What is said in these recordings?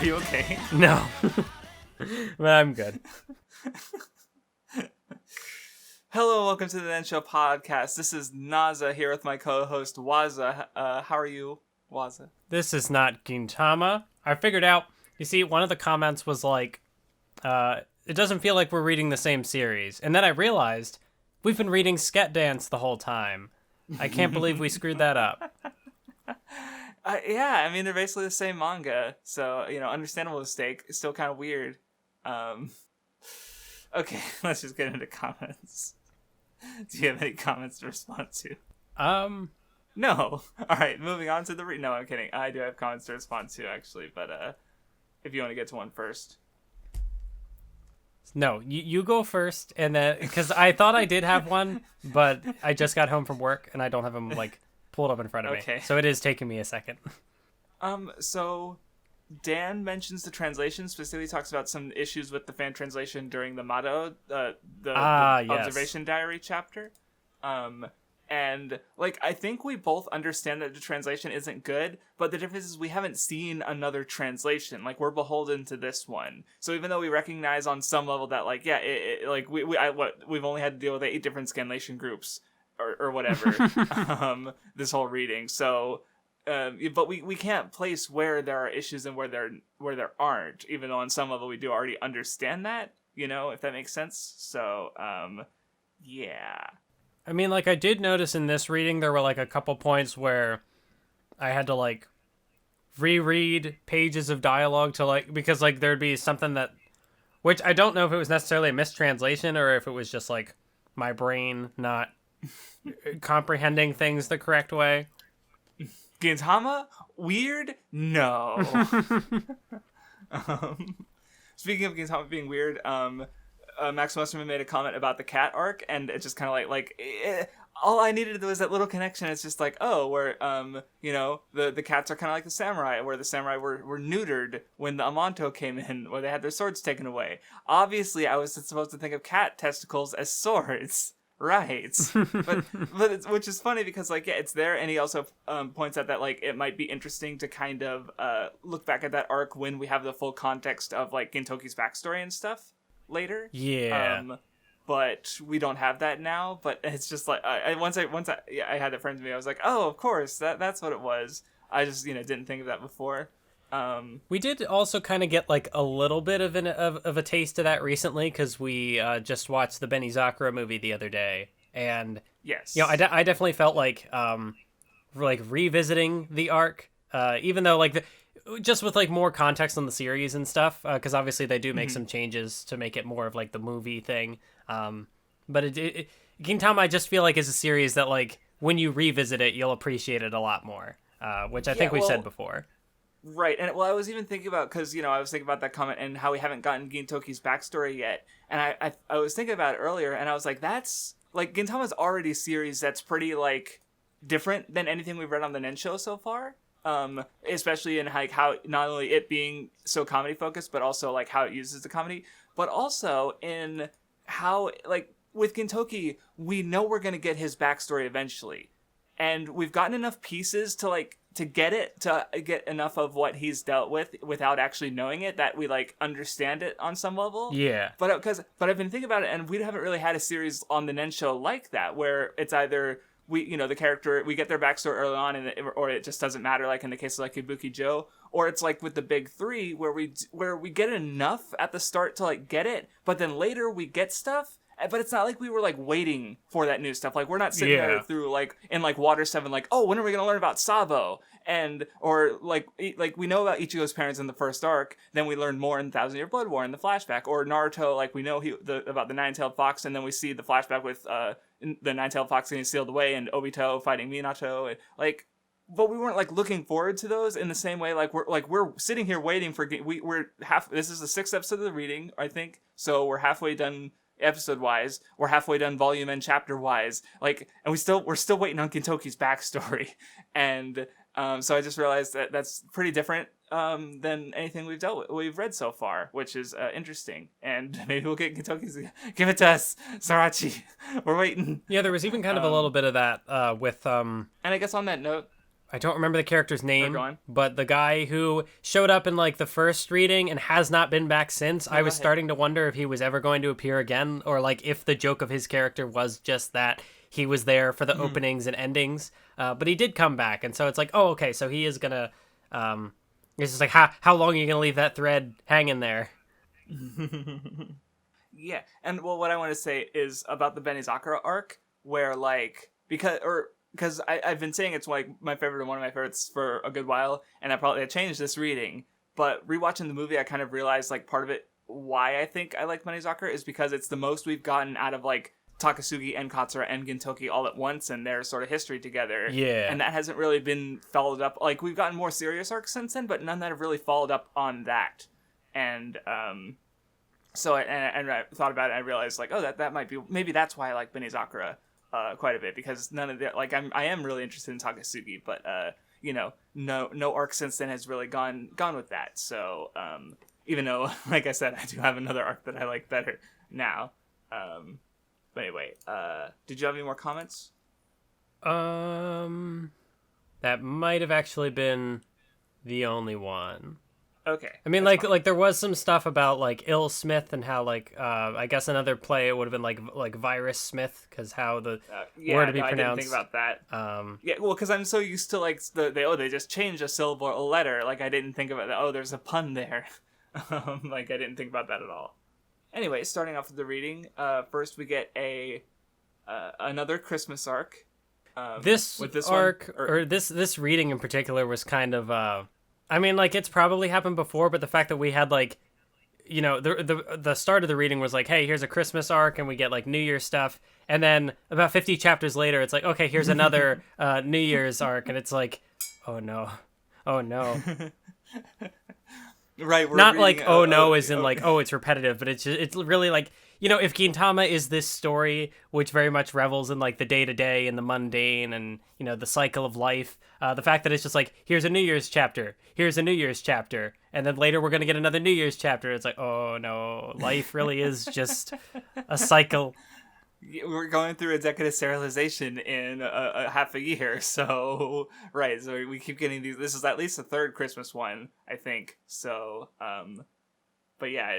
Are you okay? No. But I'm good. Hello, welcome to the Nen Show Podcast. This is Naza here with my co-host Waza. How are you, Waza? This is not Gintama. I figured out, you see, one of the comments was like, it doesn't feel like we're reading the same series. And then I realized we've been reading Sket Dance the whole time. I can't believe we screwed that up. Yeah, I mean, they're basically the same manga. So, understandable mistake. It's still kind of weird. Okay, let's just get into comments. Do you have any comments to respond to? No. All right, moving on to the no, I'm kidding. I do have comments to respond to, actually, but if you want to get to one first. No, you go first, and then because I thought I did have one, but I just got home from work and I don't have them like pulled up in front of me. So it is taking me a second. So Dan mentions the translation, specifically talks about some issues with the fan translation during the Mado, the observation diary chapter. And like, I think we both understand that the translation isn't good, but the difference is we haven't seen another translation. Like, we're beholden to this one. So even though we recognize on some level that, like, yeah, we've only had to deal with 8 different scanlation groups or whatever, this whole reading. So, but we can't place where there are issues and where there aren't, even though on some level we do already understand that, if that makes sense. So, yeah. I mean, like, I did notice in this reading, there were, like, a couple points where I had to, like, reread pages of dialogue to, like, because, like, there'd be something that, which I don't know if it was necessarily a mistranslation or if it was just, like, my brain not comprehending things the correct way. Gintama? Weird? No. Speaking of Gintama being weird, Max Westerman made a comment about the cat arc, and it just kind of all I needed was that little connection. It's just like, oh, where the cats are kind of like the samurai, where the samurai were neutered when the Amanto came in, where they had their swords taken away. Obviously, I was supposed to think of cat testicles as swords, right? but which is funny because it's there, and he also points out that it might be interesting to kind of look back at that arc when we have the full context of Gintoki's backstory and stuff later. Yeah. But we don't have that now. But it's just like once I had that friend to me, I was like, oh, of course, that's what it was. I just didn't think of that before. We did also kind of get a little bit of a taste of that recently because we just watched the Benizakura movie the other day, and yes, I definitely felt like revisiting the arc, even though just with more context on the series and stuff, because obviously they do make some changes to make it more of the movie thing. But Gintama, I just feel is a series that when you revisit it, you'll appreciate it a lot more, which I think we've said before. Right, and I was even thinking about, because I was thinking about that comment and how we haven't gotten Gintoki's backstory yet, and I was thinking about it earlier, and I was like, that's Gintama's already a series that's pretty different than anything we've read on the Nen Show so far. Especially in how not only it being so comedy focused, but also how it uses the comedy, but also in how with Gintoki, we know we're gonna get his backstory eventually, and we've gotten enough pieces to get enough of what he's dealt with without actually knowing it, that we understand it on some level. Yeah. But I've been thinking about it, and we haven't really had a series on the Nen Show like that, where it's either the character, we get their backstory early on, or it just doesn't matter, in the case of Kabukicho, or it's with the big 3 where we get enough at the start to get it, but then later we get stuff, but it's not we were waiting for that new stuff. We're not sitting there through in Water 7 oh, when are we gonna learn about Sabo? And or we know about Ichigo's parents in the first arc, then we learn more in Thousand Year Blood War in the flashback, or Naruto, we know about the Nine-Tailed Fox, and then we see the flashback with the Nine-Tailed Fox getting sealed away and Obito fighting Minato, and but we weren't looking forward to those in the same way. We're sitting here waiting for this is the 6th episode of the reading, I think, so we're halfway done episode wise, we're halfway done volume and chapter wise, and we're still waiting on Gintoki's backstory, and so I just realized that that's pretty different than anything we've read so far, which is interesting. And maybe we'll get Gintoki's. Give it to us, Sorachi. We're waiting. Yeah, there was even kind of a little bit of that with. And I guess on that note, I don't remember the character's Go name, on. but the guy who showed up in like the first reading and has not been back since, I was starting to wonder if he was ever going to appear again, or like if the joke of his character was just that he was there for the openings and endings. But he did come back, and so it's like, oh, okay, so he is gonna. It's just like, how long are you gonna leave that thread hanging there? Yeah, and well, what I want to say is about the Benizakura arc, where like because I've been saying it's like my favorite and one of my favorites for a good while, and I changed this reading, but rewatching the movie, I kind of realized like part of it why I think I like Benizakura is because it's the most we've gotten out of like Takasugi and Katsura and Gintoki all at once and their sort of history together. Yeah. And that hasn't really been followed up. Like, we've gotten more serious arcs since then, but none that have really followed up on that. And so I thought about it and I realized, like, oh, that might be... Maybe that's why I like Benizakura quite a bit, because none of the... Like, I am really interested in Takasugi, but, you know, no arc since then has really gone with that. So, even though, like I said, I do have another arc that I like better now. But anyway, did you have any more comments? That might have actually been the only one. Okay. I mean, like there was some stuff about like Ill Smith and how like I guess another play would have been like Virus Smith, because how the word to be pronounced. I didn't think about that. Yeah, well, because I'm so used to like they just changed a syllable or a letter. Like I didn't think about that. Oh, there's a pun there. Like I didn't think about that at all. Anyway, starting off with the reading, first we get another Christmas arc. This arc, or this reading in particular, was kind of, I mean, like, it's probably happened before, but the fact that we had, like, you know, the start of the reading was like, hey, here's a Christmas arc, and we get, like, New Year's stuff, and then about 50 chapters later, it's like, okay, here's another New Year's arc, and it's like, oh no. Right, not like as in like, oh, it's repetitive, but it's really like, you know, if Gintama is this story which very much revels in like the day-to-day and the mundane and, you know, the cycle of life, the fact that it's just like, here's a New Year's chapter, and then later we're gonna get another New Year's chapter, it's like, oh no, life really is just a cycle. We're going through a decade of serialization in a half a year, so right. So we keep getting these. This is at least the third Christmas one, I think. So, but yeah,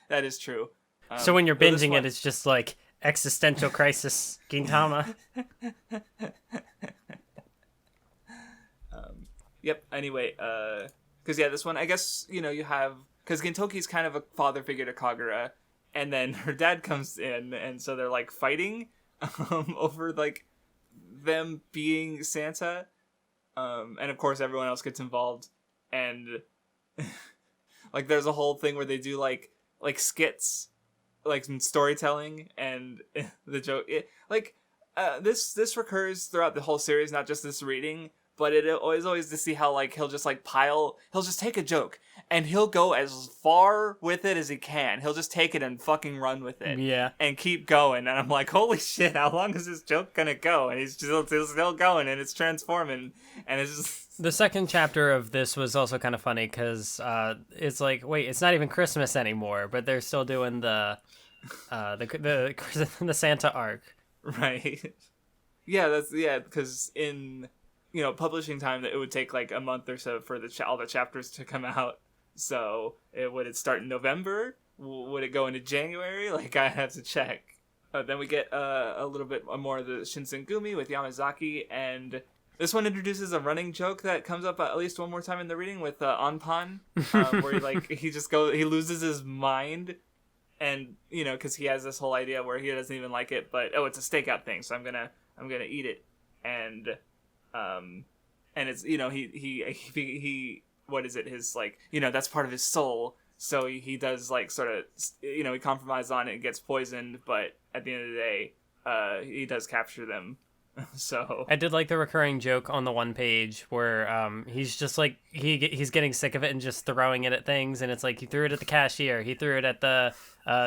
that is true. So when you're binging it, it's just like existential crisis, Gintama. Yep. Anyway, because this one, I guess you have because Gintoki's kind of a father figure to Kagura. And then her dad comes in, and so they're, like, fighting over, like, them being Santa. And, of course, everyone else gets involved. And, like, there's a whole thing where they do, like skits, like, some storytelling, and the joke... this recurs throughout the whole series, not just this reading, but it always to see how, like, he'll just take a joke, and he'll go as far with it as he can. He'll just take it and fucking run with it. Yeah. And keep going. And I'm like, holy shit, how long is this joke gonna go? And he's still going, and it's transforming, and it's just... The second chapter of this was also kind of funny, because it's like, wait, it's not even Christmas anymore, but they're still doing the Santa arc. Right. Yeah, because in... publishing time, that it would take like a month or so for all the chapters to come out. So would it start in November? Would it go into January? Like, I have to check. Then we get a little bit more of the Shinsengumi with Yamazaki, and this one introduces a running joke that comes up at least one more time in the reading with Anpan, where he loses his mind, and because he has this whole idea where he doesn't even like it, but it's a stakeout thing, so I'm gonna eat it, and it's he what is it, his like that's part of his soul, so he does like sort of he compromises on it and gets poisoned, but at the end of the day he does capture them. So I did like the recurring joke on the one page where he's just like he's getting sick of it and just throwing it at things, and it's like he threw it at the cashier, he threw it at the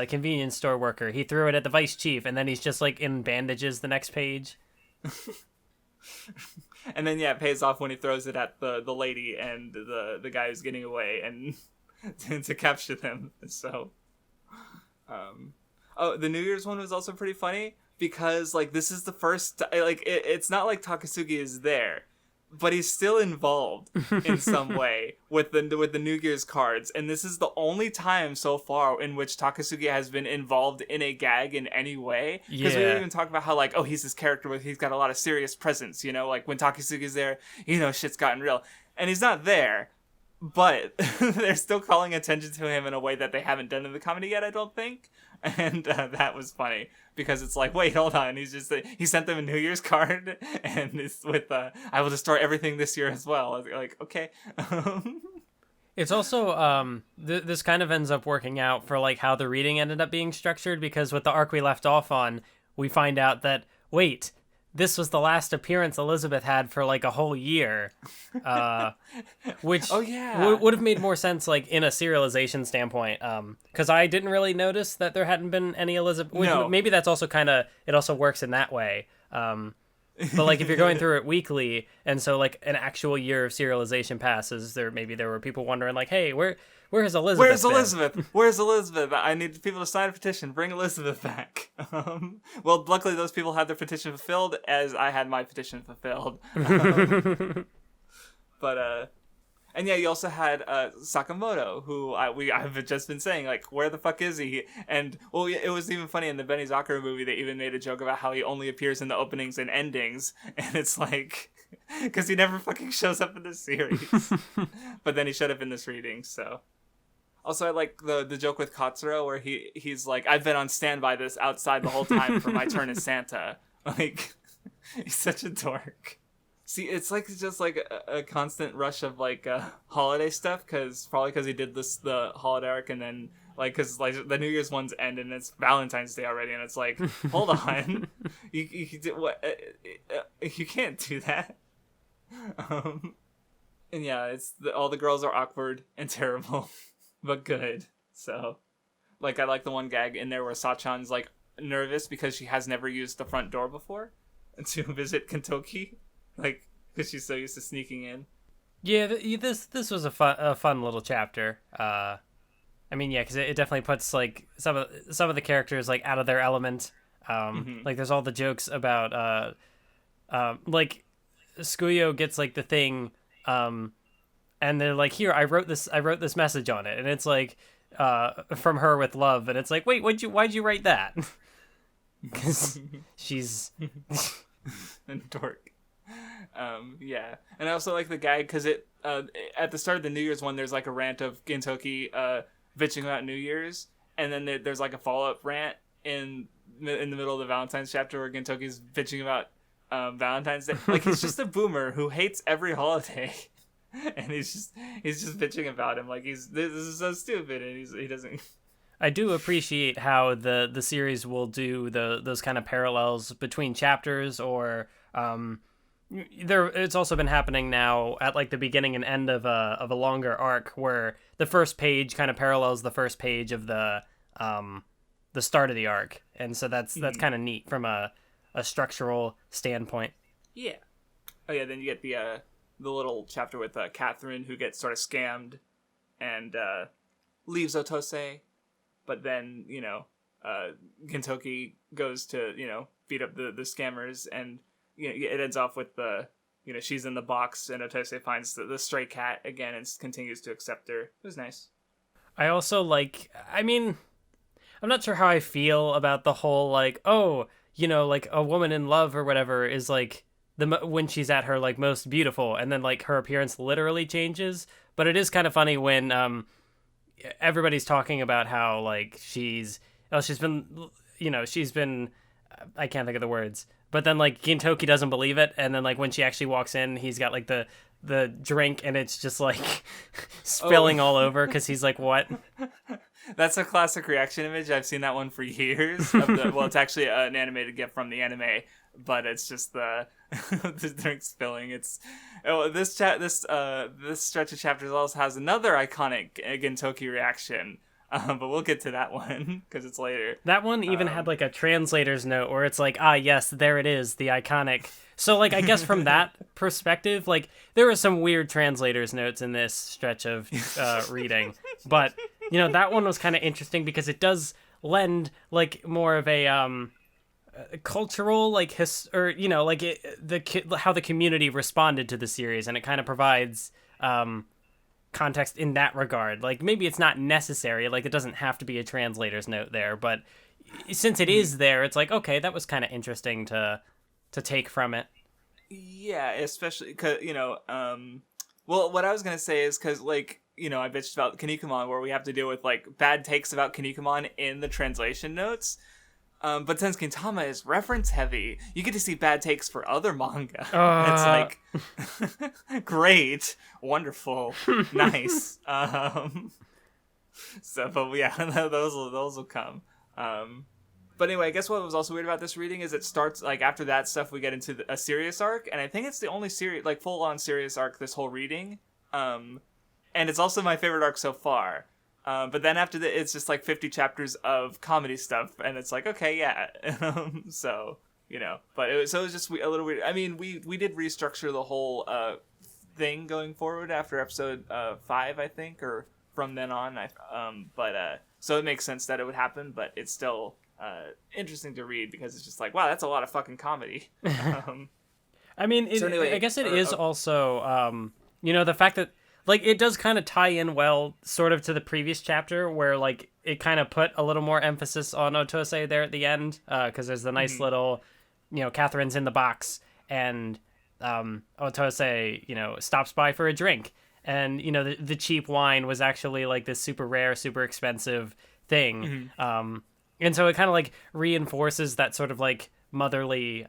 convenience store worker, he threw it at the vice chief, and then he's just like in bandages the next page. And then it pays off when he throws it at the lady and the guy who's getting away, and to capture them. So the New Year's one was also pretty funny, because like this is the first, like it's not like Takasugi is there, but he's still involved in some way with the New Year's cards, and this is the only time so far in which Takasugi has been involved in a gag in any way. Because we didn't even talk about how, like, oh, he's this character with, he's got a lot of serious presence, you know, like when Takasugi's there, you know, shit's gotten real, and he's not there, but they're still calling attention to him in a way that they haven't done in the comedy yet, I don't think. And that was funny because it's like, wait, hold on. He's just he sent them a New Year's card, and it's with I will destroy everything this year as well. Like, okay. It's also this kind of ends up working out for like how the reading ended up being structured, because with the arc we left off on, we find out that wait, this was the last appearance Elizabeth had for like a whole year, which would have made more sense like in a serialization standpoint, because I didn't really notice that there hadn't been any Elizabeth. No. Maybe that's also kind of, it also works in that way. But like if you're going through it weekly, and so like an actual year of serialization passes, there were people wondering like, hey, where has Elizabeth Where's been? Elizabeth? Where's Elizabeth? I need people to sign a petition. Bring Elizabeth back. Well, luckily those people had their petition fulfilled, as I had my petition fulfilled. And yeah, you also had Sakamoto, who I've just been saying, like, where the fuck is he? And, well, it was even funny in the Benny Zakura movie, they even made a joke about how he only appears in the openings and endings. And it's like, because he never fucking shows up in the series. But then he showed up in this reading, so. Also, I like the joke with Katsuro where he's like, I've been on standby this outside the whole time for my turn as Santa. Like, he's such a dork. See, it's like just like a constant rush of like holiday stuff, probably because he did the holiday arc, and then like because like the New Year's ones end and it's Valentine's Day already, and it's like, hold on, you did what? You can't do that. And yeah, it's all the girls are awkward and terrible, but good. So, like, I like the one gag in there where Sachan's like nervous because she has never used the front door before to visit Kentoki. Like, because she's so used to sneaking in. Yeah, this was a fun little chapter. I mean, yeah, because it definitely puts like some of the characters like out of their element. Like there's all the jokes about like Skuyo gets like the thing, and they're like, here, I wrote this message on it, and it's like from her with love, and it's like, wait, why'd you write that? Because she's a dork. Yeah, and I also like the gag because it at the start of the New Year's one, there's like a rant of Gintoki bitching about New Year's, and then there's like a follow-up rant in the middle of the Valentine's chapter where Gintoki's bitching about Valentine's Day. Like, he's just a boomer who hates every holiday, and he's just bitching about him. Like, this is so stupid, and he doesn't. I do appreciate how the series will do those kind of parallels between chapters, or it's also been happening now at like the beginning and end of a longer arc where the first page kind of parallels the first page of the start of the arc, and so that's kind of neat from a structural standpoint. Yeah. Oh yeah. Then you get the little chapter with Catherine, who gets sort of scammed and leaves Otose, but then Gintoki goes to beat up the scammers, and it ends off with she's in the box, and Otose finds the stray cat again and continues to accept her. It was nice. I also I'm not sure how I feel about the whole like a woman in love or whatever is like when she's at her like most beautiful, and then like her appearance literally changes. But it is kind of funny when everybody's talking about how like she's been I can't think of the words. But then, like, Gintoki doesn't believe it, and then, like, when she actually walks in, he's got, like, the drink, and it's just, like, spilling all over, because he's like, what? That's a classic reaction image. I've seen that one for years. It's actually an animated GIF from the anime, but it's just the drink spilling. This stretch of chapters also has another iconic Gintoki reaction. But we'll get to that one because it's later. That one even had like a translator's note where it's like, yes, there it is, the iconic. So like, I guess from that perspective, like there were some weird translator's notes in this stretch of reading. But, that one was kind of interesting because it does lend like more of a cultural like or like how the community responded to the series, and it kind of provides context in that regard. Like maybe it's not necessary, like it doesn't have to be a translator's note there, but since it is there, it's like, okay, that was kind of interesting to take from it. Yeah, especially because well, what I was gonna say is because like I bitched about Kinnikuman where we have to deal with like bad takes about Kinnikuman in the translation notes. But since Gintama is reference heavy, you get to see bad takes for other manga. It's like, great, wonderful, nice. So, but yeah, those will come. But anyway, I guess what was also weird about this reading is it starts like after that stuff we get into a serious arc, and I think it's the only serious like full on serious arc this whole reading. And it's also my favorite arc so far. But then after that, it's just like 50 chapters of comedy stuff, and it's like, okay, yeah. So, but it was just a little weird. I mean, we did restructure the whole thing going forward after episode 5, I think, or from then on. So it makes sense that it would happen, but it's still interesting to read because it's just like, wow, that's a lot of fucking comedy. I mean, I guess it is also, the fact that like it does kind of tie in well sort of to the previous chapter where like it kind of put a little more emphasis on Otose there at the end, because there's the nice little, Catherine's in the box and Otose, stops by for a drink, and the cheap wine was actually like this super rare, super expensive thing. And so it kind of like reinforces that sort of like motherly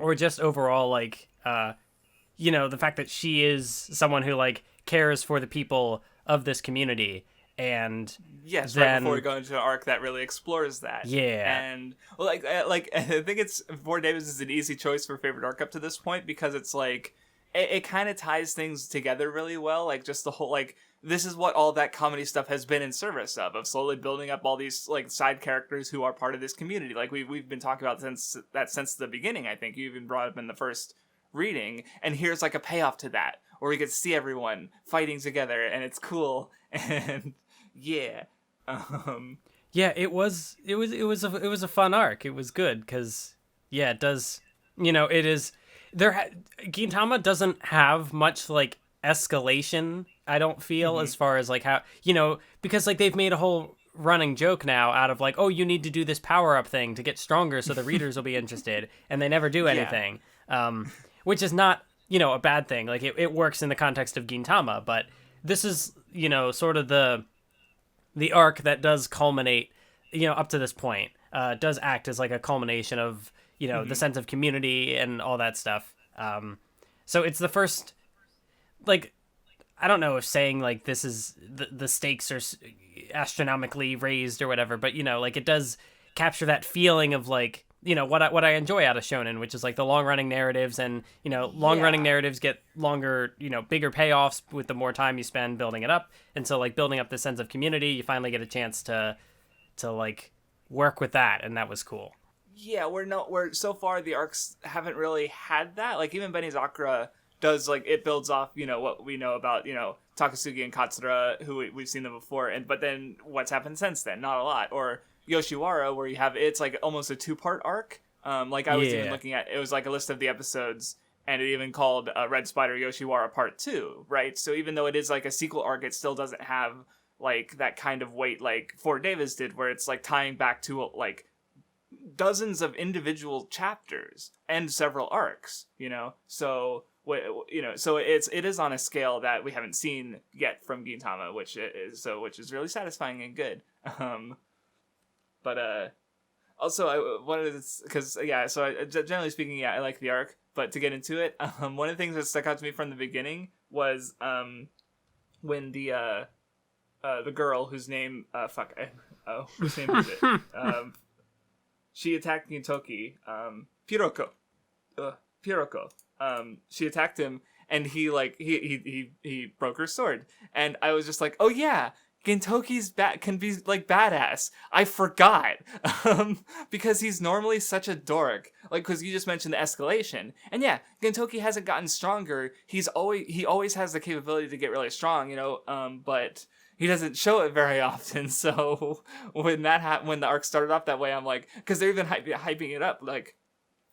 or just overall like the fact that she is someone who like cares for the people of this community. And yes, then, right before we go into an arc that really explores that. Yeah. And well, like I think it's For Davis is an easy choice for favorite arc up to this point because it's like it kind of ties things together really well. Like just the whole like this is what all that comedy stuff has been in service of slowly building up all these like side characters who are part of this community. Like we've been talking about since the beginning. I think you even brought up in the first reading, and here's like a payoff to that where we get to see everyone fighting together, and it's cool. And yeah, it was a fun arc. It was good because it does, it is there. Gintama doesn't have much like escalation, I don't feel, as far as like how because like they've made a whole running joke now out of like, oh, you need to do this power up thing to get stronger so the readers will be interested, and they never do anything. Which is not, a bad thing. Like, it works in the context of Gintama, but this is, sort of the arc that does culminate, up to this point. Does act as, like, a culmination of, the sense of community and all that stuff. So it's the first, like, I don't know if saying, like, this is, the stakes are astronomically raised or whatever, but, like, it does capture that feeling of, like, what I enjoy out of Shounen, which is like the long running narratives, and running narratives get longer, bigger payoffs with the more time you spend building it up. And so like building up this sense of community, you finally get a chance to like work with that, and that was cool. Yeah, we're so far the arcs haven't really had that. Like even Benizakura does, like it builds off, what we know about, Takasugi and Katsura, who we've seen them before, but then what's happened since then? Not a lot. Or Yoshiwara, where you have it's like almost a 2-part arc. Like I was even looking at, it was like a list of the episodes, and it even called Red Spider Yoshiwara Part 2, right? So even though it is like a sequel arc, it still doesn't have like that kind of weight like For Davis did, where it's like tying back to like dozens of individual chapters and several arcs, So so it is on a scale that we haven't seen yet from Gintama, which is really satisfying and good. But also I wanted to, because generally speaking, I like the arc, but to get into it, one of the things that stuck out to me from the beginning was when the girl whose name whose name is it? She attacked Gintoki, Pirocho. She attacked him, and he broke her sword, and I was just like, oh yeah, Gintoki's can be like badass. I forgot, because he's normally such a dork. Like, because you just mentioned the escalation, and yeah, Gintoki hasn't gotten stronger. He always has the capability to get really strong, but he doesn't show it very often. So when when the arc started off that way, I'm like, because they're even hyping it up, like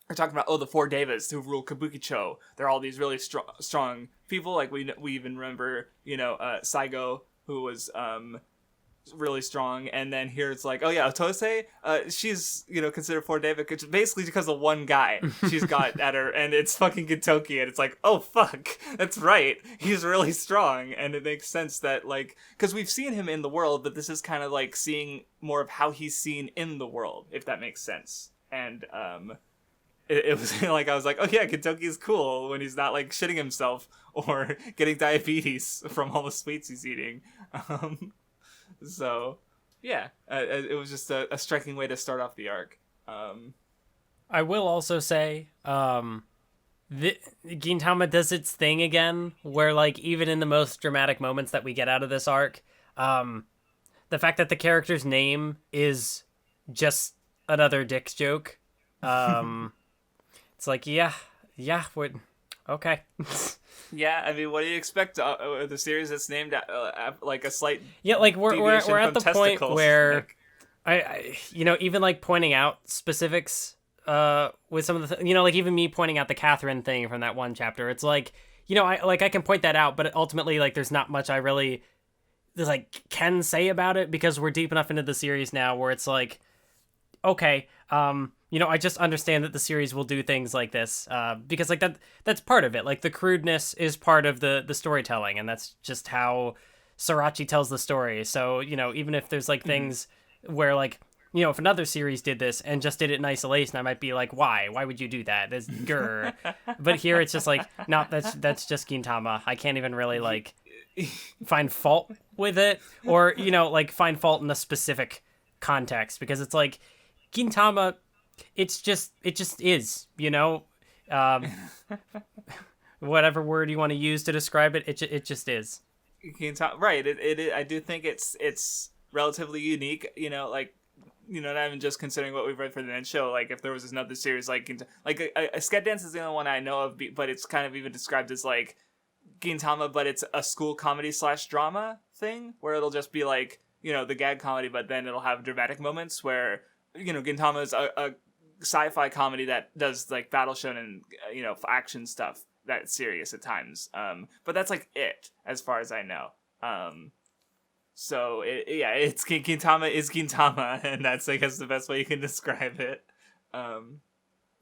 they're talking about the four Devas who rule Kabukicho. They're all these really strong people. Like we even remember Saigo, who was really strong, and then here it's like, oh yeah, Otose, she's considered four Deva basically because of one guy she's got at her, and it's fucking Gintoki, and it's like, oh fuck, that's right, he's really strong. And it makes sense that, like, because we've seen him in the world, but this is kind of like seeing more of how he's seen in the world, if that makes sense. And it was like, I was like, oh yeah, Gintoki's cool when he's not like shitting himself or getting diabetes from all the sweets he's eating. So, yeah, it was just a striking way to start off the arc. I will also say, Gintama does its thing again, where, like, even in the most dramatic moments that we get out of this arc, the fact that the character's name is just another dick's joke, it's like, yeah, okay. Yeah, I mean, what do you expect? The series that's named like a slight like we're at the testicles. Point where I even like pointing out specifics with some of the like even me pointing out the Catherine thing from that one chapter. It's like I can point that out, but ultimately like there's not much I really like can say about it because we're deep enough into the series now where it's like, okay, I just understand that the series will do things like this because like that's part of it. Like the crudeness is part of the storytelling, and that's just how Sorachi tells the story. So, even if there's like things where like, if another series did this and just did it in isolation, I might be like, why would you do that? There's grr. But here it's just like, no, that's just Gintama. I can't even really like find fault with it or, like find fault in a specific context because it's like Gintama, it just is, whatever word you want to use to describe it, it just is. Right. It I do think it's relatively unique, like, not even just considering what we've read for the Nen Show. Like, if there was another series like a Sket Dance is the only one I know of, but it's kind of even described as like Gintama, but it's a school comedy / drama thing where it'll just be like, the gag comedy, but then it'll have dramatic moments where, Gintama is a sci-fi comedy that does like battle shonen, action stuff that's serious at times. But that's like it as far as I know. So it's Gintama is Gintama, and that's I guess the best way you can describe it. But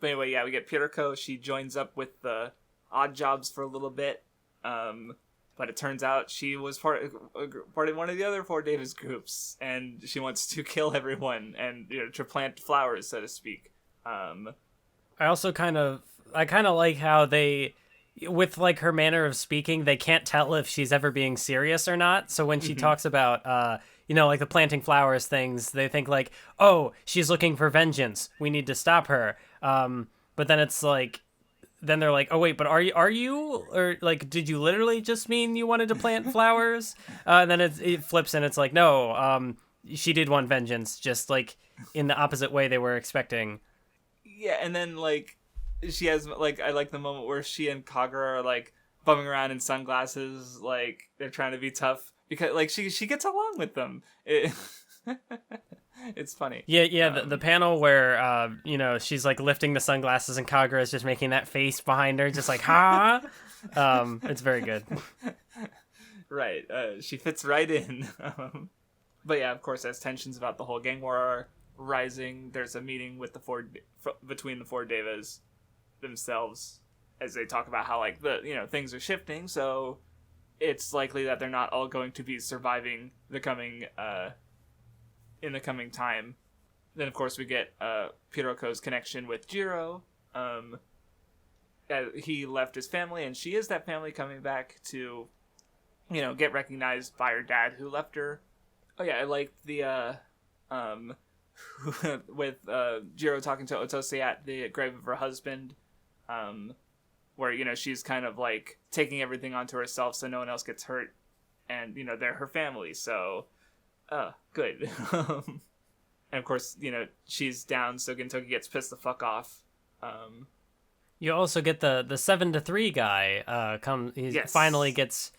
anyway, yeah, we get Pirocho. She joins up with the Odd Jobs for a little bit. But it turns out she was part of one of the other four Davis groups, and she wants to kill everyone and to plant flowers, so to speak. I also kind of like how they, with like her manner of speaking, they can't tell if she's ever being serious or not. So when she talks about, like the planting flowers things, they think like, oh, she's looking for vengeance. We need to stop her. But then it's like, then they're like, oh wait, but are you, or like, did you literally just mean you wanted to plant flowers? And then it flips and it's like, no, she did want vengeance, just like in the opposite way they were expecting. Yeah, and then like she has like, I like the moment where she and Kagura are like bumming around in sunglasses, like they're trying to be tough because like she gets along with them. It's funny. Yeah. The panel where she's like lifting the sunglasses and Kagura is just making that face behind her, just like ha. It's very good. Right. She fits right in. But yeah, of course, as tensions about the whole gang war are rising, there's a meeting with between the four Devas themselves as they talk about how like the things are shifting, so it's likely that they're not all going to be surviving the coming in the coming time. Then of course we get Pirocho's connection with Jiro. He left his family, and she is that family coming back to get recognized by her dad who left her. Oh yeah, I like the with Jiro talking to Otose at the grave of her husband, where she's kind of like taking everything onto herself so no one else gets hurt, and they're her family, so good. And of course she's down, so Gintoki gets pissed the fuck off. You also get the 7-3 guy. Finally gets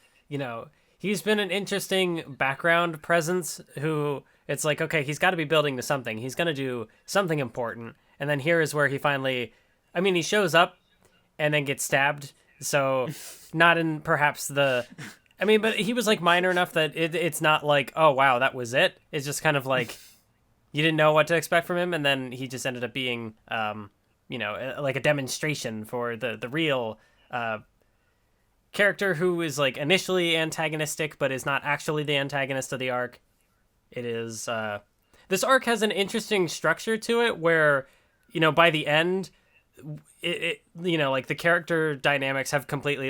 he's been an interesting background presence who it's like, okay, he's got to be building to something. He's going to do something important. And then here is where he finally, I mean, he shows up and then gets stabbed. So not in perhaps the, I mean, but he was like minor enough that it's not like, oh, wow, that was it. It's just kind of like you didn't know what to expect from him. And then he just ended up being, like a demonstration for the real character who is like initially antagonistic, but is not actually the antagonist of the arc. It is, this arc has an interesting structure to it where, by the end, it like the character dynamics have completely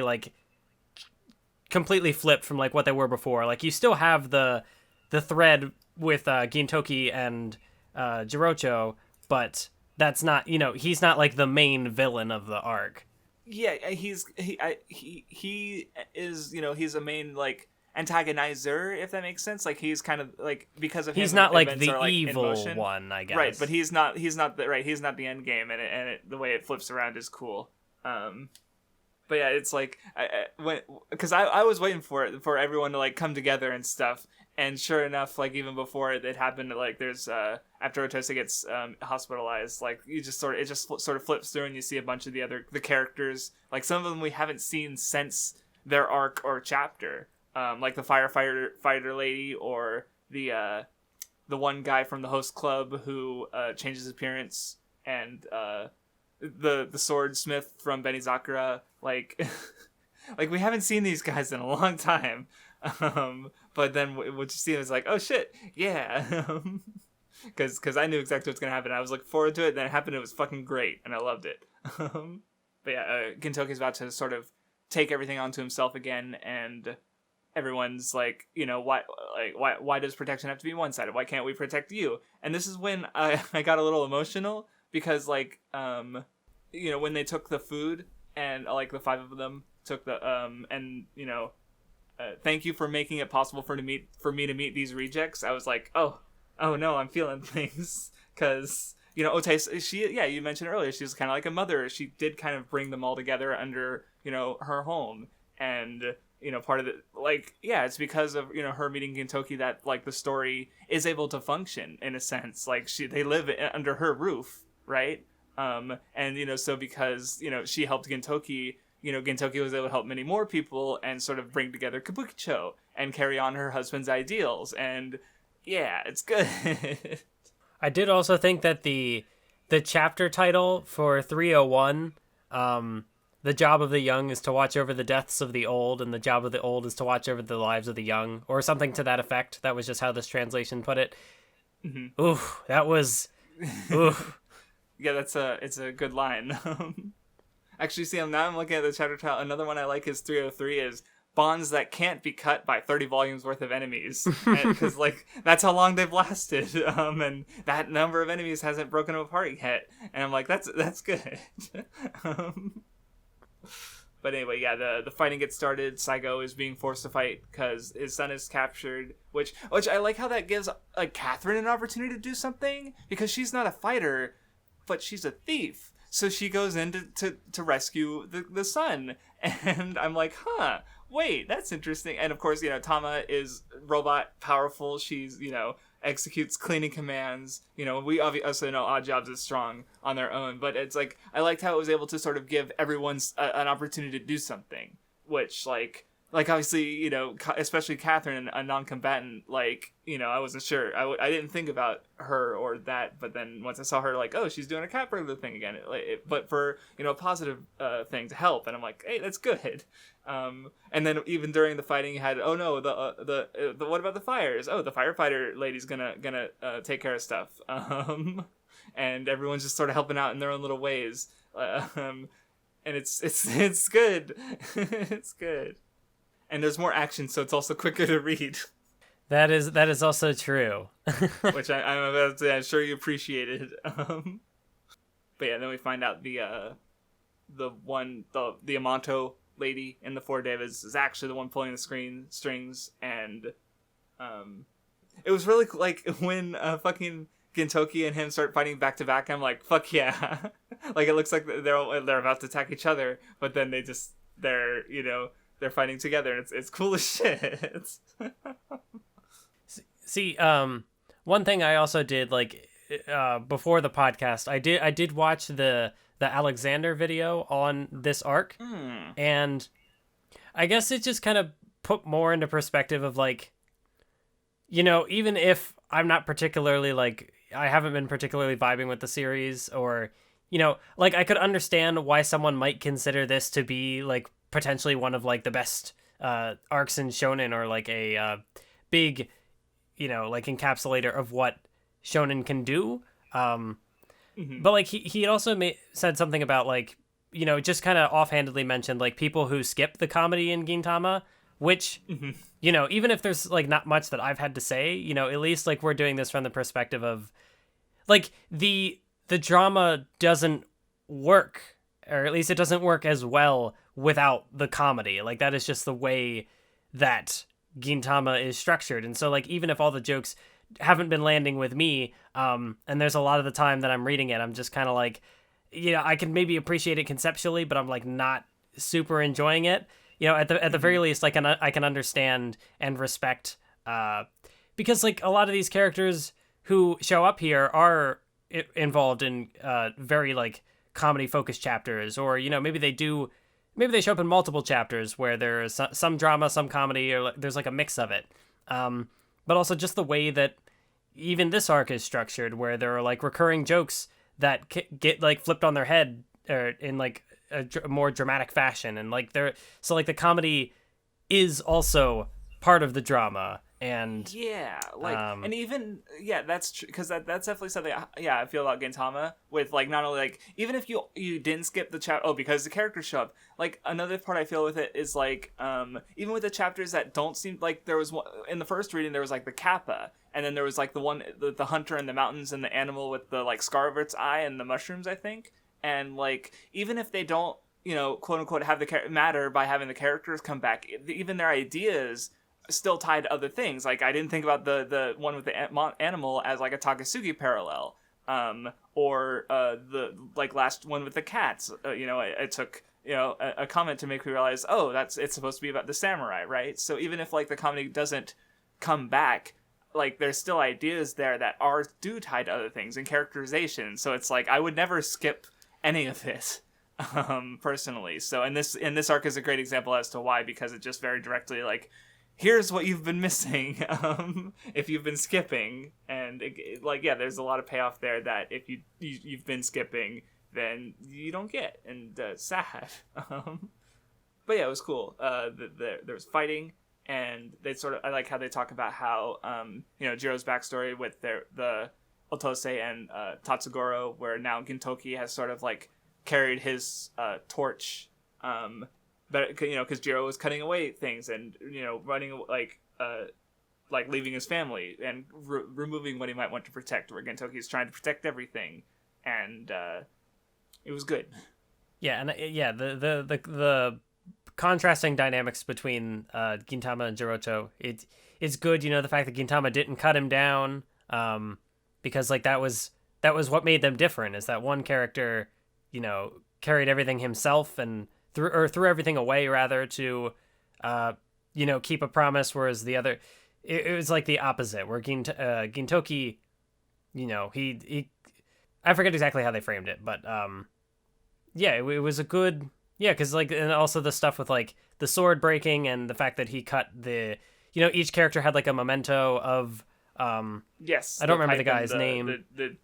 flipped from like what they were before. Like you still have the thread with Gintoki and Jirocho, but that's not, he's not like the main villain of the arc. Yeah, he is, he's a main like antagonizer, if that makes sense. Like he's kind of like, because of he's him, not like the like evil one, I guess. Right, but he's not the end game, and the way it flips around is cool. But yeah, it's like because I was waiting for everyone to like come together and stuff, and sure enough, like even before it happened, like there's after Otose gets hospitalized, like it just sort of flips through and you see a bunch of the characters, like some of them we haven't seen since their arc or chapter. Like the fighter lady, or the one guy from the host club who changes his appearance, and the swordsmith from Benizakura. Like, like we haven't seen these guys in a long time. But then what you see is like, oh shit, yeah. Because I knew exactly what's gonna happen. I was looking forward to it. Then it happened. It was fucking great, and I loved it. But yeah, Gintoki's about to sort of take everything onto himself again, and everyone's like, why does protection have to be one-sided? Why can't we protect you? And this is when I got a little emotional, because like when they took the food, and like the 5 of them took the thank you for making it possible for me to meet these rejects. I was like, oh no, I'm feeling things, because Otase, you mentioned earlier, she was kind of like a mother. She did kind of bring them all together under her home, and part of it, like, yeah, it's because of, her meeting Gintoki that, like, the story is able to function, in a sense. Like, they live under her roof, right? And, so because, she helped Gintoki, Gintoki was able to help many more people and sort of bring together Kabukicho and carry on her husband's ideals. And, yeah, it's good. I did also think that the chapter title for 301, the job of the young is to watch over the deaths of the old, and the job of the old is to watch over the lives of the young, or something to that effect. That was just how this translation put it. Mm-hmm. Ooh, that was... Ooh. Yeah, it's a good line. Actually, see, now I'm looking at the chapter title. Another one I like is 303 is bonds that can't be cut by 30 volumes worth of enemies. Because, like, that's how long they've lasted. And that number of enemies hasn't broken them apart yet. And I'm like, that's good. But anyway, yeah, the fighting gets started. Saigo is being forced to fight because his son is captured, which I like how that gives like Catherine an opportunity to do something, because she's not a fighter, but she's a thief. So she goes in to rescue the son, and I'm like, wait, that's interesting. And of course, Tama is robot powerful. She's executes cleaning commands. We obviously know Odd Jobs is strong on their own, but it's like, I liked how it was able to sort of give everyone an opportunity to do something, which like obviously, especially Catherine, a non-combatant, like, I wasn't sure. I didn't think about her or that, but then once I saw her, like, oh, she's doing a cat burglar thing again, but for, a positive thing to help, and I'm like, hey, that's good. And then even during the fighting, you had, oh no, the what about the fires? Oh, the firefighter lady's gonna take care of stuff. And everyone's just sort of helping out in their own little ways. And it's good. It's good. And there's more action, so it's also quicker to read. That is also true. Which I'm about to say, I'm sure you appreciated. But yeah, then we find out the Yamato lady in the 4 Devas is actually the one pulling the strings, and it was really like when fucking Gintoki and him start fighting back to back. I'm like, fuck yeah! Like, it looks like they're about to attack each other, but then they're they're fighting together, and it's cool as shit. See, one thing I also did, like, before the podcast, I did watch the Alexander video on this arc, and I guess it just kind of put more into perspective of, like, you know, even if I'm not particularly, like, I haven't been particularly vibing with the series, or, you know, like, I could understand why someone might consider this to be, like, potentially one of, like, the best arcs in Shounen, or, like, a big, you know, like, encapsulator of what Shounen can do. But, like, he also said something about, like, you know, just kind of offhandedly mentioned, like, people who skip the comedy in Gintama, which, you know, even if there's, like, not much that I've had to say, you know, at least, like, we're doing this from the perspective of, like, the drama doesn't work, or at least it doesn't work as well without the comedy. Like, that is just the way that Gintama is structured. And so, like, even if all the jokes haven't been landing with me, and there's a lot of the time that I'm reading it, I'm just kind of like, you know, I can maybe appreciate it conceptually, but I'm, like, not super enjoying it. You know, at the very least, I can understand and respect, because, like, a lot of these characters who show up here are involved in very, like, comedy focused chapters, or, you know, maybe they show up in multiple chapters where there's some drama, some comedy, or, like, there's, like, a mix of it. But also just the way that even this arc is structured, where there are, like, recurring jokes that get, like, flipped on their head, or in, like, a more dramatic fashion, and, like, so, like, the comedy is also part of the drama. And yeah, like, and even, yeah, that's true, because that's definitely something, I feel about Gintama, with, like, not only, like, even if you didn't skip the chapter, because the characters show up, like, another part I feel with it is, like, even with the chapters that don't seem, like, there was one, in the first reading, there was, like, the Kappa, and then there was, like, the one, the hunter in the mountains, and the animal with the, like, scar over its eye, and the mushrooms, I think, and, like, even if they don't, you know, quote-unquote, have the matter by having the characters come back, even their ideas still tied to other things. Like, I didn't think about the one with the animal as, like, a Takasugi parallel, or the, like, last one with the cats. You know, it took, you know, a comment to make me realize, oh, it's supposed to be about the samurai, right? So even if, like, the comedy doesn't come back, like, there's still ideas there that do tie to other things, and characterization. So it's like, I would never skip any of it, personally. So and this arc is a great example as to why, because it just very directly, like, here's what you've been missing, if you've been skipping, and like, yeah, there's a lot of payoff there that if you've been skipping, then you don't get, and sad. But yeah, it was cool. There was fighting, and they sort of, I like how they talk about how, you know, Jiro's backstory with the Otose and Tatsugoro, where now Gintoki has sort of, like, carried his torch, but, you know, because Jiro was cutting away things, and, you know, running, like leaving his family, and removing what he might want to protect, where Gintoki's trying to protect everything, and it was good. Yeah, and yeah, the contrasting dynamics between Gintama and Pirocho, it's good, you know, the fact that Gintama didn't cut him down, because, like, that was what made them different, is that one character, you know, carried everything himself, and threw everything away, rather, to you know, keep a promise, whereas the other, it was like the opposite, where Gintoki, you know, he I forget exactly how they framed it, but yeah, it was a good, yeah, because, like, and also the stuff with, like, the sword breaking, and the fact that he cut you know, each character had, like, a memento of yes, I don't remember the guy's name. The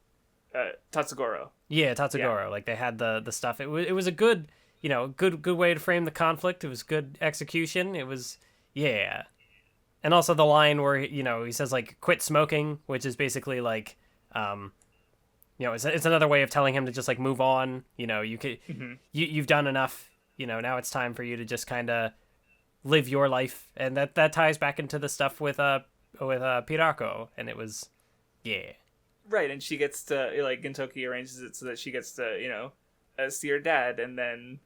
Tatsugoro. Yeah, Tatsugoro. Yeah. Like, they had the stuff. It was a good, you know, good way to frame the conflict. It was good execution. It was, yeah. And also the line where, you know, he says, like, quit smoking, which is basically, like, you know, it's another way of telling him to just, like, move on. You know, you've done enough. You know, now it's time for you to just kind of live your life. And that ties back into the stuff with Pirocho. And it was, yeah. Right, and she gets to, like, Gintoki arranges it so that she gets to, you know, see her dad, and then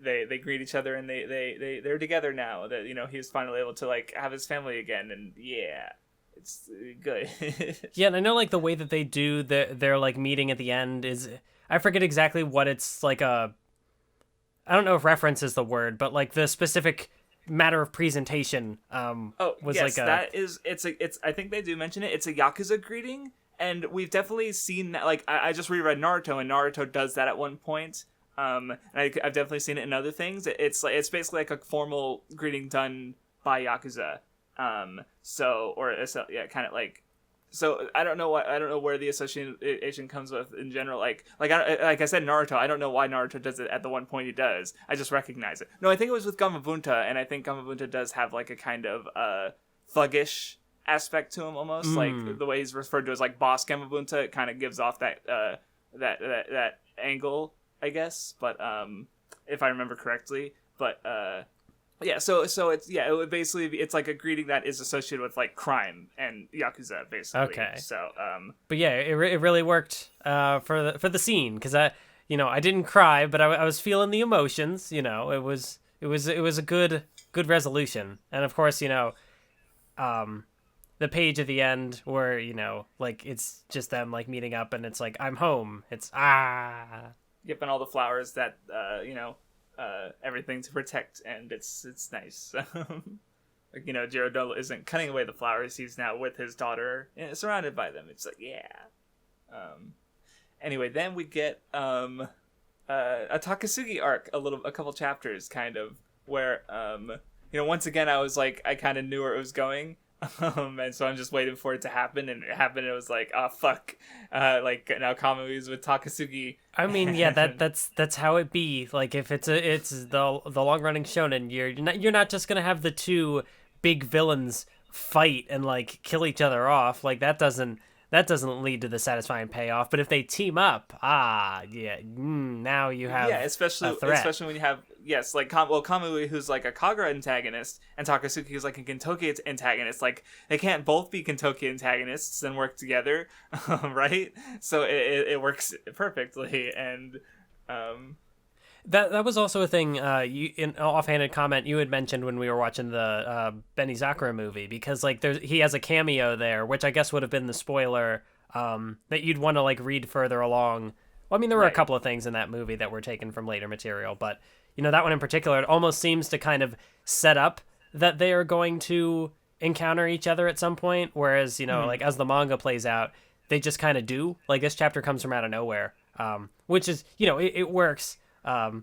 they greet each other, and they're together now, that, you know, he's finally able to, like, have his family again, and yeah, it's good. Yeah, and I know, like, the way that they do their like, meeting at the end is, I forget exactly what it's, like, I don't know if reference is the word, but like the specific matter of presentation was yes, like that is it's I think they do mention it. It's a Yakuza greeting, and we've definitely seen that. Like I just reread Naruto, and Naruto does that at one point. And I've definitely seen it in other things. It's basically like a formal greeting done by Yakuza. Kind of like. So I don't know where the association comes with in general. Like I said, Naruto. I don't know why Naruto does it at the one point he does. I just recognize it. No, I think it was with Gamabunta, and I think Gamabunta does have like a kind of thuggish aspect to him almost. Like the way he's referred to as like Boss Gamabunta, it kind of gives off that that angle, I guess. But if I remember correctly, yeah, so it's it's like a greeting that is associated with like crime and Yakuza basically. Okay. So but yeah, it really worked for the scene, because I didn't cry, but I was feeling the emotions. It was a good resolution, and of course the page at the end where like it's just them like meeting up, and it's like I'm home. It's Yep, and all the flowers that everything to protect, and it's nice. Like Jiro isn't cutting away the flowers; he's now with his daughter, and surrounded by them. It's like Anyway, then we get a Takasugi arc, a couple chapters, kind of where once again I was like I kind of knew where it was going. And so I'm just waiting for it to happen, and it happened. And it was like, oh fuck, like now Kamui's with Takasugi. I mean, yeah, that's how it be. Like if it's the long running shonen, you're not just gonna have the two big villains fight and like kill each other off. Like that doesn't lead to the satisfying payoff. But if they team up, now you have especially a threat. Especially when you have like Kamui, who's like a Kagura antagonist, and Takasugi, who's like a Gintoki antagonist. Like they can't both be Gintoki antagonists and work together, right? So it works perfectly, and that was also a thing. You in an offhanded comment you had mentioned when we were watching the Benizakura movie, because like he has a cameo there, which I guess would have been the spoiler that you'd want to like read further along. Well, I mean, there were a couple of things in that movie that were taken from later material, but that one in particular, it almost seems to kind of set up that they are going to encounter each other at some point, whereas like as the manga plays out, they just kind of do. Like this chapter comes from out of nowhere, which is it works. But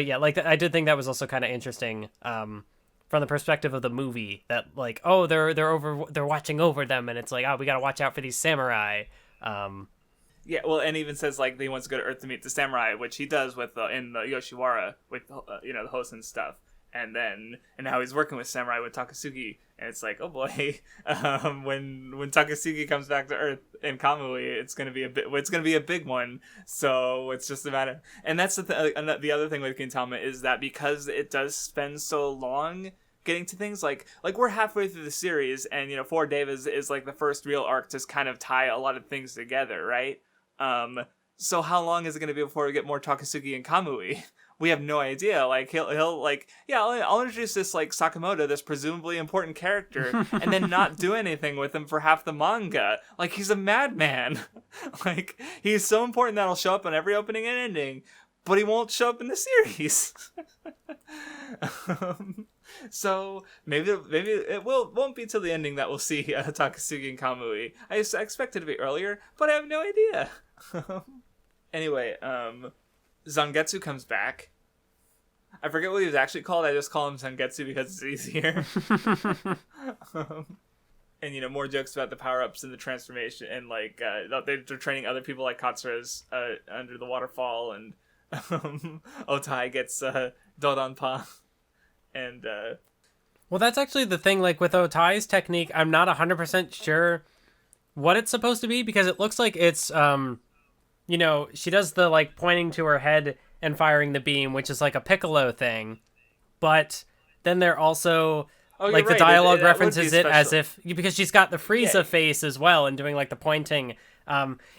yeah, like I did think that was also kind of interesting from the perspective of the movie, that like they're watching over them, and it's like we gotta watch out for these samurai. Yeah, well, and even says like he wants to go to Earth to meet the samurai, which he does with in the Yoshiwara with the host and stuff, and now he's working with samurai with Takasugi, and it's like, oh boy, when Takasugi comes back to Earth in Kamui, it's gonna be a big one. So it's just a matter, and that's the other thing with Gintama is that because it does spend so long getting to things, like we're halfway through the series, and For Devas is like the first real arc to kind of tie a lot of things together, right? So how long is it going to be before we get more Takasugi and Kamui? We have no idea. Like he'll like, I'll introduce this like Sakamoto, this presumably important character, and then not do anything with him for half the manga. Like he's a madman. Like he's so important that he'll show up on every opening and ending, but he won't show up in the series. So maybe it won't be till the ending that we'll see Takasugi and Kamui. I expect it to be earlier, but I have no idea. Anyway, Zangetsu comes back. I forget what he was actually called. I just call him Zangetsu because it's easier. And more jokes about the power-ups and the transformation, and like they're training other people like Katsura's under the waterfall, and Otai gets Dodanpa. And well, that's actually the thing, like with Otai's technique, I'm not 100% sure what it's supposed to be, because it looks like it's she does the like pointing to her head and firing the beam, which is like a Piccolo thing, but then they're also like the dialogue references it as if, because she's got the Frieza face as well and doing like the pointing.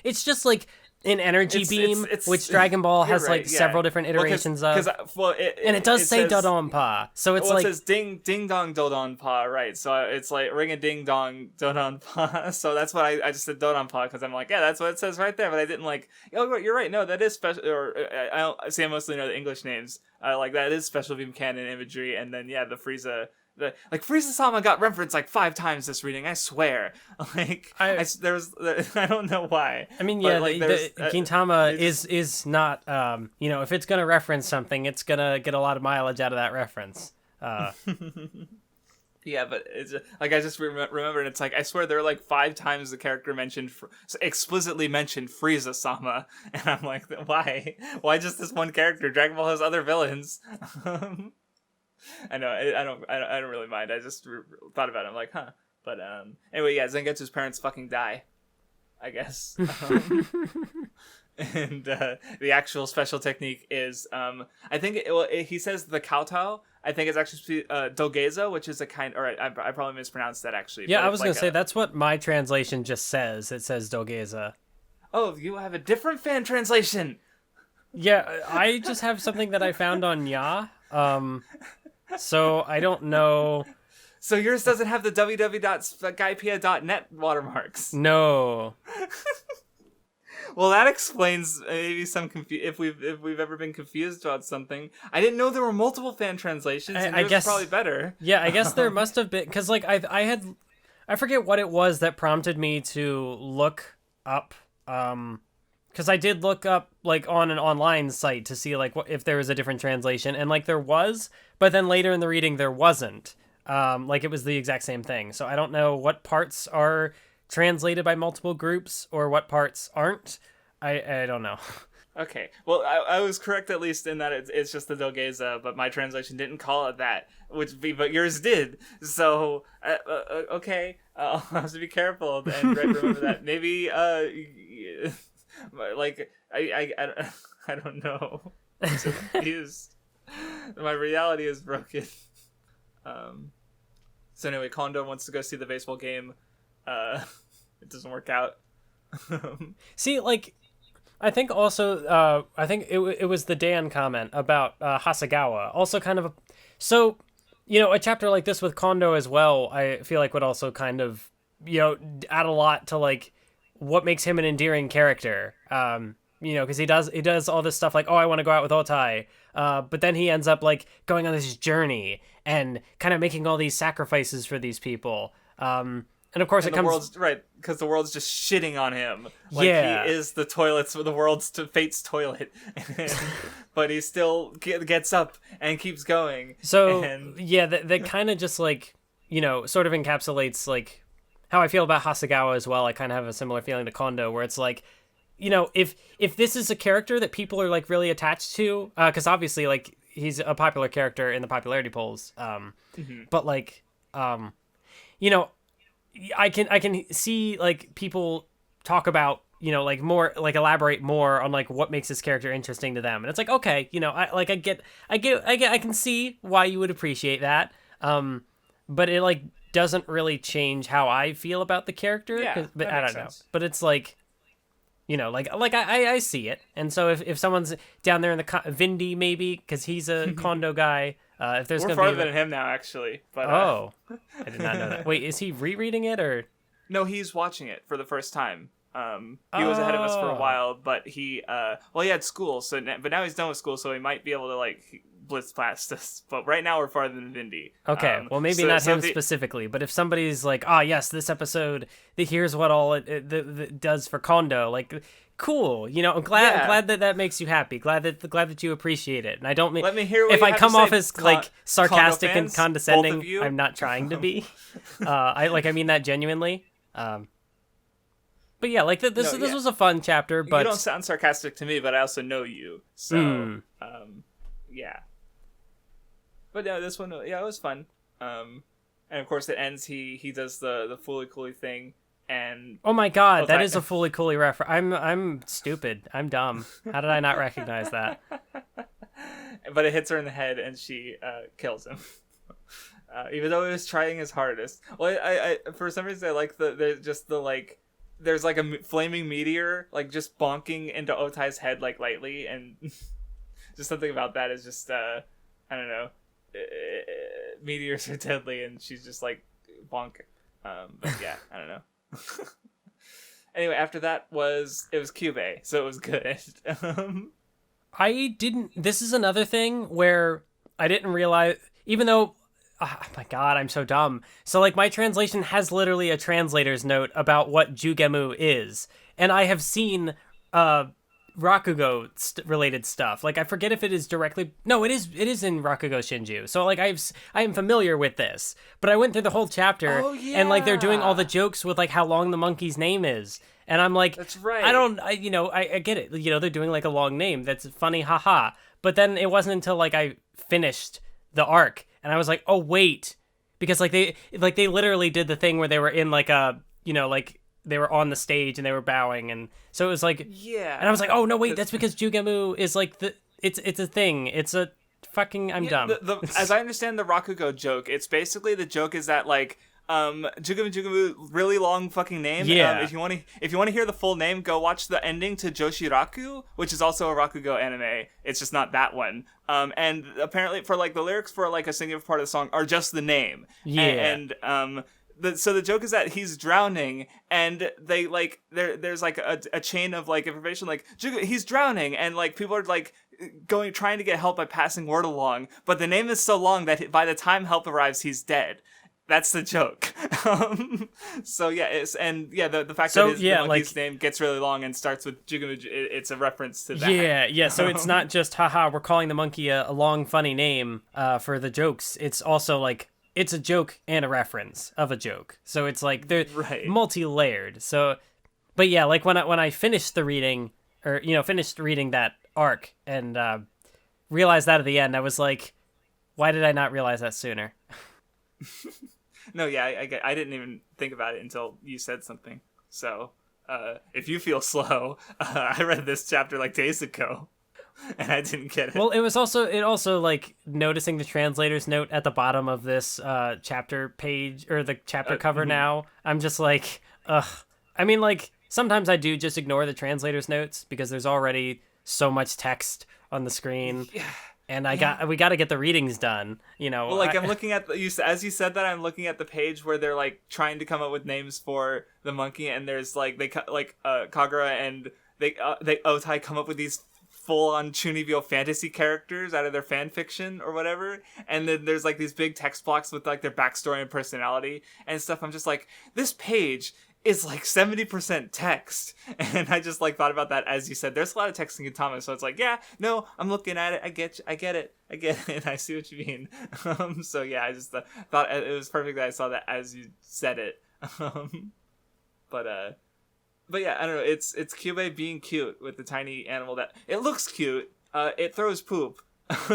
It's just like an energy beam, which Dragon Ball has right, several different iterations of. And it does say Dodonpa, so it's it says ding dong Dodonpa, right? So it's like ring a ding dong Dodonpa. So that's what I just said Dodonpa because I'm like, yeah, that's what it says right there. But I didn't like, oh, you're right. No, that is special. Or I mostly know the English names. Like that is special beam canon imagery, and then the Frieza. Frieza-sama got referenced like 5 times this reading. I swear. Like I don't know why. I mean, the Gintama is not. If it's gonna reference something, it's gonna get a lot of mileage out of that reference. Yeah, but it's like I just remember, and it's like I swear there are like 5 times the character explicitly mentioned Frieza-sama, and I'm like, why? Why just this one character? Dragon Ball has other villains. I know. I don't really mind. I just thought about it. I'm like, huh. But anyway, Zangetsu's parents fucking die, I guess. And the actual special technique is, I think he says the kowtow. I think it's actually dogeza, which is a kind. Or I probably mispronounced that actually. Yeah, I was gonna say that's what my translation just says. It says dogeza. Oh, you have a different fan translation. Yeah, I just have something that I found on Ya. So I don't know. So yours doesn't have the www.skypea.net watermarks. No. Well, that explains maybe some if we've ever been confused about something. I didn't know there were multiple fan translations. And I guess probably better. Yeah, I guess there must have been, because like I forget what it was that prompted me to look up. Because I did look up like on an online site to see like if there was a different translation, and like there was, but then later in the reading there wasn't. Like it was the exact same thing. So I don't know what parts are translated by multiple groups or what parts aren't. I don't know. Okay. Well, I was correct at least in that it's just the dogeza, but my translation didn't call it that, but yours did. So okay, I'll have to be careful and remember that. Maybe like I don't know. I'm so confused. My reality is broken. So anyway, Kondo wants to go see the baseball game. It doesn't work out. See, like, I think also, I think it was the Dan comment about Hasegawa. Also kind of so, a chapter like this with Kondo as well, I feel like would also kind of, add a lot to, like, what makes him an endearing character. Because he does all this stuff like, oh, I want to go out with Otai. But then he ends up, like, going on this journey and kind of making all these sacrifices for these people. And of course, world's right, because the world's just shitting on him. Like, he is the world's fate's toilet. But he still gets up and keeps going. So, that kind of just, like, sort of encapsulates, like, how I feel about Hasegawa as well. I kind of have a similar feeling to Kondo, where it's like, if this is a character that people are, like, really attached to, because obviously, like, he's a popular character in the popularity polls, but, like, I can see, like, people talk about, like, more, like, elaborate more on, like, what makes this character interesting to them. And it's like, okay, I can see why you would appreciate that. But it, like, doesn't really change how I feel about the character. Yeah, but I don't know. But it's like, I see it. And so if someone's down there in the Vindy, maybe, because he's a Kondo guy. If there's We're farther than him now, actually. But I did not know that. Wait, is he rereading it or? No, he's watching it for the first time. He was ahead of us for a while, but he had school, but now he's done with school, so he might be able to, like, blitz past us. But right now we're farther than Vindy. Okay, well, maybe not him specifically, but if somebody's like, yes, this episode, here's what all it does for Kondo, like, cool, I'm glad that makes you happy, glad that you appreciate it. And I don't mean, let me hear what if I come off as like sarcastic fans, and condescending, I'm not trying to be. I mean that genuinely. But yeah, like this was a fun chapter. But you don't sound sarcastic to me, but I also know you, so yeah. But no, this one, it was fun. And of course, it ends. He does the Fooly Cooly thing. And oh my god, that is a Fooly Cooly reference. I'm stupid. I'm dumb. How did I not recognize that? But it hits her in the head, and she kills him. Even though he was trying his hardest. Well, I for some reason I like the there's like a flaming meteor like just bonking into Otai's head like lightly, and just something about that is just I don't know. Meteors are deadly, and she's just like bonk. But yeah, I don't know. Anyway, after that it was Kyubey, so it was good. I didn't. This is another thing where I didn't realize, even though, oh my god, I'm so dumb. So like my translation has literally a translator's note about what Jugemu is, and I have seen Rakugo related stuff. Like I forget if it is directly. No, it is in Rakugo Shinju. So like I am familiar with this, but I went through the whole chapter, and like they're doing all the jokes with like how long the monkey's name is. And I'm like, that's right. I get it. They're doing like a long name. That's funny, haha. But then it wasn't until like I finished the arc, and I was like, oh wait, because like they literally did the thing where they were in like a, like they were on the stage and they were bowing, and so it was like, yeah. And I was like, oh no wait, that's because Jugemu is like it's a thing. It's a fucking dumb. As I understand the Rakugo joke, it's basically the joke is that like. Jugemu, really long fucking name. Yeah. If you want to hear the full name, go watch the ending to Joshiraku, which is also a Rakugo anime. It's just not that one. And apparently for like the lyrics for like a singular part of the song are just the name. Yeah. So the joke is that he's drowning, and they like there's like a chain of like information like he's drowning, and like people are like trying to get help by passing word along, but the name is so long that by the time help arrives, he's dead. That's the joke. So yeah, the fact that the monkey's name gets really long and starts with Jugemu, it's a reference to that. Yeah. So it's not just haha, we're calling the monkey a long funny name for the jokes. It's also like it's a joke and a reference of a joke. So it's like they're multi-layered. So, but yeah, like when I finished the reading, or finished reading that arc and realized that at the end, I was like, why did I not realize that sooner? No, yeah, I didn't even think about it until you said something. So, if you feel slow, I read this chapter like days ago, and I didn't get it. Well, it also like noticing the translator's note at the bottom of this chapter page, or the chapter cover now. I'm just like, ugh. I mean, like, sometimes I do just ignore the translator's notes because there's already so much text on the screen. Yeah. And we got to get the readings done, Well, like I'm looking at as you said that, I'm looking at the page where they're like trying to come up with names for the monkey, and there's like Kagura and they Otai come up with these full-on Chunibyo fantasy characters out of their fan fiction or whatever, and then there's like these big text blocks with like their backstory and personality and stuff. I'm just like, this page is like 70% text, and I just like thought about that as you said. There's a lot of text in Gintama, so it's like, yeah, no, I'm looking at it. I get it. I see what you mean. So yeah, I just thought it was perfect that I saw that as you said it. But yeah, I don't know. It's Kyubey being cute with the tiny animal that it looks cute. It throws poop,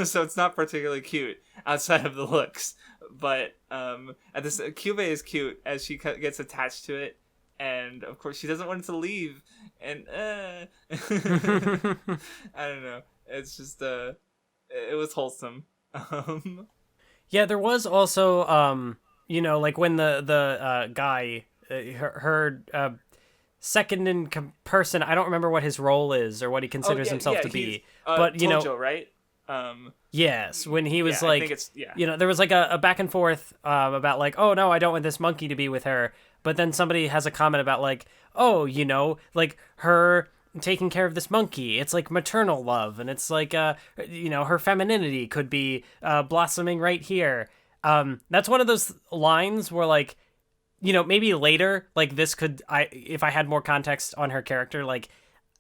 so it's not particularly cute outside of the looks. But at this, Kyubey is cute as she gets attached to it. And of course, she doesn't want it to leave. And I don't know. It's just it was wholesome. Yeah, there was also like when the guy her second in person. I don't remember what his role is or what he considers himself to be. But Tojo, right? Yes, when he was I think it's, there was like a back and forth about like, oh no, I don't want this monkey to be with her. But then somebody has a comment about like, oh, like her taking care of this monkey. It's like maternal love, and it's like, her femininity could be blossoming right here. That's one of those lines where like, maybe later, like this could, if I had more context on her character, like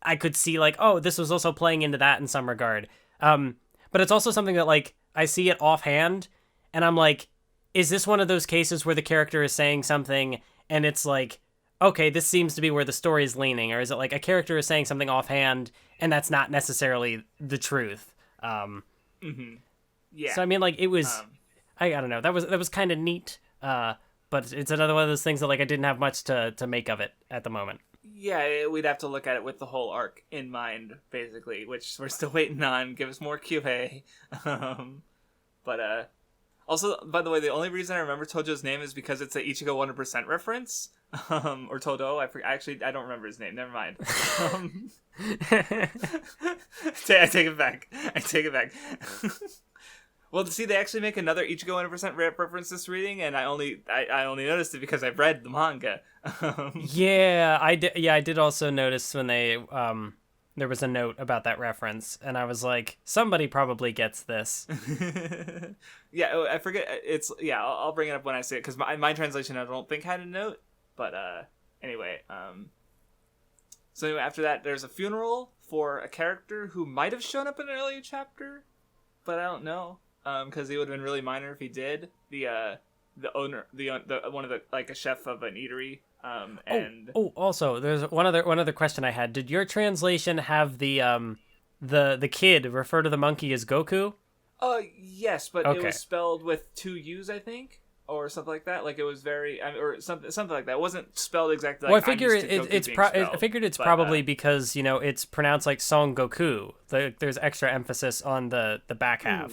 I could see like, oh, this was also playing into that in some regard. But it's also something that like I see it offhand, and I'm like, is this one of those cases where the character is saying something and it's like, okay, this seems to be where the story is leaning, or is it like a character is saying something offhand and that's not necessarily the truth? Yeah. So I mean, like it was, I don't know, that was kind of neat, but it's another one of those things that like I didn't have much to make of it at the moment. Yeah, we'd have to look at it with the whole arc in mind, basically, which we're still waiting on. Give us more Kyubey. But Also, by the way, the only reason I remember Tojo's name is because it's a Ichigo 100% reference. Or Todo. Actually, I don't remember his name. Never mind. I take it back. Well, see, they actually make another Ichigo 100% reference this reading, and I only noticed it because I've read the manga. Yeah, I did. Yeah, I did also notice when they there was a note about that reference, and I was like, somebody probably gets this. Yeah, I forget. I'll bring it up when I say it because my translation I don't think had a note, but anyway. So anyway, after that, there's a funeral for a character who might have shown up in an earlier chapter, but I don't know. Because he would have been really minor if he did. The owner, one of the like a chef of an eatery. Also, there's one other question I had. Did your translation have the kid refer to the monkey as Goku? Yes, but okay. It was spelled with 2 U's, I think, or something like that. Like it was very, or something like that. It wasn't spelled exactly. Like, well, I figure I figured it's probably because it's pronounced like Son Goku. There's extra emphasis on the back half.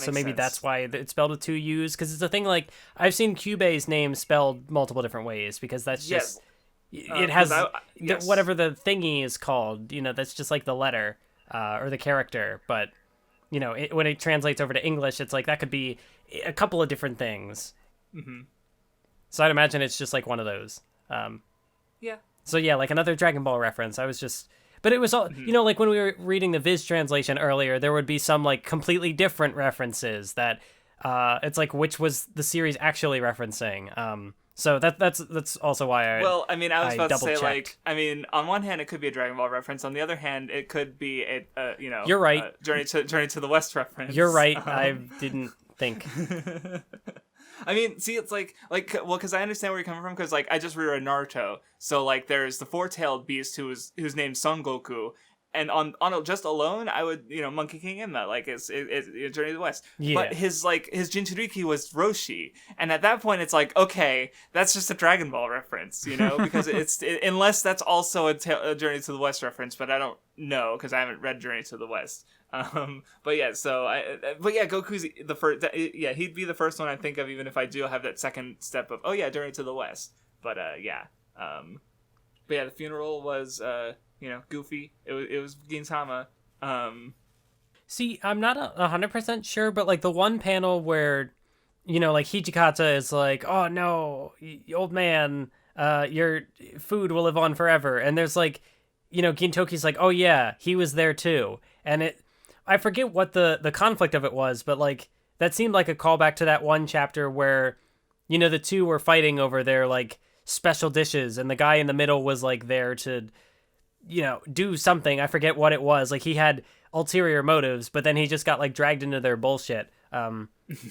So maybe that's why it's spelled with 2 U's. Because it's a thing like I've seen Kyubei's name spelled multiple different ways because that's just it has whatever the thingy is called. That's just like the letter or the character, but. When it translates over to English, it's like that could be a couple of different things. Mm-hmm. So I'd imagine it's just like one of those. Yeah. So yeah, like another Dragon Ball reference. But it was all, like when we were reading the Viz translation earlier, there would be some like completely different references that it's like which was the series actually referencing. So that's also why I. Well, I mean, I was about to say, checked. like, I mean, on one hand, it could be a Dragon Ball reference. On the other hand, it could be a You're right. Journey to the West reference. You're right. I didn't think. I mean, see, it's like, well, because I understand where you're coming from. Because like, I just reread Naruto, so like, there's the 4-tailed beast who's named Son Goku. And on just alone, I would Monkey King him that like it's Journey to the West. Yeah. But his Jinchuriki was Roshi, and at that point it's like, okay, that's just a Dragon Ball reference, because unless that's also a Journey to the West reference, but I don't know because I haven't read Journey to the West. But yeah, Goku's the first. Yeah, he'd be the first one I think of, even if I do have that second step of Journey to the West. But the funeral was goofy. It was Gintama. See, I'm not 100% sure, but like the one panel where, like Hijikata is like, "Oh no, old man, your food will live on forever," and there's like, Gintoki's like, "Oh yeah, he was there too," and I forget what the conflict of it was, but like that seemed like a callback to that one chapter where, the two were fighting over their like special dishes, and the guy in the middle was like there to. Do something. I forget what it was. Like he had ulterior motives, but then he just got like dragged into their bullshit.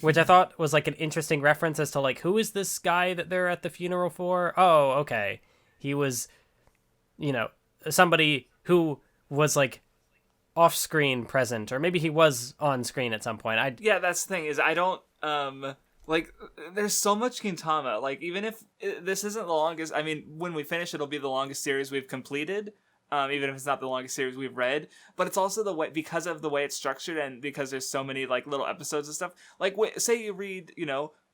Which I thought was like an interesting reference as to like, who is this guy that they're at the funeral for? Oh, okay. He was, somebody who was like off screen present, or maybe he was on screen at some point. Yeah, that's the thing is I don't, like, there's so much Gintama. Like, even if this isn't the longest, I mean, when we finish, it'll be the longest series we've completed. Even if it's not the longest series we've read, but it's also the way, because of the way it's structured and because there's so many like little episodes and stuff. Like, say you read,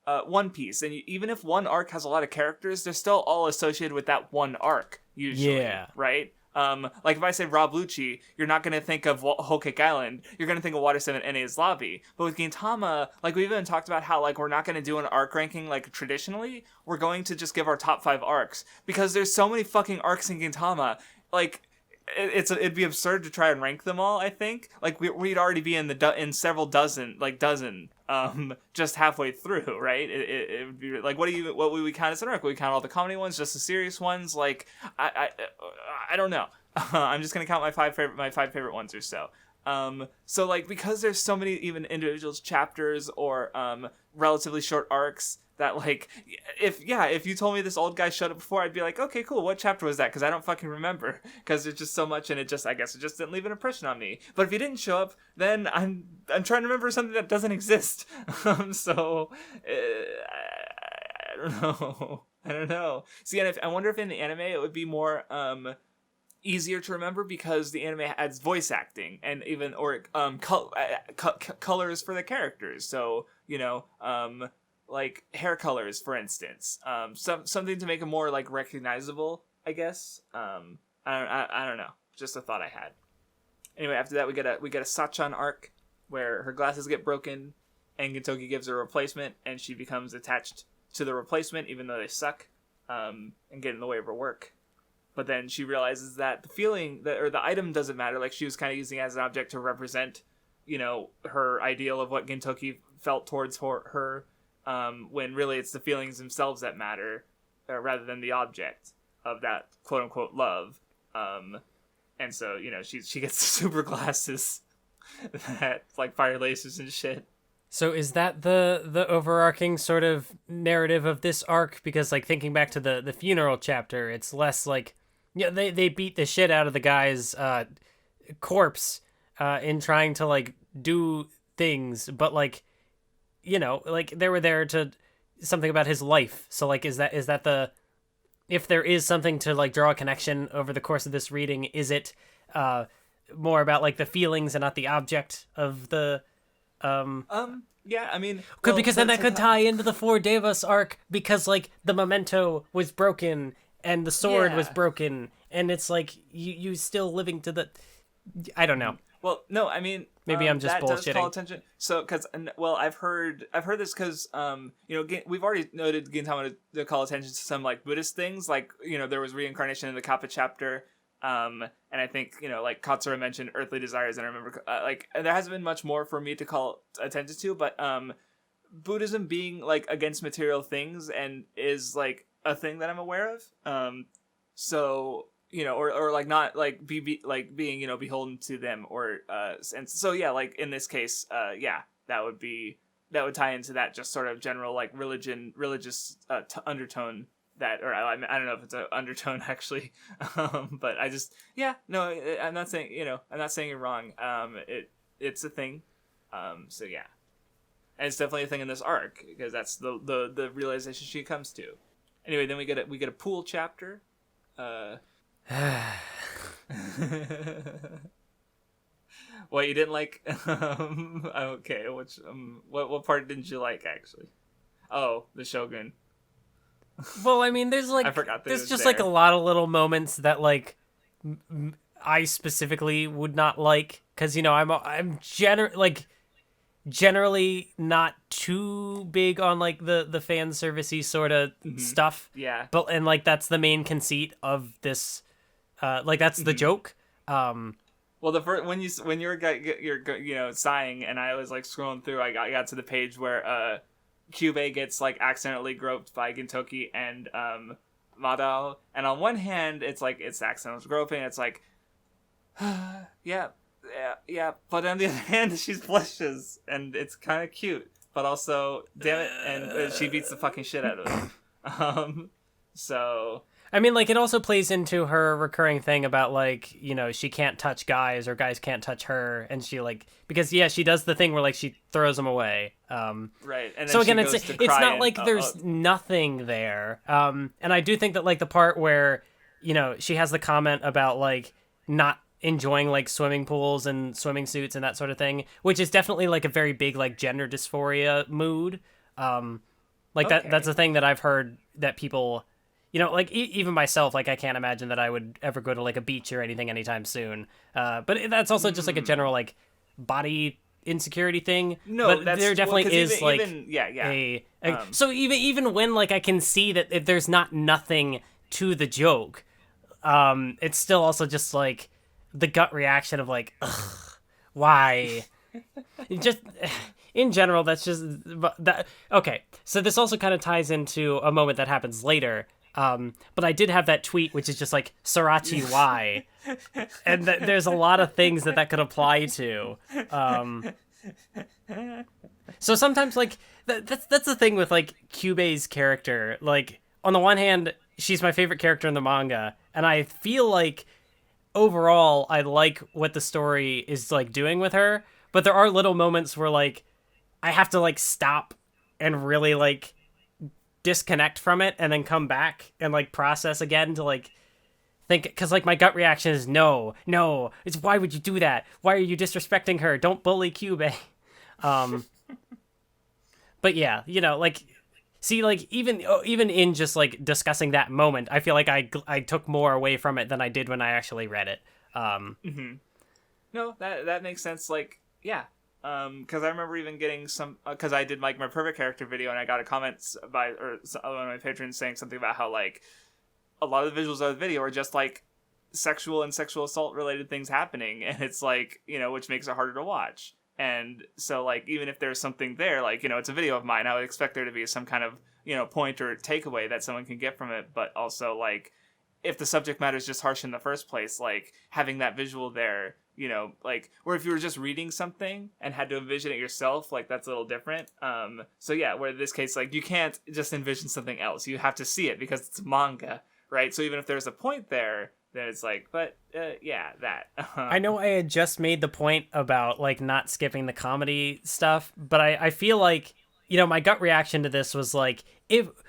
One Piece, and even if one arc has a lot of characters, they're still all associated with that one arc usually. Yeah. Right. Like if I say Rob Lucci, you're not going to think of Whole Cake Island. You're going to think of Water 7 Enies Lobby. But with Gintama, like we've even talked about how like we're not going to do an arc ranking like traditionally. We're going to just give our top 5 arcs because there's so many fucking arcs in Gintama. Like it'd be absurd to try and rank them all. I think like we'd already be in several dozen just halfway through, right? It would be like what would we count as an arc? Would we count all the comedy ones, just the serious ones? Like I don't know. I'm just gonna count my five favorite ones or so. So like because there's so many even individual chapters or relatively short arcs. That like, if you told me this old guy showed up before, I'd be like, okay, cool. What chapter was that? Because I don't fucking remember. Because there's just so much, and I guess it just didn't leave an impression on me. But if he didn't show up, then I'm trying to remember something that doesn't exist. So I don't know. See, and I wonder if in the anime it would be more easier to remember because the anime adds voice acting and even colors for the characters. So like hair colors, for instance, something to make it more like recognizable, I guess. I don't know. Just a thought I had. Anyway, after that we get a Sachan arc where her glasses get broken and Gintoki gives her a replacement and she becomes attached to the replacement even though they suck and get in the way of her work. But then she realizes that the feeling or the item doesn't matter. Like she was kind of using it as an object to represent, her ideal of what Gintoki felt towards her, when really it's the feelings themselves that matter, rather than the object of that quote unquote love. And so she gets super glasses that like fire lasers and shit. So is that the overarching sort of narrative of this arc? Because like thinking back to the funeral chapter, it's less like they beat the shit out of the guy's corpse in trying to like do things, but like like they were there to something about his life. So like is that the, if there is something to like draw a connection over the course of this reading, is it more about like the feelings and not the object of the yeah, I mean, because then that could tie into the 4 Devas arc, because like the memento was broken and the sword was broken, and it's like you still living to the, I don't know. Well, no, I mean, maybe I'm just that bullshitting. Does call attention. So, because I've heard this because we've already noted Gintama to call attention to some like Buddhist things, like there was reincarnation in the Kappa chapter. And I think, like Katsura mentioned earthly desires, and I remember, there hasn't been much more for me to call attention to, but, Buddhism being, like, against material things and is, like, a thing that I'm aware of. So, or like, not, like, being, beholden to them, or, and so, yeah, like, in this case, that would tie into that just sort of general, like, religious, undertone. That, or I don't know if it's an undertone actually, but I just, I'm not saying you're wrong. It's a thing, so yeah, and it's definitely a thing in this arc because that's the realization she comes to. Anyway, then we get a pool chapter. What you didn't like? Okay, what part didn't you like actually? Oh, the Shogun. Well, I mean, there's like, there's just like a lot of little moments that like I specifically would not like, because I'm generally not too big on like the fan servicey sort of stuff. Yeah. But and like that's the main conceit of this, like that's the joke. Well, the first when you were sighing, and I was like scrolling through, I got to the page where Kyubei gets like accidentally groped by Gintoki and Madao, and on one hand it's like it's accidental groping, it's like yeah, but on the other hand she blushes and it's kind of cute, but also damn it, and she beats the fucking shit out of him. So I mean, like, it also plays into her recurring thing about, like, she can't touch guys or guys can't touch her. And she, like, because, she does the thing where, like, she throws them away. Right. And then so, again, it's not like there's nothing there. And I do think that, like, the part where, she has the comment about, like, not enjoying, like, swimming pools and swimming suits and that sort of thing, which is definitely, like, a very big, like, gender dysphoria mood. That's a thing that I've heard that people... like, even myself, like, I can't imagine that I would ever go to, like, a beach or anything anytime soon. But that's also just, like, a general, like, body insecurity thing. No, but there definitely is, like, so even when, like, I can see that if there's nothing to the joke, it's still also just, like, the gut reaction of, like, ugh, why? Just... In general, that's just... that. Okay, so this also kind of ties into a moment that happens later. But I did have that tweet, which is just like, Sorachi, why? And there's a lot of things that could apply to. So sometimes, like, that's the thing with, like, Kyubei's character. Like, on the one hand, she's my favorite character in the manga, and I feel like, overall, I like what the story is, like, doing with her, but there are little moments where, like, I have to, like, stop and really, like, disconnect from it and then come back and, like, process again to, like, think, because like my gut reaction is no, it's why would you do that? Why are you disrespecting her? Don't bully Cube. But yeah, like, see, like even in just like discussing that moment, I feel like I took more away from it than I did when I actually read it. No, that makes sense. Like, yeah. Because I remember even getting some, because I did like my perfect character video, and I got a comment by one of my patrons saying something about how like a lot of the visuals of the video are just like sexual and sexual assault related things happening, and it's like, which makes it harder to watch. And so like even if there's something there, like, it's a video of mine, I would expect there to be some kind of point or takeaway that someone can get from it. But also like if the subject matter is just harsh in the first place, like having that visual there, like, or if you were just reading something and had to envision it yourself, like that's a little different. So yeah, where in this case, like you can't just envision something else. You have to see it because it's manga, right? So even if there's a point there, then it's like, but yeah, that. I know I had just made the point about like not skipping the comedy stuff, but I feel like, my gut reaction to this was like,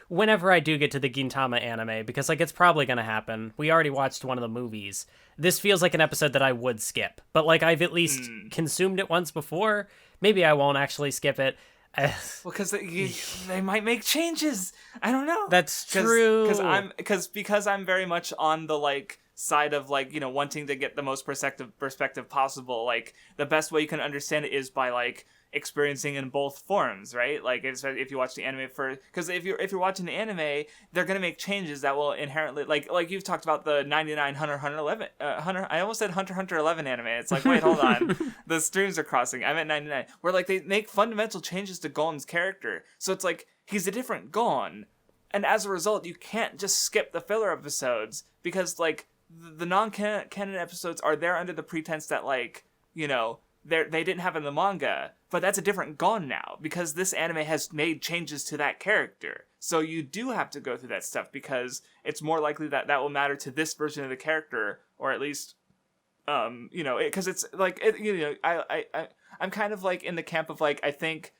whenever I do get to the Gintama anime, because like it's probably going to happen. We already watched one of the movies. This feels like an episode that I would skip, but like I've at least consumed it once before. Maybe I won't actually skip it. Well, because they might make changes. I don't know. That's true. Because I'm very much on the like side of like wanting to get the most perspective possible. Like the best way you can understand it is by like experiencing in both forms, right? Like if you watch the anime because if you're watching the anime, they're gonna make changes that will inherently like you've talked about the 99 Hunter 11 Hunter. I almost said Hunter 11 anime. It's like, wait, hold on, the streams are crossing. I meant 99, where like they make fundamental changes to Gon's character, so it's like he's a different Gon, and as a result, you can't just skip the filler episodes because like the non-canon episodes are there under the pretense that like they didn't have in the manga, but that's a different Gon now because this anime has made changes to that character. So you do have to go through that stuff because it's more likely that will matter to this version of the character, or at least, because it's like, I'm kind of like in the camp of like, I think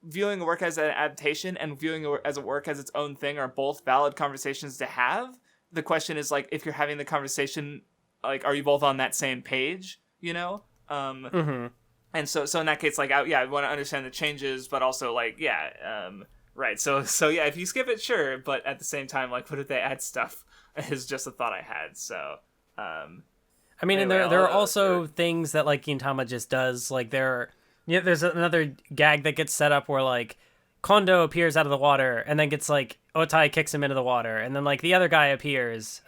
viewing a work as an adaptation and viewing it as a work as its own thing are both valid conversations to have. The question is like, if you're having the conversation, like, are you both on that same page, And so in that case, like, I want to understand the changes, but also like, right. So yeah, if you skip it, sure. But at the same time, like, what if they add stuff is just a thought I had. So, I mean, anyway, and there are also things that like Gintama just does. Like there's another gag that gets set up where like Kondo appears out of the water and then gets like Otai kicks him into the water. And then like the other guy appears,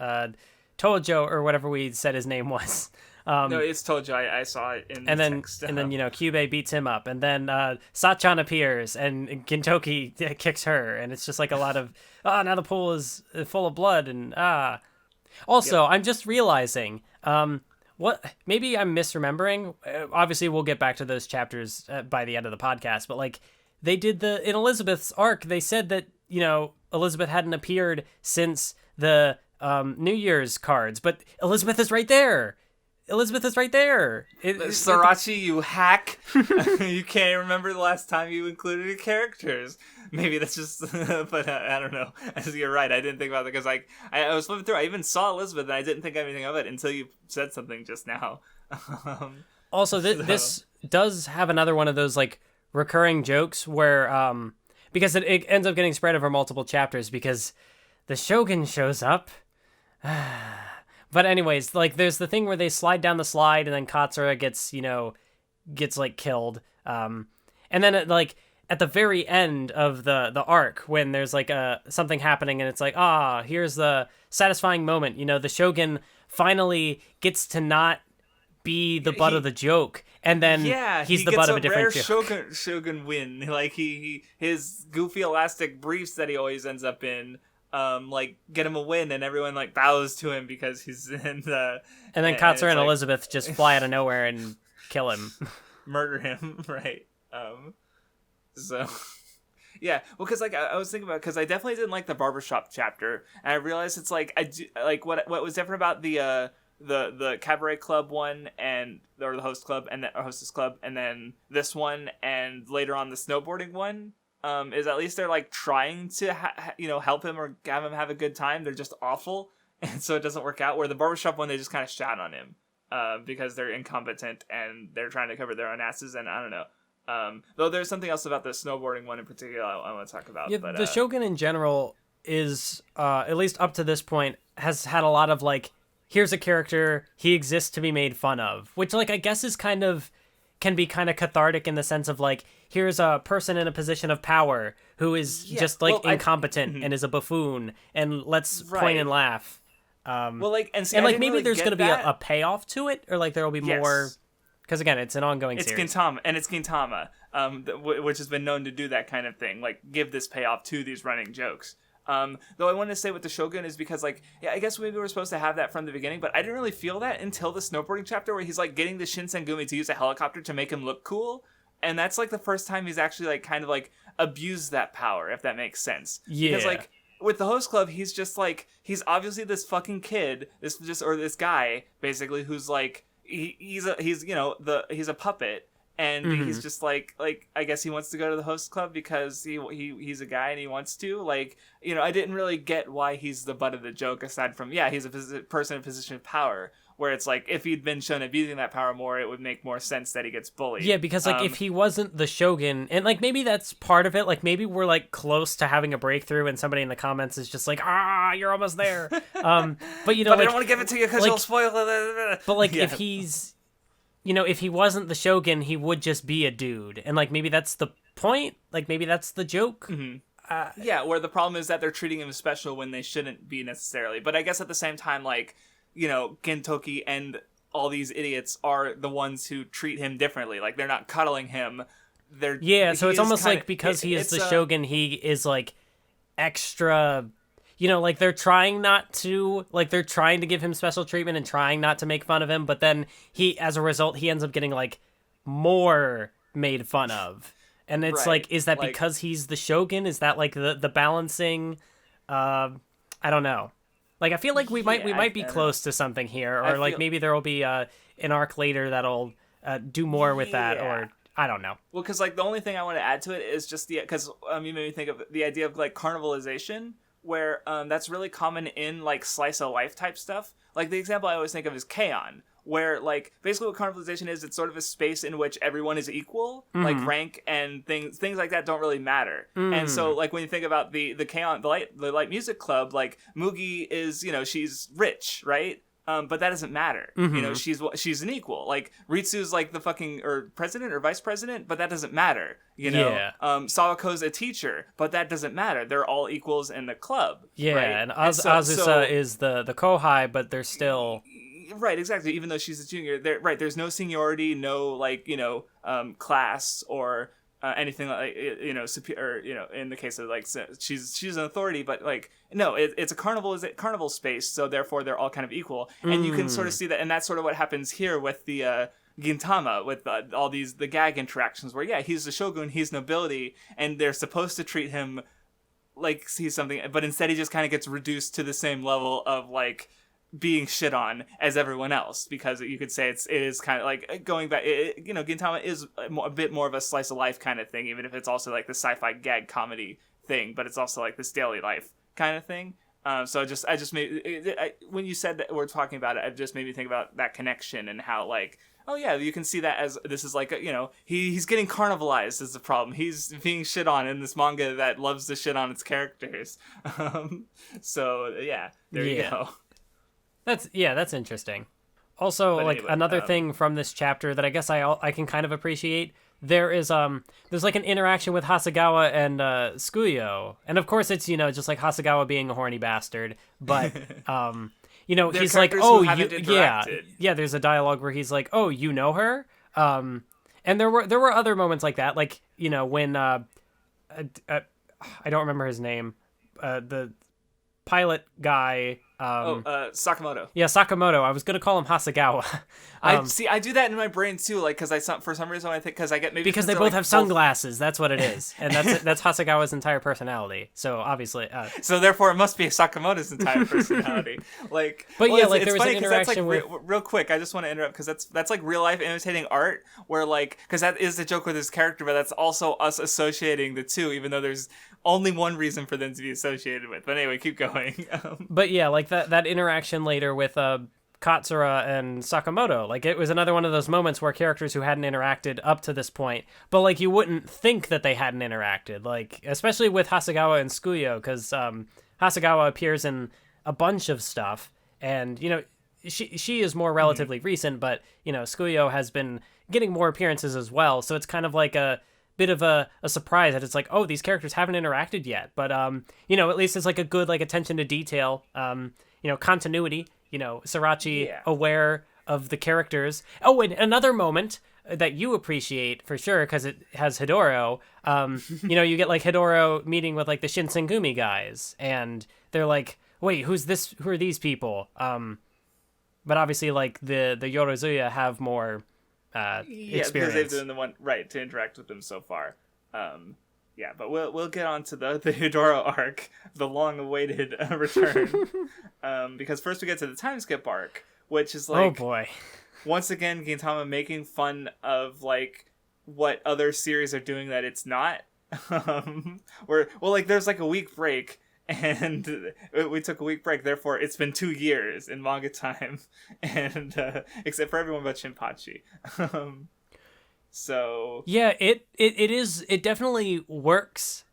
Tojo or whatever we said his name was. No, it's Tojo. I saw it in the text. And then Kyubey beats him up, and then Sachan appears, and Gintoki kicks her, and it's just like a lot of now the pool is full of blood, and Also, yep. I'm just realizing what maybe I'm misremembering. Obviously, we'll get back to those chapters by the end of the podcast, but like they did in Elizabeth's arc, they said that Elizabeth hadn't appeared since the New Year's cards, but Elizabeth is right there. Sorachi, you hack. You can't remember the last time you included characters. Maybe that's just, but I don't know. You're right. I didn't think about it because I was flipping through. I even saw Elizabeth and I didn't think anything of it until you said something just now. Also, this does have another one of those like recurring jokes where, because it ends up getting spread over multiple chapters because the Shogun shows up. But anyways, like there's the thing where they slide down the slide and then Katsura gets like killed. And then at the very end of the arc when there's like something happening and it's like, here's the satisfying moment. The Shogun finally gets to not be the butt of the joke. And then he's the butt of a different joke. Rare Shogun win. Like his goofy elastic briefs that he always ends up in. Get him a win, and everyone bows to him because he's in the. And then Katsura and Elizabeth just fly out of nowhere and kill him, murder him, right? So, yeah, well, because I was thinking about because I definitely didn't like the barbershop chapter, and I realized it's what was different about the cabaret club one or the host club or hostess club, and then this one, and later on the snowboarding one. Is at least they're trying to help him or have him have a good time. They're just awful, and so it doesn't work out. Where the barbershop one, they just kind of shout on him because they're incompetent and they're trying to cover their own asses, and I don't know. Though there's something else about the snowboarding one in particular I want to talk about. Yeah, but, the Shogun in general is, at least up to this point, has had a lot of, like, here's a character, he exists to be made fun of, which, like, I guess is kind of, can be kind of cathartic in the sense of, like, here's a person in a position of power who is just, like, incompetent and is a buffoon, and let's point and laugh. Well, like, and like, maybe really there's going to be a payoff to it, or, like, there will be more... Because, again, it's an ongoing series. It's Gintama, which has been known to do that kind of thing, like, give this payoff to these running jokes. Though I wanted to say with the Shogun is because, like, yeah, I guess maybe we're supposed to have that from the beginning, but I didn't really feel that until the snowboarding chapter where he's, like, getting the Shinsengumi to use a helicopter to make him look cool. And that's, like, the first time he's actually, like, kind of, like, abused that power, if that makes sense. Yeah. Because, like, with the host club, he's just, like, he's obviously this fucking kid, this guy, basically, who's, like, he's a puppet, and he's just like I guess he wants to go to the host club because he's a guy and he wants to, like, I didn't really get why he's the butt of the joke aside from he's a person in a position of power, where it's like if he'd been shown abusing that power more, it would make more sense that he gets bullied. Yeah, because like if he wasn't the Shogun, and like maybe that's part of it, like maybe we're like close to having a breakthrough and somebody in the comments is just like, you're almost there. But but I don't want to give it to you because you'll spoil it. But like if he's, if he wasn't the Shogun, he would just be a dude, and like maybe that's the point, like maybe that's the joke. Where the problem is that they're treating him special when they shouldn't be necessarily. But I guess at the same time, like, Gentoki and all these idiots are the ones who treat him differently. Like, they're not cuddling him. So it's almost like because he is the Shogun, he is, like, extra... like, they're trying to give him special treatment and trying not to make fun of him, but then as a result, he ends up getting, like, more made fun of. And it's like, is that because he's the Shogun? Is that, like, the balancing? I don't know. Like, I feel like we might be close to something here, or like maybe there will be an arc later that'll do more with that, or I don't know. Well, because like the only thing I want to add to it is just because you made me think of the idea of like carnivalization, where that's really common in like slice of life type stuff. Like the example I always think of is K-On!, where like basically what carnivalization is, it's sort of a space in which everyone is equal, like rank and things like that don't really matter. And so like when you think about the K-On!, the light music club, like Mugi is, she's rich, right? But that doesn't matter. She's an equal. Like Ritsu's like the fucking president or vice president, but that doesn't matter. Sawako's a teacher, but that doesn't matter. They're all equals in the club. Yeah, right? and Azusa is the kohai, but they're still right. Exactly. Even though she's a junior, there's no seniority, no like class or anything like superior. In the case of like she's an authority, but like no, it's a carnival space, so therefore they're all kind of equal, and you can sort of see that, and that's sort of what happens here with the Gintama, with all the gag interactions, where he's the Shogun, he's nobility, and they're supposed to treat him like he's something, but instead he just kind of gets reduced to the same level of like being shit on as everyone else, because you could say it is kind of like going back, Gintama is a bit more of a slice of life kind of thing, even if it's also like the sci-fi gag comedy thing, but it's also like this daily life kind of thing. So I just made when you said that we're talking about it, it just made me think about that connection and how like, oh yeah, you can see that as this is like he's getting carnivalized is the problem. He's being shit on in this manga that loves to shit on its characters. So yeah, there you go. That's interesting. Also, but like anyway, another thing from this chapter that I guess I can kind of appreciate, there's like an interaction with Hasegawa and Tsukuyo, and of course it's just like Hasegawa being a horny bastard, but he's like, oh, there's a dialogue where he's like, oh, you know her, and there were other moments like that, like when I don't remember his name, the pilot guy. Sakamoto. Yeah, Sakamoto. I was gonna call him Hasegawa. I do that in my brain too, like because for some reason I think because I get maybe because they both have sunglasses. That's what it is, and that's Hasegawa's entire personality. So obviously, so therefore it must be Sakamoto's entire personality. Like, but well, like there was an interaction like, real quick. I just want to interrupt because that's like real life imitating art, where like because that is the joke with his character, but that's also us associating the two, even though there's only one reason for them to be associated with. But anyway, keep going. But yeah, like like that interaction later with Katsura and Sakamoto. Like, it was another one of those moments where characters who hadn't interacted up to this point, but like you wouldn't think that they hadn't interacted. Like, especially with Hasegawa and Tsukuyo, because Hasegawa appears in a bunch of stuff, and she is more relatively recent, but Tsukuyo has been getting more appearances as well. So it's kind of like a bit of a surprise that it's like, oh, these characters haven't interacted yet, but at least it's like a good like attention to detail, continuity. Sorachi aware of the characters. Oh, and another moment that you appreciate for sure, because it has Hidoro. You get like Hidoro meeting with like the Shinsengumi guys, and they're like, wait, who's this? Who are these people? But obviously, like the Yorozuya have more experience. Because they've been the one to interact with them so far. But we'll get on to the Hidoro arc, the long-awaited return. Because first we get to the time skip arc, which is like, oh boy, once again Gintama making fun of like what other series are doing that it's not. There's like a week break, and we took a week break. Therefore, it's been 2 years in manga time, and except for everyone but Shinpachi. So yeah, it definitely works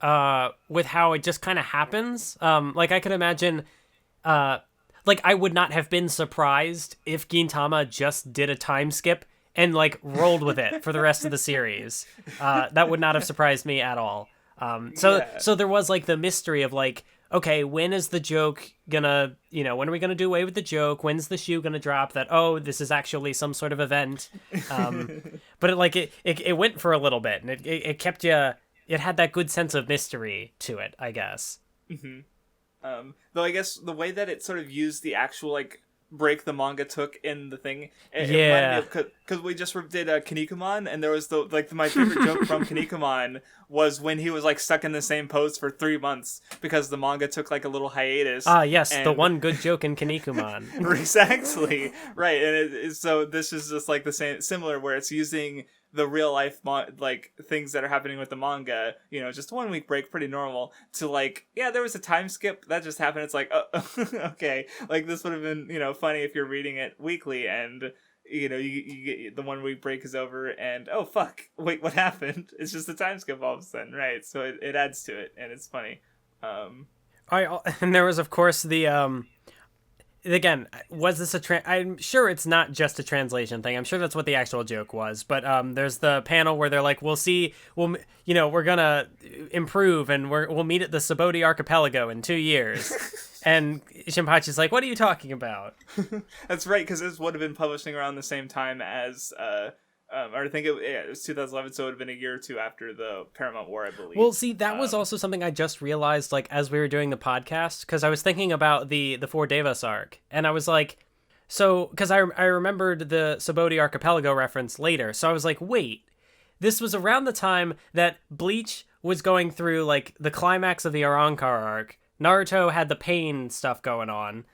with how it just kind of happens. Like I could imagine, like I would not have been surprised if Gintama just did a time skip and like rolled with it for the rest of the series. That would not have surprised me at all. So there was like the mystery of like, okay, when is the joke gonna, when are we gonna do away with the joke? When's the shoe gonna drop that, oh, this is actually some sort of event? But it went for a little bit, and it kept you, it had that good sense of mystery to it, I guess. Mm-hmm. Though I guess the way that it sort of used the actual like break the manga took in the thing, because we just did Kinnikuman, and there was my favorite joke from Kinnikuman was when he was like stuck in the same pose for 3 months because the manga took like a little hiatus. Yes, the one good joke in Kinnikuman. Exactly, right. And so this is just like the same, similar, where it's using the real life like things that are happening with the manga, just 1 week break, pretty normal, to like, there was a time skip that just happened. It's like, oh, okay, like this would have been funny if you're reading it weekly, and you get the 1 week break is over, and oh fuck, wait, what happened? It's just a time skip all of a sudden, right? So it adds to it, and it's funny. And there was of course the again, was this I'm sure it's not just a translation thing. I'm sure that's what the actual joke was. But there's the panel where they're like, we're gonna improve, and we'll meet at the Subodi Archipelago in 2 years. And Shinpachi's like, what are you talking about? That's right, because this would have been publishing around the same time as or I think it was 2011, so it would have been a year or two after the Paramount War, I believe. Well, see, that was also something I just realized, like, as we were doing the podcast, because I was thinking about the 4 Devas arc, and I was like, so, because I remembered the Subodi Archipelago reference later, so I was like, wait, this was around the time that Bleach was going through, like, the climax of the Arrancar arc, Naruto had the pain stuff going on,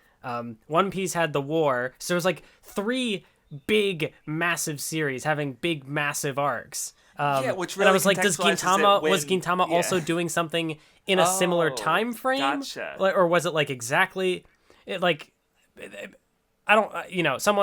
One Piece had the war, so it was like 3 big massive series having big massive arcs, which really, and I was like, was Gintama also doing something in a similar time frame? Gotcha. Or was it like exactly it, like, I don't,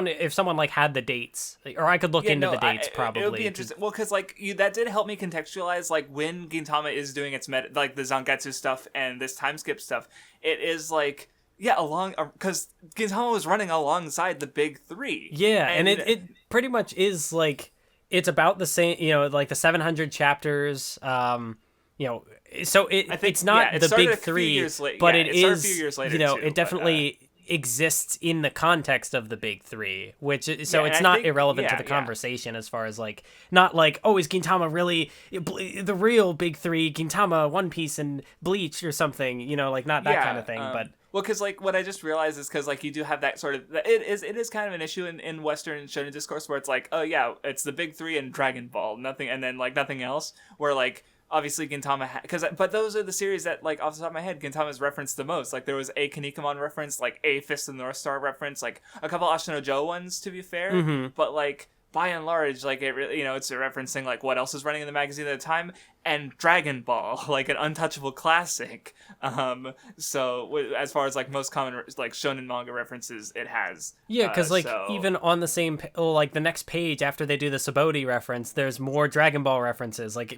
if someone like had the dates, or I could look into the dates probably. It would be interesting. Well, because like that did help me contextualize like when Gintama is doing its like the Zangetsu stuff and this time skip stuff. It is like, because Gintama was running alongside the big 3. Yeah, and it pretty much is like, it's about the same, like the 700 chapters, so it's not the big 3, but it is, a few years later too, it definitely exists in the context of the big 3, which it's not irrelevant to the conversation as far as like, not like, oh, is Gintama really the real big 3, Gintama, One Piece, and Bleach or something, like not that kind of thing, but... Well, because like what I just realized is because like you do have that sort of, it is kind of an issue in Western shonen discourse where it's like, oh yeah, it's the big 3 and Dragon Ball, nothing, and then like nothing else. Where like obviously Gintama, but those are the series that like off the top of my head Gintama's referenced the most. Like there was a Kinnikuman reference, like a Fist of the North Star reference, like a couple Ashino Joe ones to be fair, but like by and large, like, it really, it's referencing, like, what else is running in the magazine at the time, and Dragon Ball, like an untouchable classic. So as far as, like, most common, like, shonen manga references, it has. Yeah, because, even on the same, like, the next page after they do the Saboti reference, there's more Dragon Ball references. Like,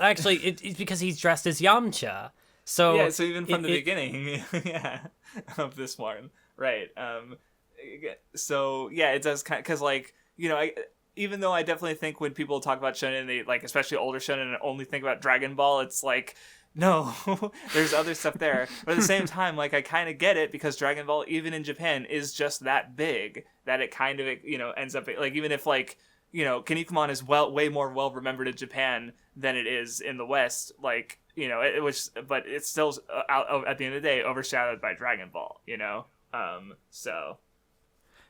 actually, it's because he's dressed as Yamcha. So yeah, so even from the beginning, yeah, of this one, right? So yeah, it does kind because, like, even though I definitely think when people talk about shonen, they, like, especially older shonen, and only think about Dragon Ball, it's like, no, there's other stuff there. But at the same time, like, I kind of get it, because Dragon Ball, even in Japan, is just that big that it kind of, ends up, like, even if, like, Kinnikuman is way more well remembered in Japan than it is in the West, like, but it's still out at the end of the day overshadowed by Dragon Ball, so.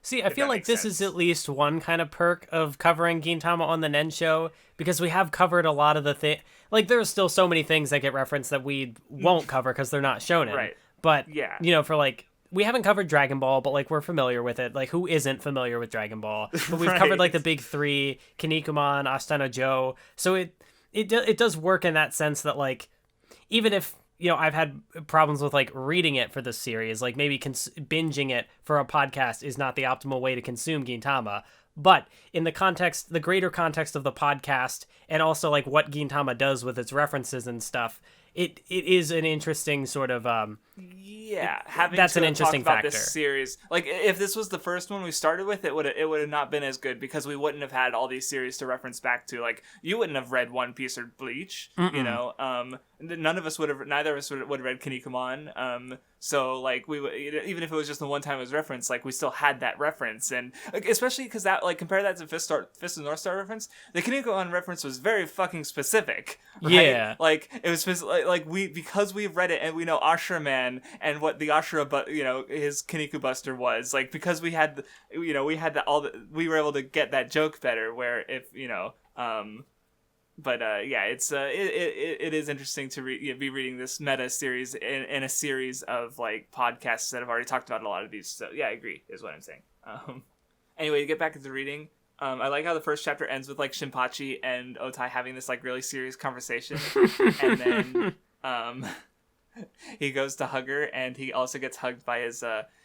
See, I feel like this is at least one kind of perk of covering Gintama on the Nen Show, because we have covered a lot of the things. Like, there's still so many things that get referenced that we won't cover because they're not shonen. Right. But, yeah. For, like, we haven't covered Dragon Ball, but, like, we're familiar with it. Like, who isn't familiar with Dragon Ball? But we've covered, like, the big three, Kinnikuman, Astana Joe. So it does work in that sense that, like, even if, I've had problems with, like, reading it for this series, like, maybe binging it for a podcast is not the optimal way to consume Gintama. But in the greater context of the podcast, and also, like, what Gintama does with its references and stuff, it is an interesting sort of that's an interesting talk about factor. This series, like, if this was the first one we started with, it would have not been as good, because we wouldn't have had all these series to reference back to. Like, you wouldn't have read One Piece or Bleach. Neither of us would have read Kinnikuman. So, like, we would, even if it was just the one time it was referenced, like, we still had that reference, and, like, especially because that, like, compare that to Fist of North Star reference, the Kinnikuman reference was very fucking specific. Right? Yeah, like, it was because we've read it and we know Ashura Man and what the Ashura, his Kinniku Buster was, like, because we had, we were able to get that joke better. Where if it is interesting to be reading this meta series in a series of, like, podcasts that have already talked about a lot of these. So yeah, I agree, is what I'm saying. Anyway, to get back into reading, I like how the first chapter ends with, like, Shinpachi and Otai having this, like, really serious conversation, and then he goes to hug her, and he also gets hugged by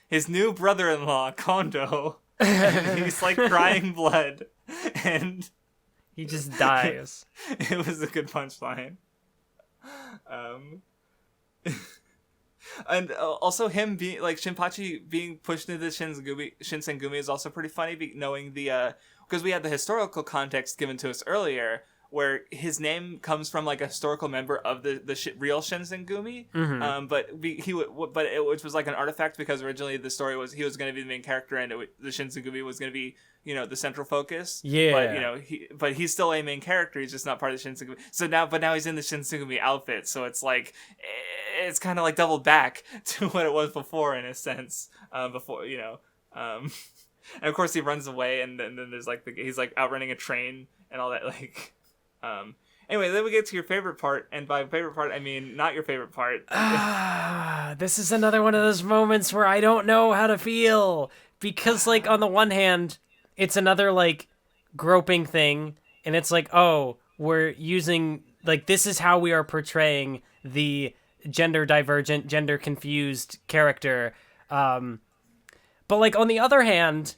his new brother-in-law, Kondo. He's, like, crying blood, and he just dies. It was a good punchline. And also him being, like, Shinpachi being pushed into the Shinsengumi is also pretty funny, knowing because we had the historical context given to us earlier, where his name comes from, like, a historical member of the real Shinsengumi, which was, like, an artifact, because originally the story was he was going to be the main character, and the Shinsengumi was going to be, the central focus. Yeah. But he's still a main character. He's just not part of the Shinsengumi. So now he's in the Shinsengumi outfit. So it's like, it's kind of like doubled back to what it was before, in a sense. And of course he runs away, and then there's, like, he's, like, outrunning a train and all that, like. Anyway, then we get to your favorite part, and by favorite part, I mean not your favorite part. This is another one of those moments where I don't know how to feel, because, like, on the one hand, it's another, like, groping thing, and it's like, oh, we're using, like, this is how we are portraying the gender divergent, gender confused character. But, like, on the other hand,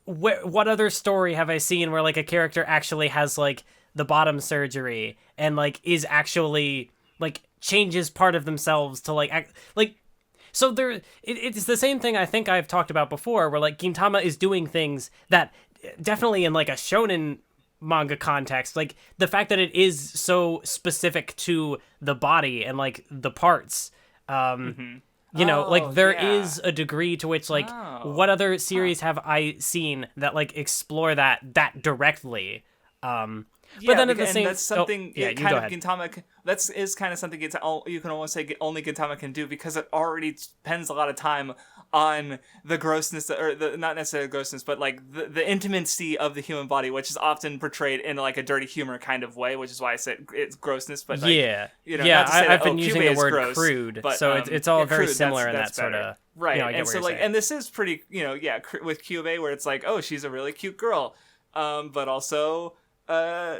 what other story have I seen where, like, a character actually has, like, the bottom surgery and, like, is actually, like, changes part of themselves to, like, so there, it's the same thing I think I've talked about before, where, like, Gintama is doing things that definitely in, like, a shonen manga context, like, the fact that it is so specific to the body and, like, the parts, like, there is a degree to which, like, what other series have I seen that, like, explore that directly? But then at the same, that's something Gintama. Is kind of something you can almost say only Gintama can do, because it already spends a lot of time on the grossness, or the not necessarily grossness, but like the intimacy of the human body, which is often portrayed in like a dirty humor kind of way, which is why I said it's grossness. But like, yeah, you know, yeah, not to say I've that, been using Kyubey the is word gross, crude, but, so it's all very crude, similar in that's that sort better. of Right, You know, I get and what so you're like, saying. and this is pretty, you know, with Kyubey, where it's like, oh, she's a really cute girl, but also,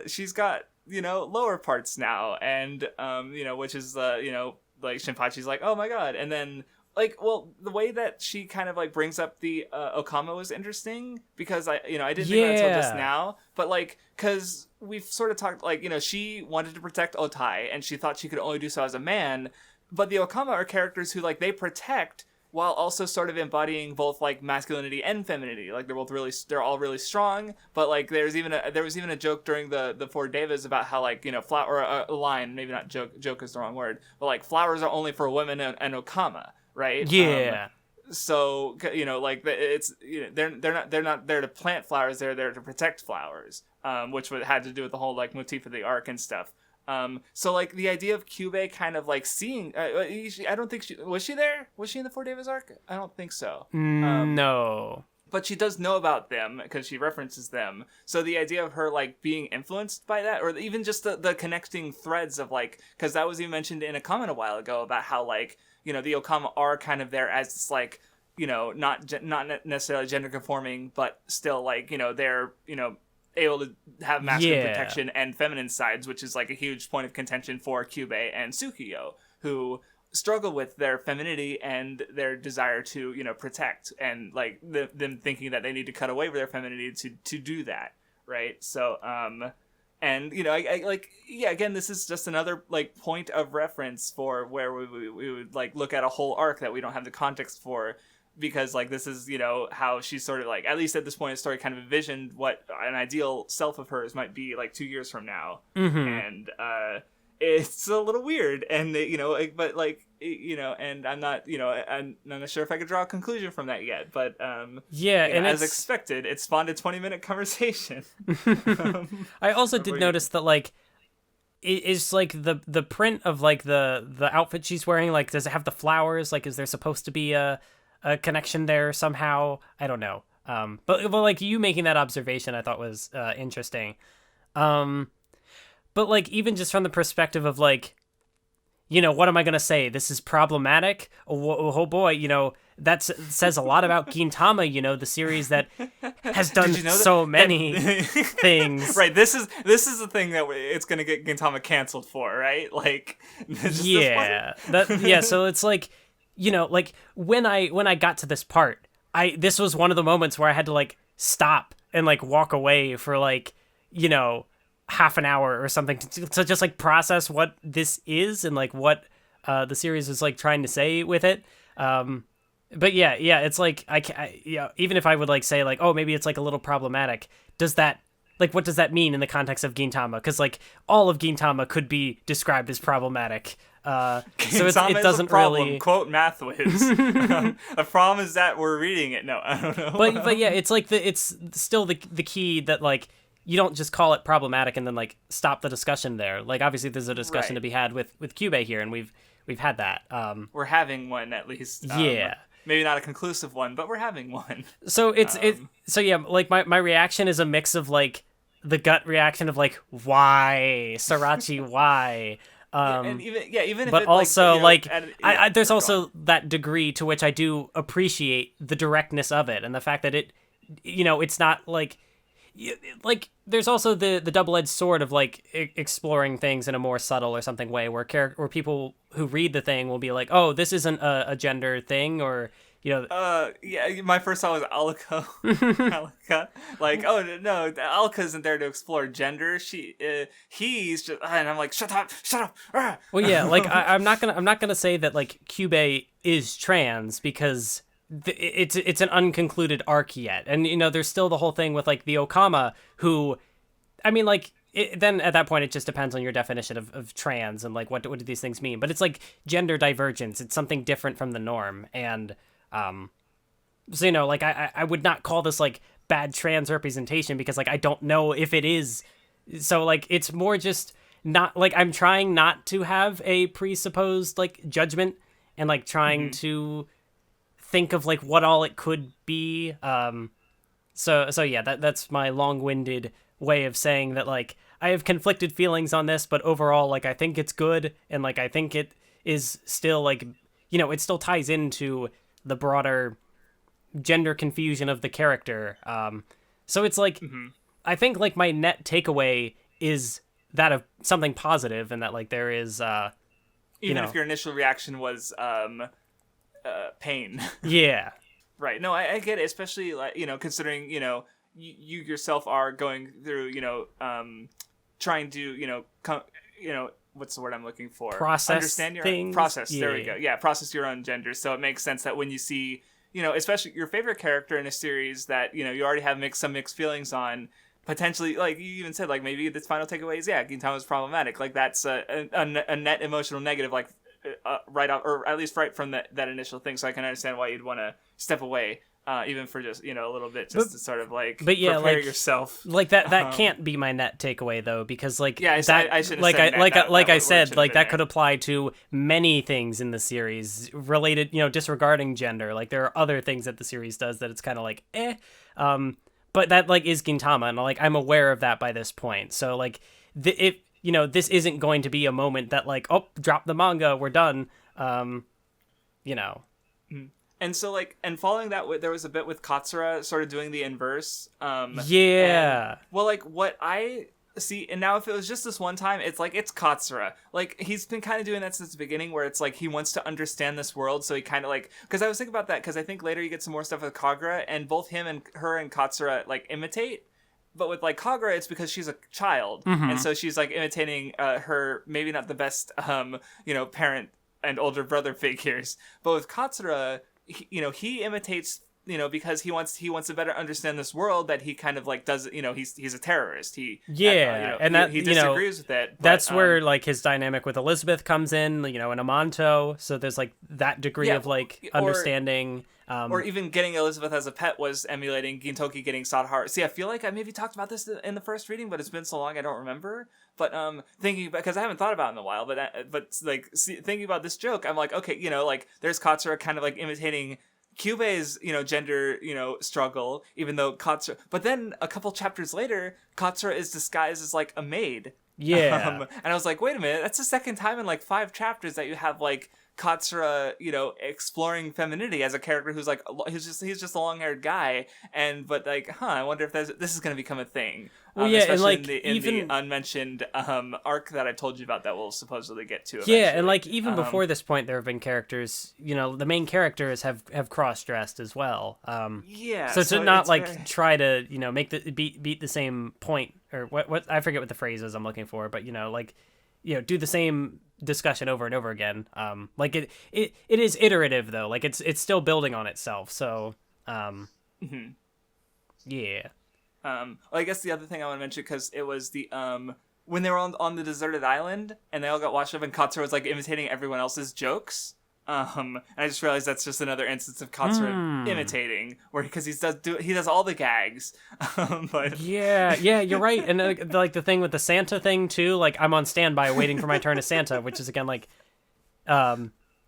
she's got, you know, lower parts now, and you know, which is you know, like Shinpachi's like, oh my god, and then like, well, the way that she kind of like brings up the Okama was interesting, because I didn't think about it until just now, but like, because we've sort of talked, like, you know, she wanted to protect Otai, and she thought she could only do so as a man, but the Okama are characters who like they protect while also sort of embodying both like masculinity and femininity. Like they're all really strong, but like there was even a joke during the four Devas about how, like, you know, or a line, maybe not joke is the wrong word, but like flowers are only for women and Okama, right? Yeah. So, you know, like, it's, you know, they're not there to plant flowers, they're there to protect flowers, which had to do with the whole like motif of the arc and stuff. So like the idea of Kyubey kind of like seeing, I don't think was she there? Was she in the Four Devas arc? I don't think so. No. But she does know about them because she references them. So the idea of her like being influenced by that, or even just the connecting threads of like, because that was even mentioned in a comment a while ago about how, like, you know, the Okama are kind of there as this, like, you know, not necessarily gender conforming, but still, like, you know, they're, you know, able to have masculine protection and feminine sides, which is like a huge point of contention for Kyubey and Tsukiyo, who struggle with their femininity and their desire to, you know, protect, and like them thinking that they need to cut away with their femininity to do that, right? So and, you know, I like, yeah, again, this is just another like point of reference for where we would like look at a whole arc that we don't have the context for, because like this is, you know, how she's sort of like, at least at this point in the story, kind of envisioned what an ideal self of hers might be like 2 years from now. And it's a little weird, and you know, but like, you know, and I'm not sure if I could draw a conclusion from that yet, but yeah, you know, and as expected, it spawned a 20-minute conversation. I also did notice that, like, is like the print of like the outfit she's wearing, like, does it have the flowers? Like, is there supposed to be a connection there somehow? I don't know. But like, you making that observation, I thought was interesting. But like, even just from the perspective of like, you know, what am I gonna say? This is problematic. Oh boy, you know, that says a lot about Gintama. You know, the series that has done so many things. Right. This is the thing that it's gonna get Gintama canceled for, right? Like, yeah, So it's like, you know, like when I got to this part, this was one of the moments where I had to like stop and like walk away for like, you know, half an hour or something to just like process what this is and like what the series is like trying to say with it. But yeah, it's like even if I would like say like, oh, maybe it's like a little problematic, does that, like, what does that mean in the context of Gintama? Because like all of Gintama could be described as problematic. So it doesn't really quote Mathwiz. The problem is that we're reading it. No, I don't know. But yeah, it's like it's still the key that like you don't just call it problematic and then like stop the discussion there. Like, obviously there's a discussion to be had with Kyubey here, and we've had that. We're having one, at least. Yeah. Maybe not a conclusive one, but we're having one. So so yeah, like my reaction is a mix of like the gut reaction of like, why Sorachi, why? And even if but it, also like, there's also that degree to which I do appreciate the directness of it and the fact that it, you know, it's not like there's also the double-edged sword of like exploring things in a more subtle or something way where people who read the thing will be like, oh, this isn't a gender thing, or, you know. Yeah, my first thought was Alika. Alika. Like, oh no, Alika isn't there to explore gender. He's just, and I'm like, shut up. Ah! Well, yeah, like I'm not gonna say that like Kyubey is trans, because it's an unconcluded arc yet, and you know, there's still the whole thing with like the Okama, who, I mean, like, then at that point it just depends on your definition of trans and like what do these things mean. But it's like gender divergence. It's something different from the norm, and so, you know, like I would not call this like bad trans representation, because like I don't know if it is. So like it's more just not like I'm trying not to have a presupposed like judgment and like trying to think of like what all it could be. So yeah, that's my long-winded way of saying that like I have conflicted feelings on this, but overall like I think it's good, and like I think it is still like, you know, it still ties into the broader gender confusion of the character. So it's like I think like my net takeaway is that of something positive, and that like there is even if your initial reaction was pain. Yeah. Right. No, I get it, especially like, you know, considering, you know, you yourself are going through, you know, trying to, you know, what's the word I'm looking for? Understand your things. process. Yeah. There we go. Yeah, process your own gender. So it makes sense that when you see, you know, especially your favorite character in a series that, you know, you already have some mixed feelings on, potentially, like you even said, like maybe this final takeaway is, yeah, Gintama's problematic. Like that's a net emotional negative, like right off, or at least right from that initial thing. So I can understand why you'd want to step away. Even for just, you know, a little bit, just to sort of like prepare yourself. Like that can't be my net takeaway though, because like I shouldn't like have said like I said, like that there. could apply to many things in the series related, you know, disregarding gender. Like there are other things that the series does that it's kind of like but that like is Gintama, and like I'm aware of that by this point. So like if you know, this isn't going to be a moment that like, oh, drop the manga, we're done. You know. And so, like, and following that, there was a bit with Katsura sort of doing the inverse. Yeah. And, well, like, what I see, and now if it was just this one time, it's like, it's Katsura. Like, he's been kind of doing that since the beginning, where it's like, he wants to understand this world, so he kind of, like, because I was thinking about that, because I think later you get some more stuff with Kagura, and both her and Katsura, like, imitate. But with, like, Kagura, it's because she's a child, and so she's, like, imitating her, maybe not the best, you know, parent and older brother figures. But with Katsura, he imitates, you know, because he wants to better understand this world that he kind of like does, you know, he's a terrorist. And that he disagrees with it. But, that's where like his dynamic with Elizabeth comes in, you know, in Amanto. So there's like that degree of like understanding. Or even getting Elizabeth as a pet was emulating Gintoki getting Sadahara. See, I feel like I maybe talked about this in the first reading, but it's been so long I don't remember. But thinking, because I haven't thought about it in a while, but like thinking about this joke, I'm like, okay, you know, like there's Katsura kind of like imitating Kyubei's, you know, gender, you know, struggle, even though Katsura, but then a couple chapters later, Katsura is disguised as like a maid. Yeah. And I was like, wait a minute, that's the second time in like 5 chapters that you have like Katsura, you know, exploring femininity as a character who's like, he's just a long-haired guy, but like, I wonder if this is going to become a thing. Well, yeah, and like in the unmentioned arc that I told you about that we'll supposedly get to. Yeah, and like even before this point, there have been characters. You know, the main characters have cross-dressed as well. So to not like try to, you know, make the beat the same point, or what I forget what the phrase is I'm looking for, but you know, like, you know, do the same discussion over and over again. Like it is iterative though. Like it's still building on itself. So yeah. Well, I guess the other thing I want to mention, because it was the when they were on the deserted island and they all got washed up and Katsura was like imitating everyone else's jokes. And I just realized that's just another instance of Katsura imitating, where because he does all the gags. But yeah, you're right. And like the thing with the Santa thing too, like I'm on standby waiting for my turn as Santa, which is again like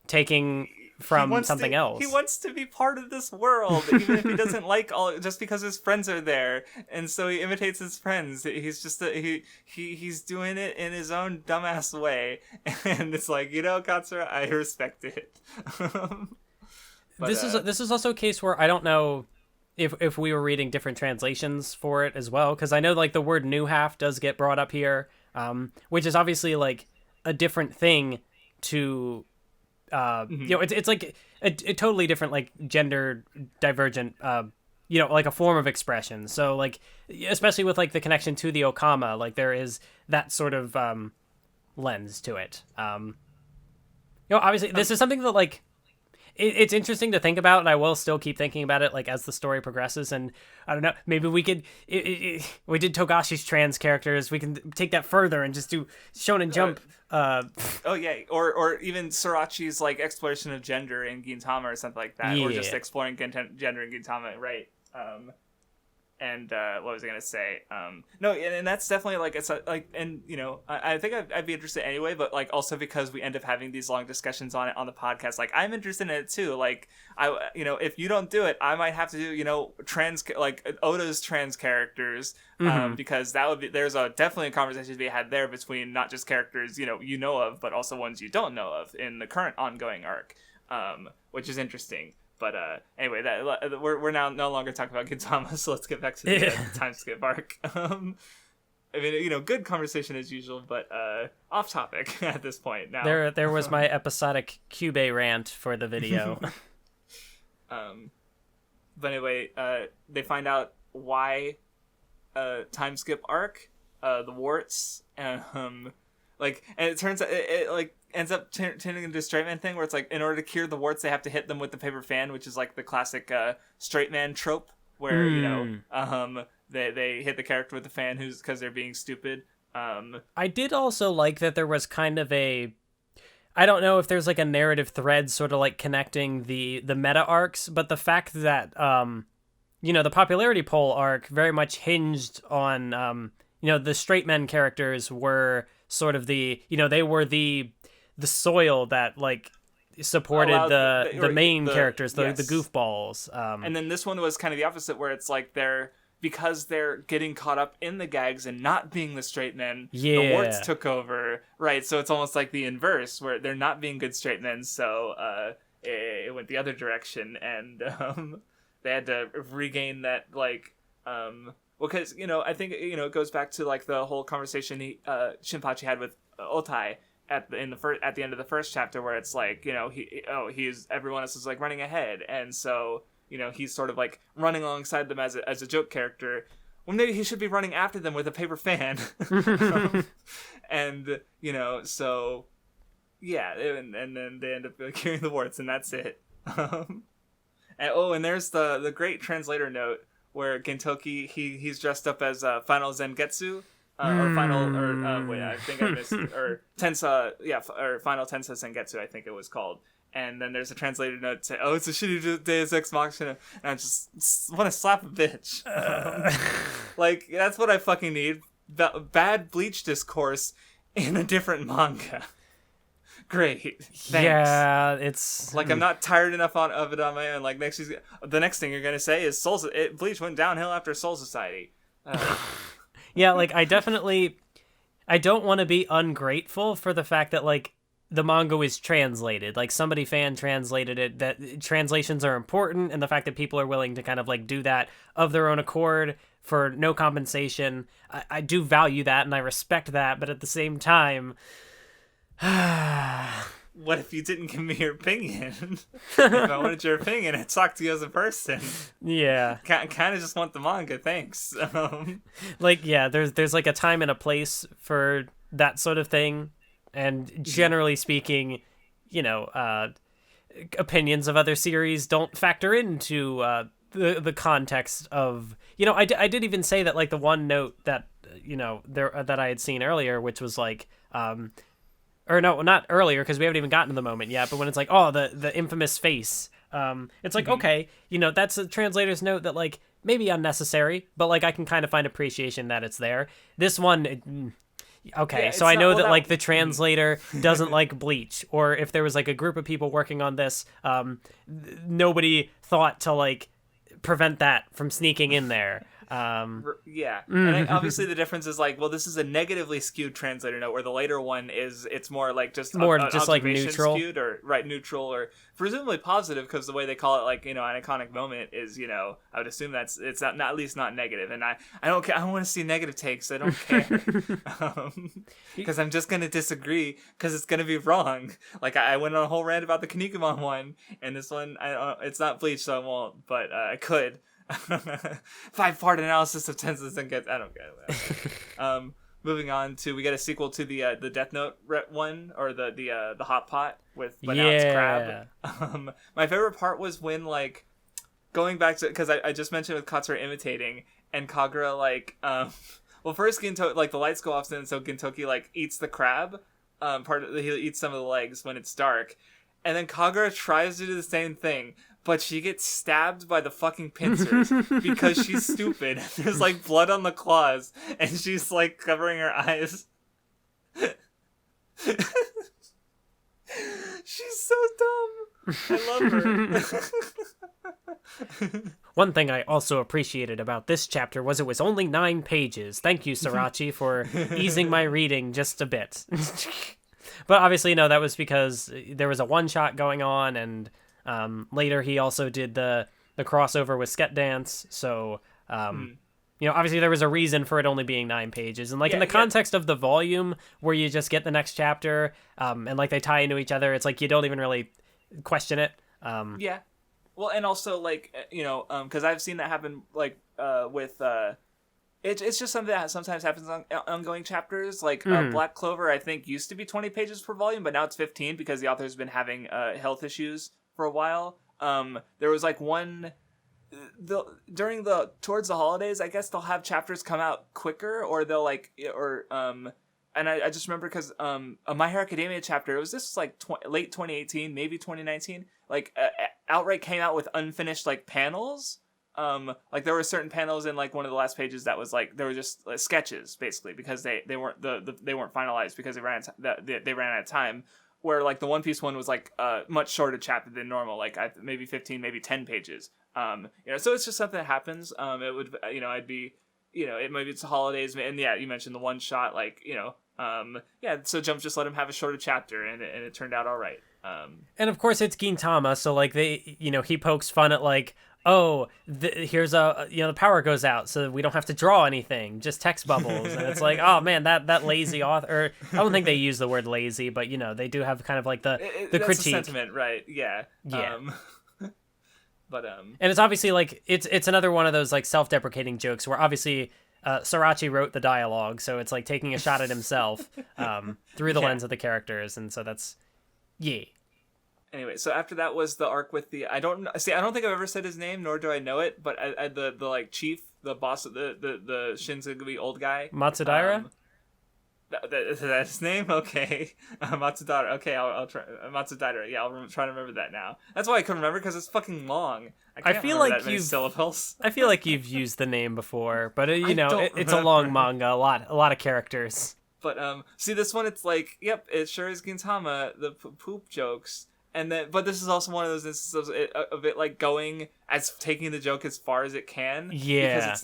taking from something else. He wants to be part of this world, even if he doesn't like just because his friends are there, and so he imitates his friends. He's just he's doing it in his own dumbass way, and it's like, you know, Katsura, I respect it. But, this is also a case where I don't know if we were reading different translations for it as well, because I know like the word new half does get brought up here, which is obviously like a different thing to. You know, it's like a totally different, like gender divergent, you know, like a form of expression. So like, especially with like the connection to the Okama, like there is that sort of lens to it. You know, obviously this is something that like it's interesting to think about, and I will still keep thinking about it like as the story progresses. And I don't know, maybe we could we did Togashi's trans characters, we can take that further and just do Shonen Jump. Oh yeah, or even Sorachi's like exploration of gender in Gintama or something like that, or just exploring gender in Gintama, right? And what was I gonna say? No, and that's definitely like it's like, and I think I'd be interested anyway, but like also because we end up having these long discussions on it on the podcast, like I'm interested in it too. Like if you don't do it, I might have to do trans like Oda's trans characters, because that would be definitely a conversation to be had there between not just characters you know of, but also ones you don't know of in the current ongoing arc, which is interesting. But anyway, that we're now no longer talking about Gintama, so let's get back to the time skip arc. I mean, good conversation as usual, but off topic at this point. Now there was my episodic Cube rant for the video. But anyway, they find out why time skip arc, the warts, and it turns out it ends up turning into a straight man thing where it's like in order to cure the warts they have to hit them with the paper fan, which is like the classic straight man trope where they hit the character with the fan because they're being stupid. I did also like that there was kind of I don't know if there's like a narrative thread sort of like connecting the meta arcs, but the fact that the popularity poll arc very much hinged on the straight men characters were sort of they were the soil that like supported the main characters, the goofballs. And then this one was kind of the opposite, where it's like because they're getting caught up in the gags and not being the straight men, the warts took over, right? So it's almost like the inverse, where they're not being good straight men, so it went the other direction, and they had to regain that because I think it goes back to like the whole conversation Shinpachi had with Otai at the end of the first chapter, where it's like he's everyone else is like running ahead, and so he's sort of like running alongside them as a joke character, when maybe he should be running after them with a paper fan. And so yeah, and then they end up curing the warts, and that's it. And there's the great translator note where Gintoki he's dressed up as Final Zengetsu. Or final, or wait, I think I missed, or Tensa, or Final Tensa Sengetsu, I think it was called. And then there's a translated note saying, "Oh, it's a shitty Deus Ex Machina," and I just want to slap a bitch. Like that's what I fucking need: bad Bleach discourse in a different manga. Great, thanks. Yeah, it's like I'm not tired enough of it on my own. Like the next thing you're gonna say is Bleach went downhill after Soul Society. Yeah, like I don't want to be ungrateful for the fact that like the manga is translated. Like somebody fan translated it, that translations are important, and the fact that people are willing to kind of like do that of their own accord for no compensation. I do value that and I respect that, but at the same time, what if you didn't give me your opinion? If I wanted your opinion, I'd talk to you as a person. Yeah. Kind of just want the manga, thanks. There's like a time and a place for that sort of thing. And generally speaking, opinions of other series don't factor into the context of... I did even say that like the one note that, that I had seen earlier, which was like... or no, not earlier, because we haven't even gotten to the moment yet, but when it's like, oh, the infamous face, it's like, okay, that's a translator's note that, like, maybe unnecessary, but, like, I can kind of find appreciation that it's there. This one, okay, so I know that, like, the translator doesn't like Bleach, or if there was, like, a group of people working on this, nobody thought to, like, prevent that from sneaking in there. And obviously the difference is like, well, this is a negatively skewed translator note, where the later one it's more like just like neutral skewed, or neutral, or presumably positive, because the way they call it, like, an iconic moment is, I would assume it's not at least not negative. And I don't care. I don't want to see negative takes. I don't care, because I'm just gonna disagree because it's gonna be wrong. Like I went on a whole rant about the Kinnikuman one, and this one it's not Bleach, so I won't, but I could. 5-part analysis of Tenses and I don't get it. Moving on to, we get a sequel to the Death Note one, or the Hot Pot with, but now it's Crab. My favorite part was when, like, going back to, because I just mentioned with Katsura imitating, and Kagura, like, well, first Gintoki, like, the lights go off, and so Gintoki, like, eats the crab, he eats some of the legs when it's dark, and then Kagura tries to do the same thing, but she gets stabbed by the fucking pincers because she's stupid. There's like blood on the claws, and she's like covering her eyes. She's so dumb. I love her. One thing I also appreciated about this chapter was it was only 9 pages. Thank you, Sorachi, for easing my reading just a bit. But obviously, no, that was because there was a one-shot going on, and later he also did the crossover with Sket Dance, so... obviously there was a reason for it only being 9 pages. And, in the context of the volume, where you just get the next chapter, and, they tie into each other, it's like you don't even really question it. Yeah. Well, and also, because I've seen that happen, with... It's just something that sometimes happens on ongoing chapters. Black Clover, I think, used to be 20 pages per volume, but now it's 15 because the author's been having health issues for a while. There was, one... towards the holidays, I guess they'll have chapters come out quicker, or they'll and I just remember because a My Hero Academia chapter, it was this late 2018, maybe 2019, outright came out with unfinished panels. There were certain panels in one of the last pages that was they were just sketches basically because they weren't they weren't finalized because they ran out of time. Where the One Piece one was a much shorter chapter than normal, maybe 15, maybe 10 pages. So it's just something that happens. It would, I'd be, maybe it's the holidays, and yeah, you mentioned the one shot, so Jump just let him have a shorter chapter, and it turned out all right. And of course it's Gintama, so he pokes fun at here's the power goes out, so we don't have to draw anything, just text bubbles, and it's oh man, that lazy author. Or, I don't think they use the word lazy, but they do have kind of the that's critique. A sentiment, right? Yeah. Yeah. But and it's obviously it's another one of those self-deprecating jokes where obviously Sorachi wrote the dialogue, so it's taking a shot at himself through the lens of the characters, and so that's Anyway, so after that was the arc with the I don't think I've ever said his name, nor do I know it, but the chief, the boss of the Shinzugumi old guy, Matsudaira. That's his name? Okay. Matsudara. Okay, I'll try. Matsudaira. Yeah, I'll try to remember that now. That's why I couldn't remember, because it's fucking long. I feel like that many syllables. I feel like you've used the name before, but it's a long manga, a lot of characters. But see, this one, it's yep, it sure is Gintama, the poop jokes. And then, but this is also one of those instances of it going taking the joke as far as it can. Yeah. Because it's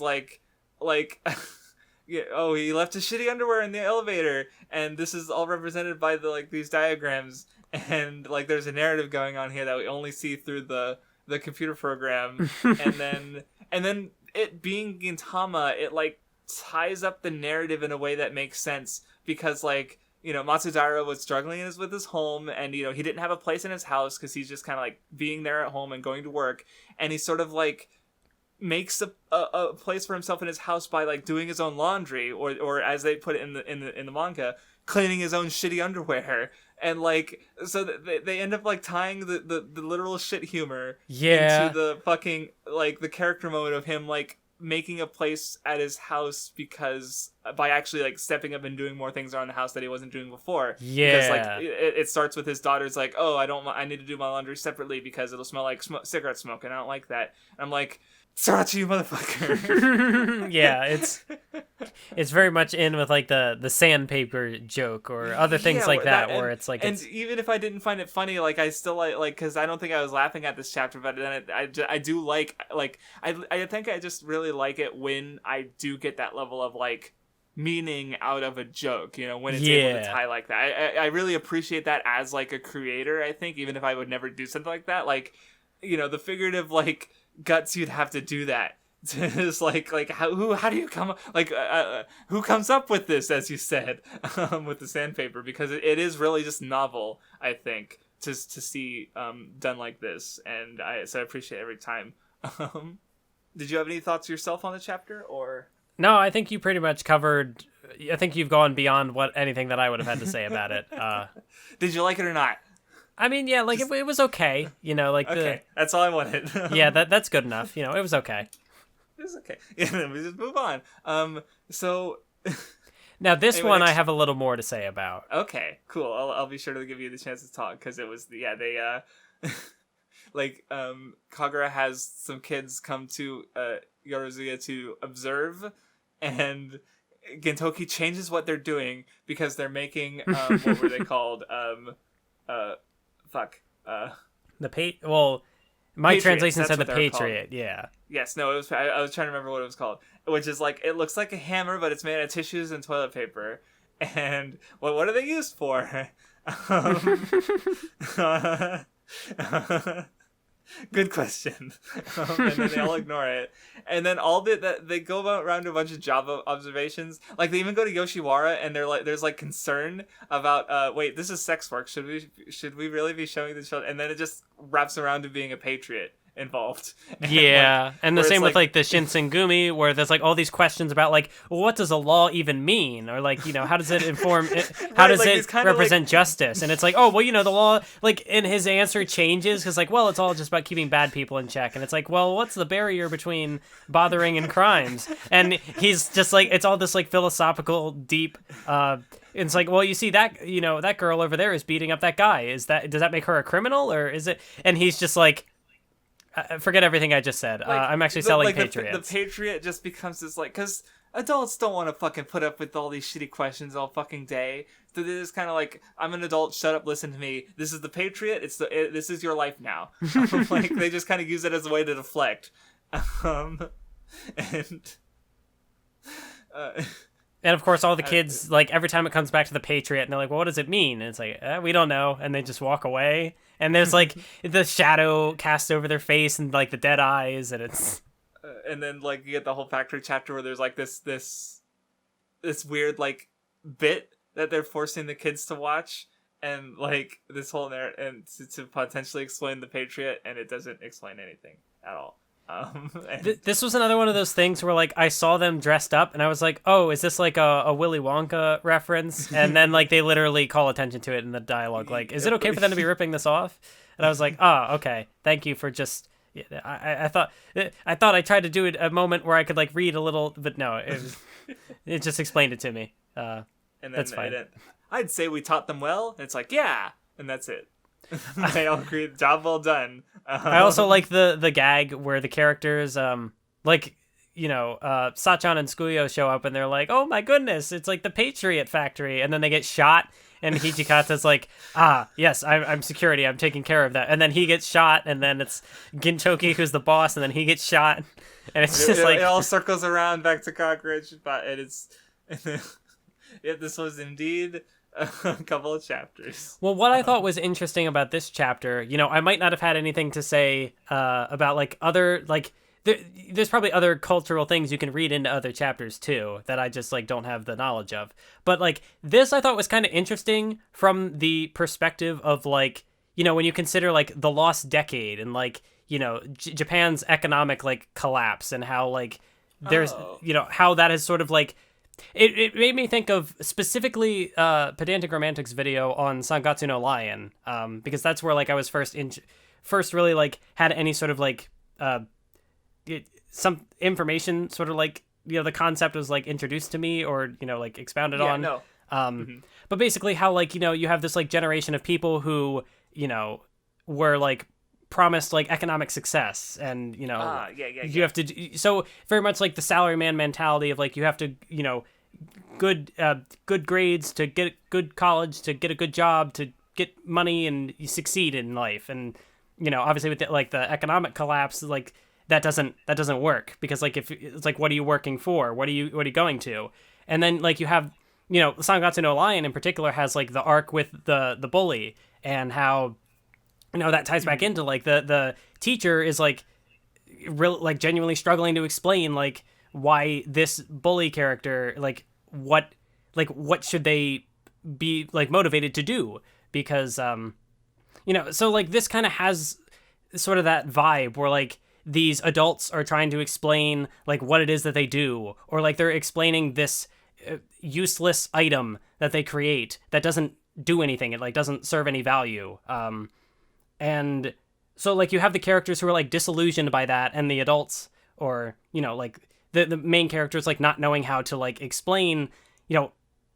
yeah, oh, he left his shitty underwear in the elevator, and this is all represented by these diagrams, and there's a narrative going on here that we only see through the computer program, and then it being Gintama, it ties up the narrative in a way that makes sense, because Matsudaira was struggling with his home, and he didn't have a place in his house because he's just kind of being there at home and going to work, and he sort of makes a place for himself in his house by doing his own laundry, or as they put it in the manga, cleaning his own shitty underwear, and so they end up tying the literal shit humor into the fucking the character moment of him making a place at his house because by actually stepping up and doing more things around the house that he wasn't doing before. Yeah. Because it starts with his daughter's oh, I need to do my laundry separately because it'll smell like cigarette smoke, and I don't like that. And I'm Sorachi, you motherfucker. Yeah, it's very much in with the sandpaper joke or other things that where it's and even if I didn't find it funny, I still because I don't think I was laughing at this chapter, but then I do I think I just really like it when I do get that level of meaning out of a joke, when it's able to tie like that. I really appreciate that as a creator. I think even if I would never do something like that, the figurative guts you'd have to do that. It's how do you come who comes up with this, as you said, with the sandpaper, because it is really just novel, I think, to see done like this, and so I appreciate it every time. Did you have any thoughts yourself on the chapter, or? No, I think you pretty much covered. I think you've gone beyond anything that I would have had to say about it. Did you like it or not? I mean, yeah, it was okay. Okay, that's all I wanted. Yeah, that's good enough. It was okay. It was okay. Yeah, then we just move on. So now this anyway, one I have a little more to say about. Okay, cool. I'll be sure to give you the chance to talk, because it was they Kagura has some kids come to Yorozuya to observe, and Gintoki changes what they're doing because they're making what were they called? My Patriots, translation said the what they're Patriot. called. Yeah. Yes, no, it was. I was trying to remember what it was called, which is like it looks like a hammer, but it's made out of tissues and toilet paper. And what are they used for? Good question. And then they all ignore it, and then they go around to a bunch of job observations. Like they even go to Yoshiwara, and there's like concern about wait, this is sex work. Should we really be showing the children? And then it just wraps around to being a patriot involved. Yeah, and the same with like the Shinsengumi, where there's like all these questions about like, well, what does a law even mean, or like, you know, how does it inform how does it represent justice? And it's like, oh well, you know, the law, like, and his answer changes because like, well, it's all just about keeping bad people in check, and it's like, well, what's the barrier between bothering and crimes? And he's just like, it's all this like philosophical deep it's like, well, you see that, you know, that girl over there is beating up that guy, does that make her a criminal, or is it? And he's just like, forget everything I just said. I'm actually selling Patriots. The Patriot just becomes this, like, because adults don't want to fucking put up with all these shitty questions all fucking day. So they're just kind of like, I'm an adult, shut up, listen to me. This is the Patriot, this is your life now. Like, they just kind of use it as a way to deflect. And of course, all the kids, like, every time it comes back to the Patriot, and they're like, well, what does it mean? And it's like, we don't know. And they just walk away. And there's, like, the shadow cast over their face and, like, the dead eyes. And it's... and then, like, you get the whole factory chapter where there's, like, this weird, like, bit that they're forcing the kids to watch. And, like, this whole narrative, and to potentially explain the Patriot, and it doesn't explain anything at all. This was another one of those things where like I saw them dressed up and I was like, oh, is this like a Willy Wonka reference? And then like they literally call attention to it in the dialogue, like, is it okay for them to be ripping this off? And I was like, oh, okay, thank you for just I thought I tried to do it a moment where I could like read a little, but no, it just explained it to me. And then, that's fine. I'd say we taught them well. And it's like, yeah, and that's it. They all agree, job well done. I also like the gag where the characters, like, you know, Sachan and Tsukuyo show up and they're like, oh my goodness, it's like the Patriot Factory. And then they get shot and Hijikata's like, yes, I'm security, I'm taking care of that. And then he gets shot and then it's Gintoki who's the boss and then he gets shot. And it's just like... It all circles around back to Cockroach, but it's... yeah, this was indeed... a couple of chapters. Well, what I thought was interesting about this chapter, you know, I might not have had anything to say about like other, like there's probably other cultural things you can read into other chapters too that I just like don't have the knowledge of. But like this I thought was kind of interesting from the perspective of like, you know, when you consider like the lost decade and like, you know, Japan's economic like collapse and how like there's, you know, how that has sort of like It made me think of specifically Pedantic Romantic's video on Sangatsu no Lion, because that's where like I was first really like had any sort of like some information sort of like, you know, the concept was like introduced to me or, you know, like expounded on. No. But basically how like, you know, you have this like generation of people who, you know, were like promised like economic success and, you know, you have to, so very much like the salaryman mentality of like, you have to, you know, good grades to get good college, to get a good job, to get money and you succeed in life. And, you know, obviously with the economic collapse, like that doesn't work because like, if it's like, what are you working for? What are you going to? And then like you have, you know, Sangatsu no Lion in particular has like the arc with the bully and how, you know, that ties back into like the teacher is like real like genuinely struggling to explain like why this bully character like what should they be like motivated to do, because you know, so like this kind of has sort of that vibe where like these adults are trying to explain like what it is that they do, or like they're explaining this useless item that they create that doesn't do anything, it like doesn't serve any value. And so like you have the characters who are like disillusioned by that, and the adults, or, you know, like the main characters like not knowing how to like explain, you know,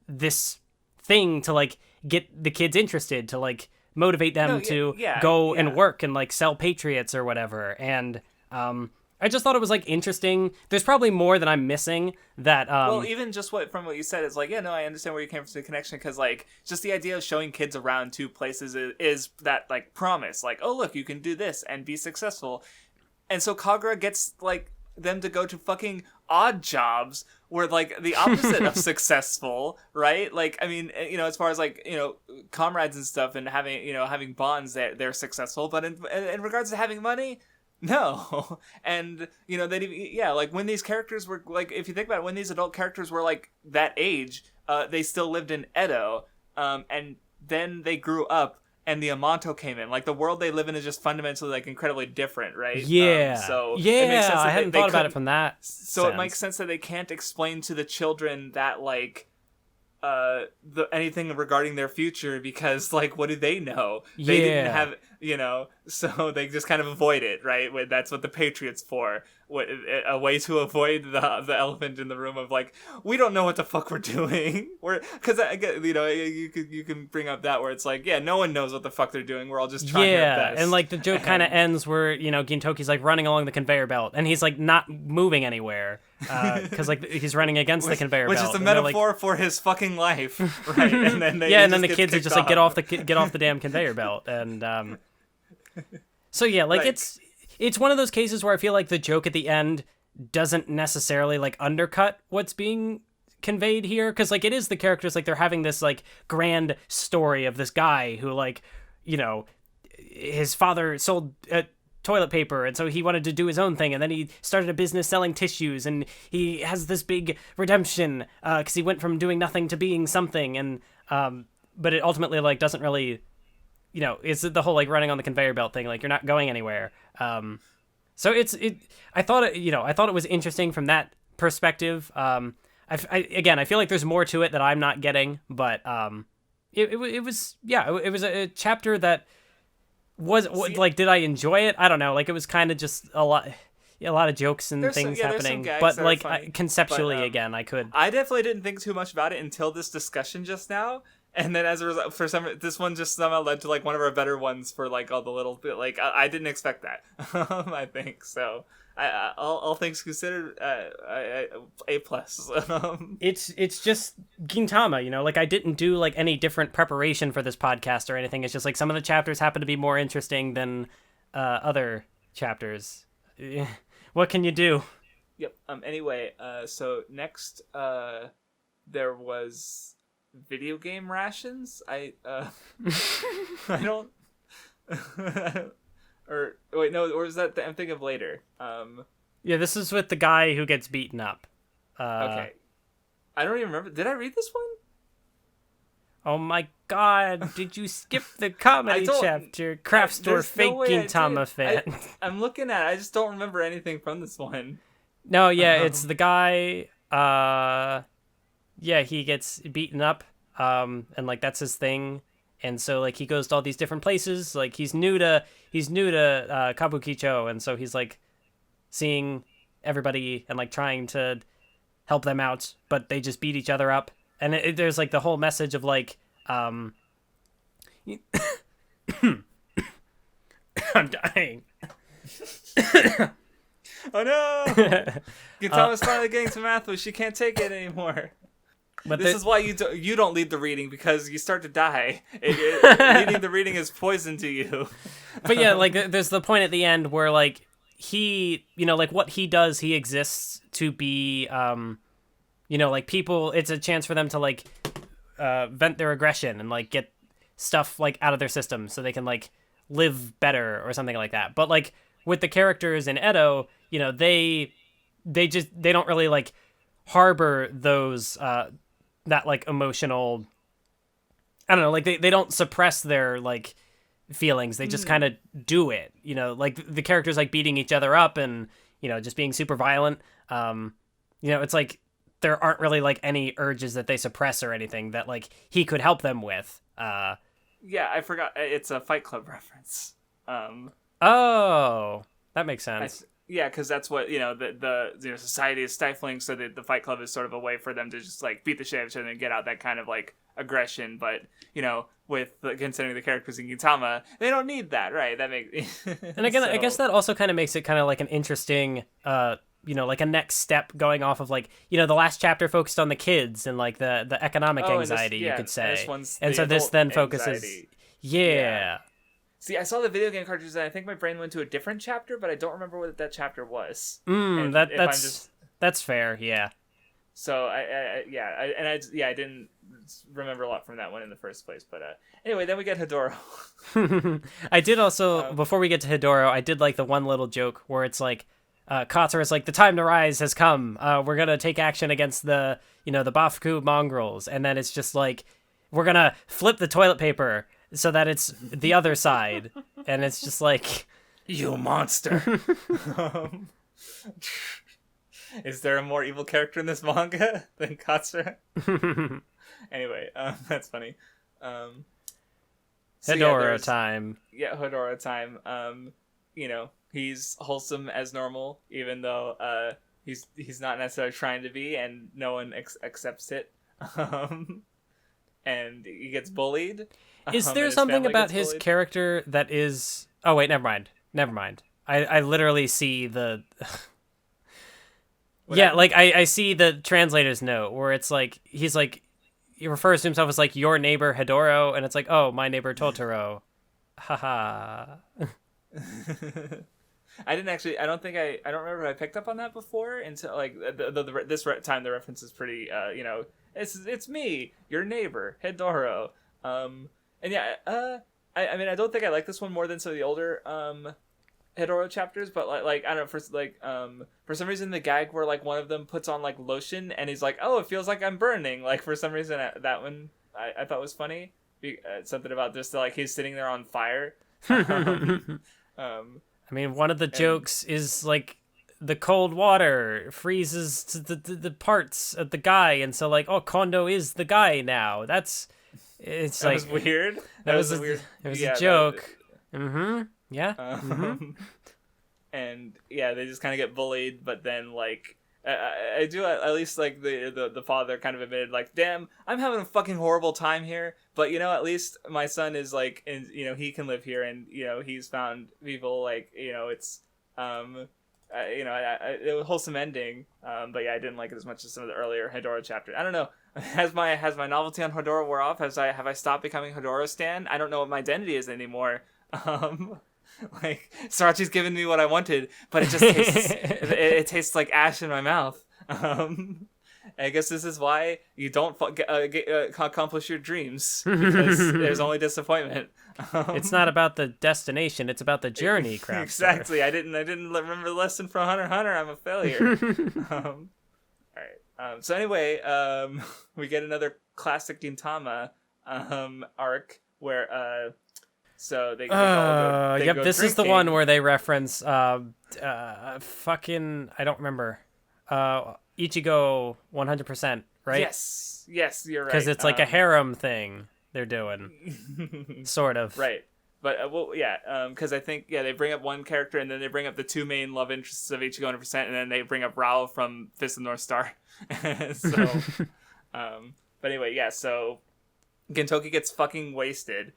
this thing to like get the kids interested, to like motivate them to go and yeah. work and like sell Patriots or whatever. And I just thought it was like interesting. There's probably more that I'm missing that well, even just from what you said, it's like, yeah, no, I understand where you came from, the connection, because like just the idea of showing kids around two places is that like promise, like, oh look, you can do this and be successful. And so Kagura gets like them to go to fucking odd jobs where like the opposite of successful, right? Like, I mean, you know, as far as like, you know, comrades and stuff and having bonds, they're successful, but in regards to having money, no. And you know, like when these characters were like, if you think about it, when these adult characters were like that age, they still lived in Edo, and then they grew up and the Amanto came in. Like the world they live in is just fundamentally like incredibly different, right? Yeah. So yeah, it makes sense that I hadn't thought about it from that So it makes sense that they can't explain to the children that like anything regarding their future, because like what do they know? They didn't have, you know, so they just kind of avoid it, right? That's what the Patriots for, a way to avoid the elephant in the room of like, we don't know what the fuck we're doing. Because you know, you can bring up that where it's like, yeah, no one knows what the fuck they're doing, we're all just trying our best. And like the joke kind of ends where, you know, Gintoki's like running along the conveyor belt and he's like not moving anywhere because like he's running against the conveyor belt, which is a metaphor for his fucking life, right? And then the kids are just like, get off the damn conveyor belt. And so yeah, like it's one of those cases where I feel like the joke at the end doesn't necessarily like undercut what's being conveyed here, because like it is the characters, like they're having this like grand story of this guy who, like, you know, his father sold toilet paper, and so he wanted to do his own thing, and then he started a business selling tissues, and he has this big redemption because he went from doing nothing to being something. And but it ultimately like doesn't really, you know, it's the whole like running on the conveyor belt thing, like you're not going anywhere. So I thought it was interesting from that perspective. I feel like there's more to it that I'm not getting, but it was a chapter that was like, did I enjoy it? I don't know. Like it was kind of just a lot of jokes and things happening, but like conceptually, again, I definitely didn't think too much about it until this discussion just now. And then as a result, this one just somehow led to like one of our better ones for like all the little bit. Like I didn't expect that. I think so. All things considered, A plus. It's just Gintama, you know. Like I didn't do like any different preparation for this podcast or anything. It's just like some of the chapters happen to be more interesting than other chapters. What can you do? Yep. Anyway, so next, there was video game rations. I don't. Or wait, no, or is that I'm thinking of later? Yeah, this is with the guy who gets beaten up. Okay, I don't even remember. Did I read this one? Oh my god! Did you skip the comedy chapter? Craftsdwarf fake Gintama fan. I'm looking at it. I just don't remember anything from this one. No, yeah, it's the guy. Yeah, he gets beaten up, and like that's his thing, and so like he goes to all these different places. Like he's new to Kabukicho, and so he's like seeing everybody and like trying to help them out, but they just beat each other up. And there's like the whole message of like, I'm dying. Oh no! Gintama's finally getting to Mathwiz. She can't take it anymore. But this is why you don't lead the reading, because you start to die. Leading the reading is poison to you. But yeah, like there's the point at the end where like he, you know, like what he does, he exists to be, you know, like people, it's a chance for them to like vent their aggression and like get stuff like out of their system so they can like live better or something like that. But like with the characters in Edo, you know, they don't really like harbor those that like emotional, I don't know, like they don't suppress their like feelings. They just kind of do it, you know, like the characters like beating each other up and, you know, just being super violent. You know, it's like there aren't really like any urges that they suppress or anything that like he could help them with. Yeah, I forgot. It's a Fight Club reference. Oh, that makes sense. Yeah, because that's what, the society is stifling, so the Fight Club is sort of a way for them to just, like, beat the shit out of each other and get out that kind of, like, aggression. But, considering the characters in Gintama, they don't need that, right? That makes... And again, I guess that also kind of makes it kind of like an interesting, like a next step going off of, like, the last chapter focused on the kids and, like, the economic anxiety, you could say. And so this then focuses... Anxiety. Yeah. See, I saw the video game cartridges, and I think my brain went to a different chapter, but I don't remember what that chapter was. That's fair, yeah. So I didn't remember a lot from that one in the first place. But anyway, then we get Hidoro. I did also, before we get to Hidoro, I did like the one little joke where it's like, Katsura's like, the time to rise has come. We're gonna take action against the Bafuku mongrels, and then it's just like, we're gonna flip the toilet paper so that it's the other side, and it's just like, you monster. Is there a more evil character in this manga than Katsura? Anyway, that's funny. Hidoro time. Yeah, Hidoro time. He's wholesome as normal, even though he's not necessarily trying to be, and no one accepts it. And he gets bullied. Is there something about his character that is... Oh, wait, never mind. I literally see the... I see the translator's note where it's like, he refers to himself as like, your neighbor Hidoro, and it's like, oh, my neighbor Totoro. Haha. I don't remember if I picked up on that before until like this time the reference is pretty, it's me, your neighbor, Hidoro. And yeah, I mean, I don't think I like this one more than some of the older, Hidoro chapters, but like I don't know, for some reason the gag where like one of them puts on like lotion and he's like, oh, it feels like I'm burning, like for some reason that one I thought was funny. Something about just like he's sitting there on fire. I mean, one of the jokes is like the cold water freezes the parts of the guy, and so like, oh, Kondo is the guy now. That was weird. That was weird. It was a joke. Yeah. And yeah, they just kind of get bullied, but then like I do at least like the father kind of admitted like, damn, I'm having a fucking horrible time here, but at least my son is like, and he can live here, and he's found people, like it's it was a wholesome ending, but yeah, I didn't like it as much as some of the earlier Hidoro chapters. I don't know. Has my novelty on Hidoro wore off? Have I stopped becoming Hidoro stan? I don't know what my identity is anymore. Like Sorachi's given me what I wanted, but it just tastes it tastes like ash in my mouth. I guess this is why you don't accomplish your dreams, because there's only disappointment. It's not about the destination; it's about the journey. Craftsdwarf. Exactly. I didn't remember the lesson from Hunter x Hunter. I'm a failure. All right. So anyway, we get another classic Gintama arc where so they go this drinking. Is the one where they reference fucking, I don't remember, Ichigo 100%, right? Yes, you're right. Because it's like a harem thing they're doing, sort of. Right. But because I think they bring up one character, and then they bring up the two main love interests of Ichigo 100%, and then they bring up Rao from Fist of the North Star. So, but anyway, so Gintoki gets fucking wasted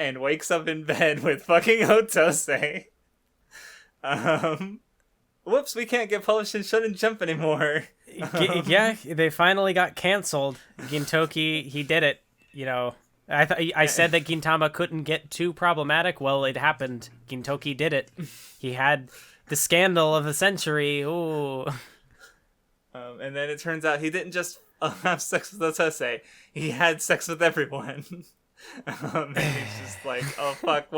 and wakes up in bed with fucking Otose. Whoops, we can't get published in Shonen Jump anymore. Yeah, they finally got canceled. Gintoki, he did it. I said that Gintama couldn't get too problematic. Well, it happened. Gintoki did it. He had the scandal of the century. Ooh. And then it turns out he didn't just have sex with Otose. He had sex with everyone. And he's just like, oh fuck,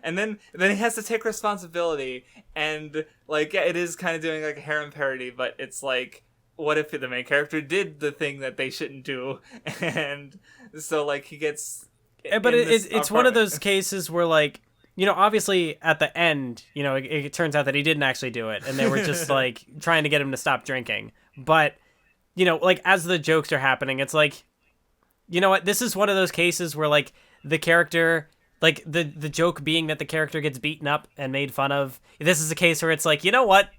and then he has to take responsibility, and like, yeah, it is kind of doing like a harem parody, but it's like, what if the main character did the thing that they shouldn't do? And so like he gets, but it's one of those cases where like, obviously at the end, it turns out that he didn't actually do it, and they were just like trying to get him to stop drinking. But like as the jokes are happening, it's like, you know what? This is one of those cases where, like, the character like the joke being that the character gets beaten up and made fun of. This is a case where it's like, you know what?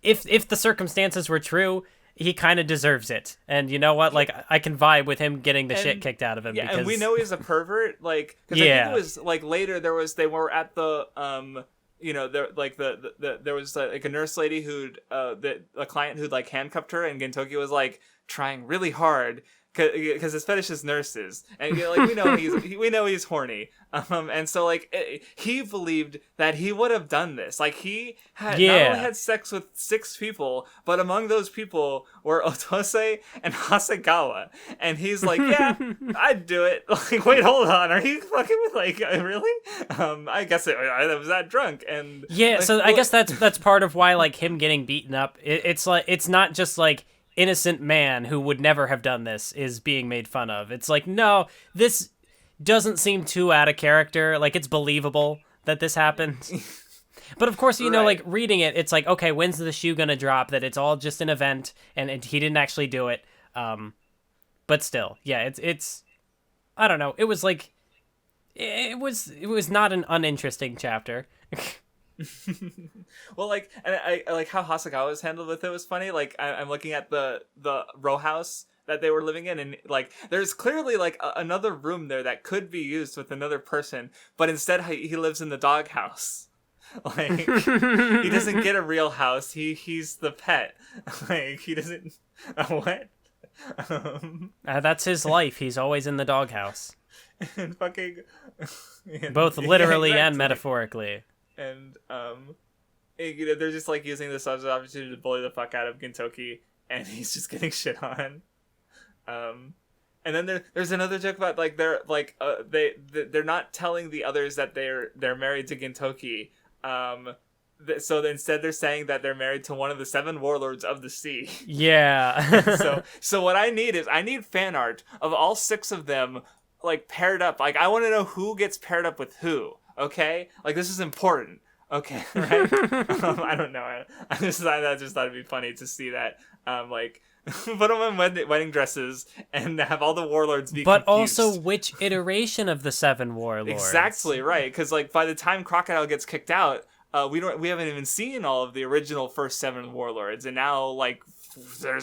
If the circumstances were true, he kind of deserves it. And you know what? Like, I can vibe with him getting the shit kicked out of him. Yeah, because... and we know he's a pervert. Like, because I think it was like later they were at the there like there was like a nurse lady who'd a client who'd like handcuffed her, and Gintoki was like trying really hard because his fetish is nurses, and like we know he's horny, and so like he believed that he would have done this. Like he had not only had sex with 6 people, but among those people were Otose and Hasegawa, and he's like, yeah, I'd do it. Like, wait, hold on, are you fucking with like really? I guess I was that drunk, and yeah. Like, so I guess that's part of why like him getting beaten up. It's like it's not just like innocent man who would never have done this is being made fun of. It's like, no, this doesn't seem too out of character. Like, it's believable that this happened. But of course, you know, like reading it, it's like, okay, when's the shoe gonna drop that it's all just an event and he didn't actually do it? But still, yeah, it's I don't know. It was like it was not an uninteresting chapter. Well, like, and I like how Hasegawa's handled with it was funny. Like, I'm looking at the row house that they were living in, and like, there's clearly like another room there that could be used with another person, but instead he lives in the dog house. Like, he doesn't get a real house. He's the pet. Like, he doesn't. What? That's his life. He's always in the doghouse. And fucking. Both literally exactly. and metaphorically. And they're just like using this as an opportunity to bully the fuck out of Gintoki, and he's just getting shit on. And then there's another joke about like they're not telling the others that they're married to Gintoki. So instead they're saying that they're married to one of the 7 warlords of the sea. Yeah. so what I need fan art of all 6 of them like paired up. Like, I want to know who gets paired up with who. Okay, like, this is important. Okay, right? I don't know. I just thought it'd be funny to see that. Like, put them in wedding dresses and have all the warlords be But confused. also, which iteration of the 7 warlords? Exactly right, because like by the time Crocodile gets kicked out, we haven't even seen all of the original first 7 warlords, and now like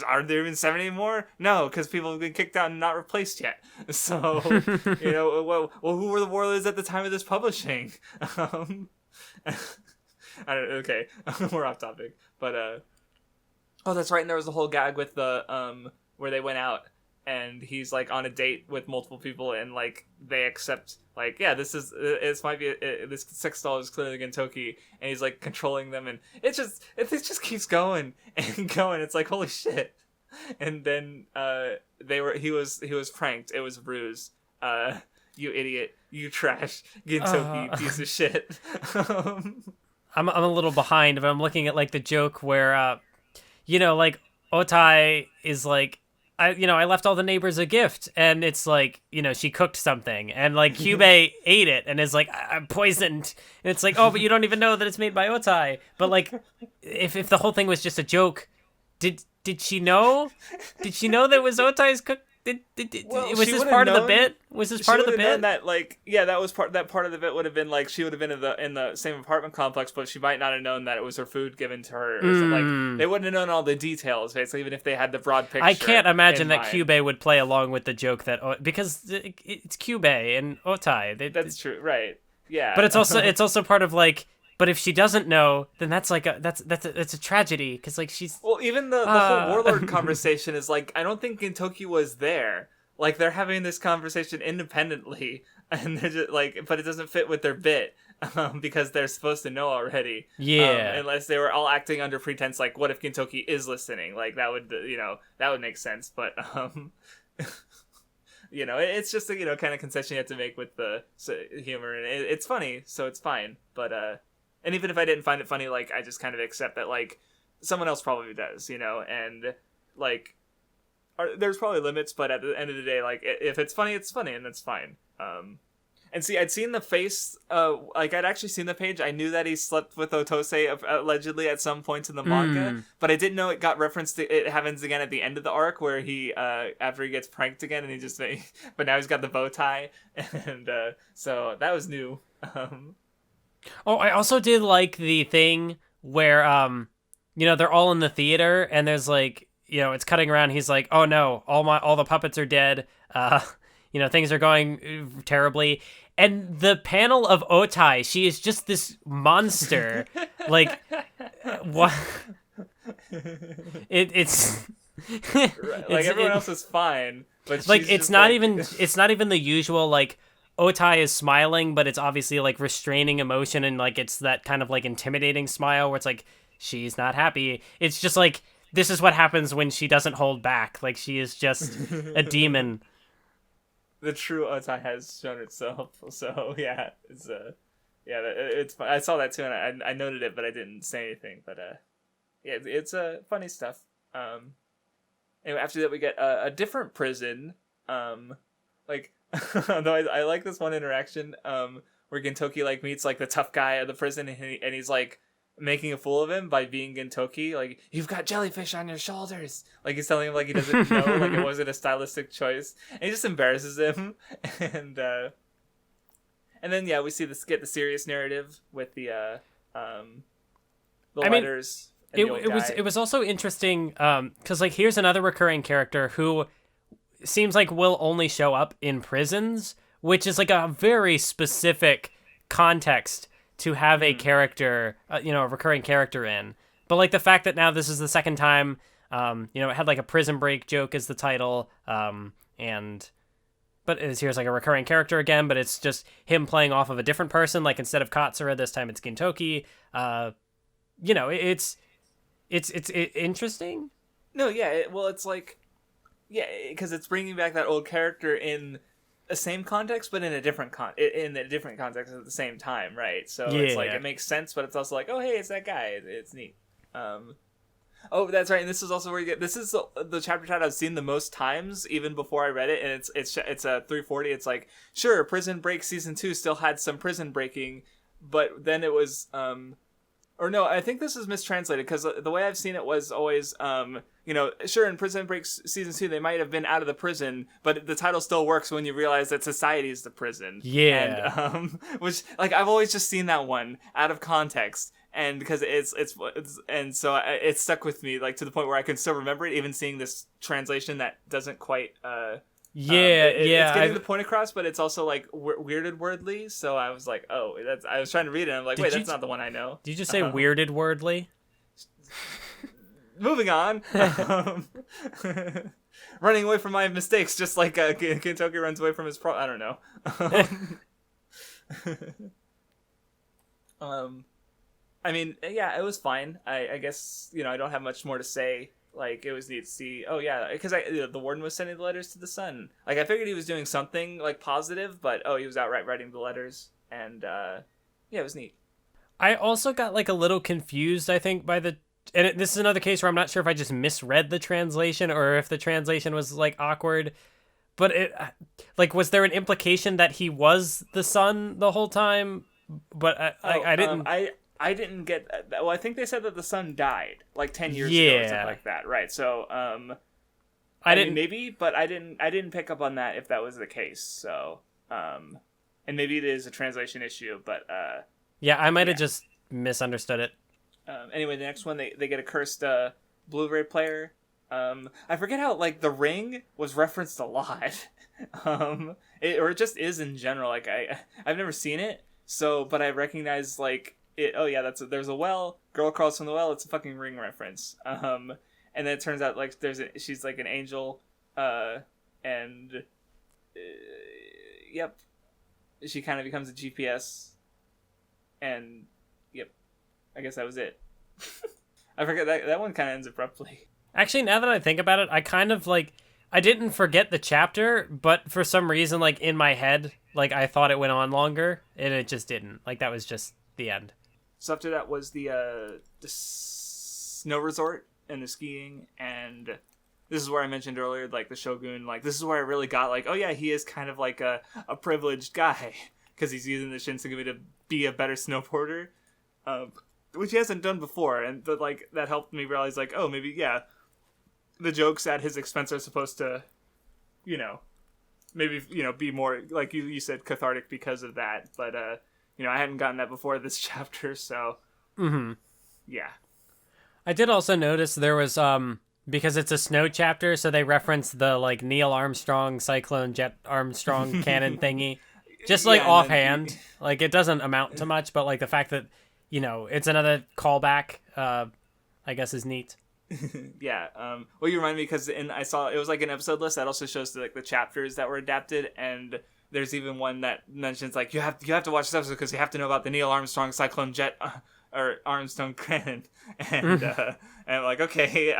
aren't there even 7 anymore? No, because people have been kicked out and not replaced yet. So well, who were the warlords at the time of this publishing? I don't. Okay, we're off topic, but oh, that's right. And there was a whole gag with the where they went out and he's like on a date with multiple people, and like they accept like, yeah, this might be this sex doll is clearly Gintoki, and he's like controlling them, and it just keeps going and going. It's like, holy shit. And then he was pranked. It was a ruse. You idiot, you trash Gintoki piece of shit. I'm a little behind, but I'm looking at like the joke where like Otai is like, I left all the neighbors a gift, and it's like, she cooked something, and like Kyubei ate it and is like, I'm poisoned, and it's like, oh, but you don't even know that it's made by Otai. But like, if the whole thing was just a joke, did she know? Did she know that it was Otai's cook? Was this part of the bit? Was this part of the bit? That like, yeah, that part of the bit would have been like she would have been in the same apartment complex, but she might not have known that it was her food given to her. Or something. Like, they wouldn't have known all the details, basically, even if they had the broad picture. I can't imagine that Kyubei would play along with the joke that because it's Kyubei and Otai. That's true, right? Yeah, but it's also part of like. But if she doesn't know, then that's like that's a tragedy, because like she's even the whole warlord conversation is like, I don't think Gintoki was there. Like, they're having this conversation independently, and they're just like, but it doesn't fit with their bit because they're supposed to know already. Yeah, unless they were all acting under pretense, like, what if Gintoki is listening? Like, that would make sense. But it's just a kind of concession you have to make with the humor, and it's funny, so it's fine. But and even if I didn't find it funny, like, I just kind of accept that, like, someone else probably does, and, like, there's probably limits, but at the end of the day, like, if it's funny, and that's fine. And see, I'd seen the face, like I'd actually seen the page. I knew that he slept with Otose allegedly at some points in the manga, but I didn't know it got referenced to, it happens again at the end of the arc where he, after he gets pranked again and he just, but now he's got the bow tie. And, so that was new. Oh, I also did like the thing where, they're all in the theater and there's like, it's cutting around. He's like, oh no, all the puppets are dead. Things are going terribly. And the panel of Otai, she is just this monster. Like, what? It's right. Like everyone else is fine, but like it's not even the usual like Otai is smiling, but it's obviously like restraining emotion and like it's that kind of like intimidating smile where it's like she's not happy. It's just like this is what happens when she doesn't hold back. Like she is just a demon. The true Otai has shown itself. So yeah, it's fun. I saw that too, and I noted it, but I didn't say anything. But it's funny stuff. Anyway, after that we get a different prison. Like though I like this one interaction. Where Gintoki like meets like the tough guy of the prison, and he's like making a fool of him by being Gintoki, like, you've got jellyfish on your shoulders. Like, he's telling him, like, he doesn't know, like, it wasn't a stylistic choice. And he just embarrasses him. And then, yeah, we get the serious narrative with the letters. It was also interesting, because, like, here's another recurring character who seems like will only show up in prisons, which is, like, a very specific context to have a character, a recurring character in. But, like, the fact that now this is the second time, it had, like, a prison break joke as the title, but here's, like, a recurring character again, but it's just him playing off of a different person, like, instead of Katsura, this time it's Gintoki. It's interesting. No, yeah, it's like, yeah, because it's bringing back that old character in the same context, but in a different context at the same time, right? So it's like it makes sense, but it's also like, oh hey, it's that guy. It's neat. Oh, that's right. And this is also where you get. This is the chapter title I've seen the most times, even before I read it. And it's a 340. It's like, sure, Prison Break season 2 still had some prison breaking, but then it was or no, I think this is mistranslated because the way I've seen it was always, sure, in Prison Break season 2, they might have been out of the prison, but the title still works when you realize that society is the prison. Yeah. And, which, like, I've always just seen that one out of context, and because it's and so it stuck with me, like, to the point where I can still remember it, even seeing this translation that doesn't quite, it's getting the point across, but it's also like weirded wordly. So I was like, oh, I was trying to read it, and I'm like, wait, that's not the one I know. Did you just say weirded wordly? Moving on. Running away from my mistakes, just like Gintoki runs away from his I don't know. I mean, yeah, it was fine. I guess, I don't have much more to say. Like, it was neat to see. Oh yeah, because the warden was sending the letters to the sun. Like, I figured he was doing something like positive, but he was outright writing the letters, and yeah, it was neat. I also got like a little confused, I think, by this is another case where I'm not sure if I just misread the translation or if the translation was like awkward. But was there an implication that he was the sun the whole time? But I didn't. I didn't get that. Well, I think they said that the son died like 10 years ago or something like that, right? So, I didn't, maybe, but I didn't pick up on that if that was the case. So, and maybe it is a translation issue, but yeah, I might have just misunderstood it. Anyway, the next one they get a cursed Blu-ray player. I forget how like the ring was referenced a lot, it just is in general. Like I've never seen it, so but I recognize like. Oh yeah, there's a well. Girl crawls from the well. It's a fucking ring reference. And then it turns out like she's like an angel, and yep, she kind of becomes a GPS. And yep, I guess that was it. I forget that one kind of ends abruptly. Actually, now that I think about it, I kind of like I didn't forget the chapter, but for some reason, like in my head, like I thought it went on longer, and it just didn't. Like that was just the end. So after that was the snow resort and the skiing, and this is where I mentioned earlier, like the Shogun, like this is where I really got like, oh yeah, he is kind of like a privileged guy. because he's using the Shinsengumi to be a better snowboarder, which he hasn't done before. And but like that helped me realize like, oh, maybe the jokes at his expense are supposed to, maybe be more like you said cathartic because of that. But I hadn't gotten that before this chapter, so yeah. I did also notice there was because it's a snow chapter, so they reference the like Neil Armstrong Cyclone Jet Armstrong cannon thingy, just like offhand. Like it doesn't amount to much, but like the fact that it's another callback, I guess, is neat. Yeah. Well, you remind me because I saw it was like an episode list that also shows like the chapters that were adapted, and there's even one that mentions like you have to watch this episode because you have to know about the Neil Armstrong Cyclone Jet or Armstrong cannon, and I'm like, okay,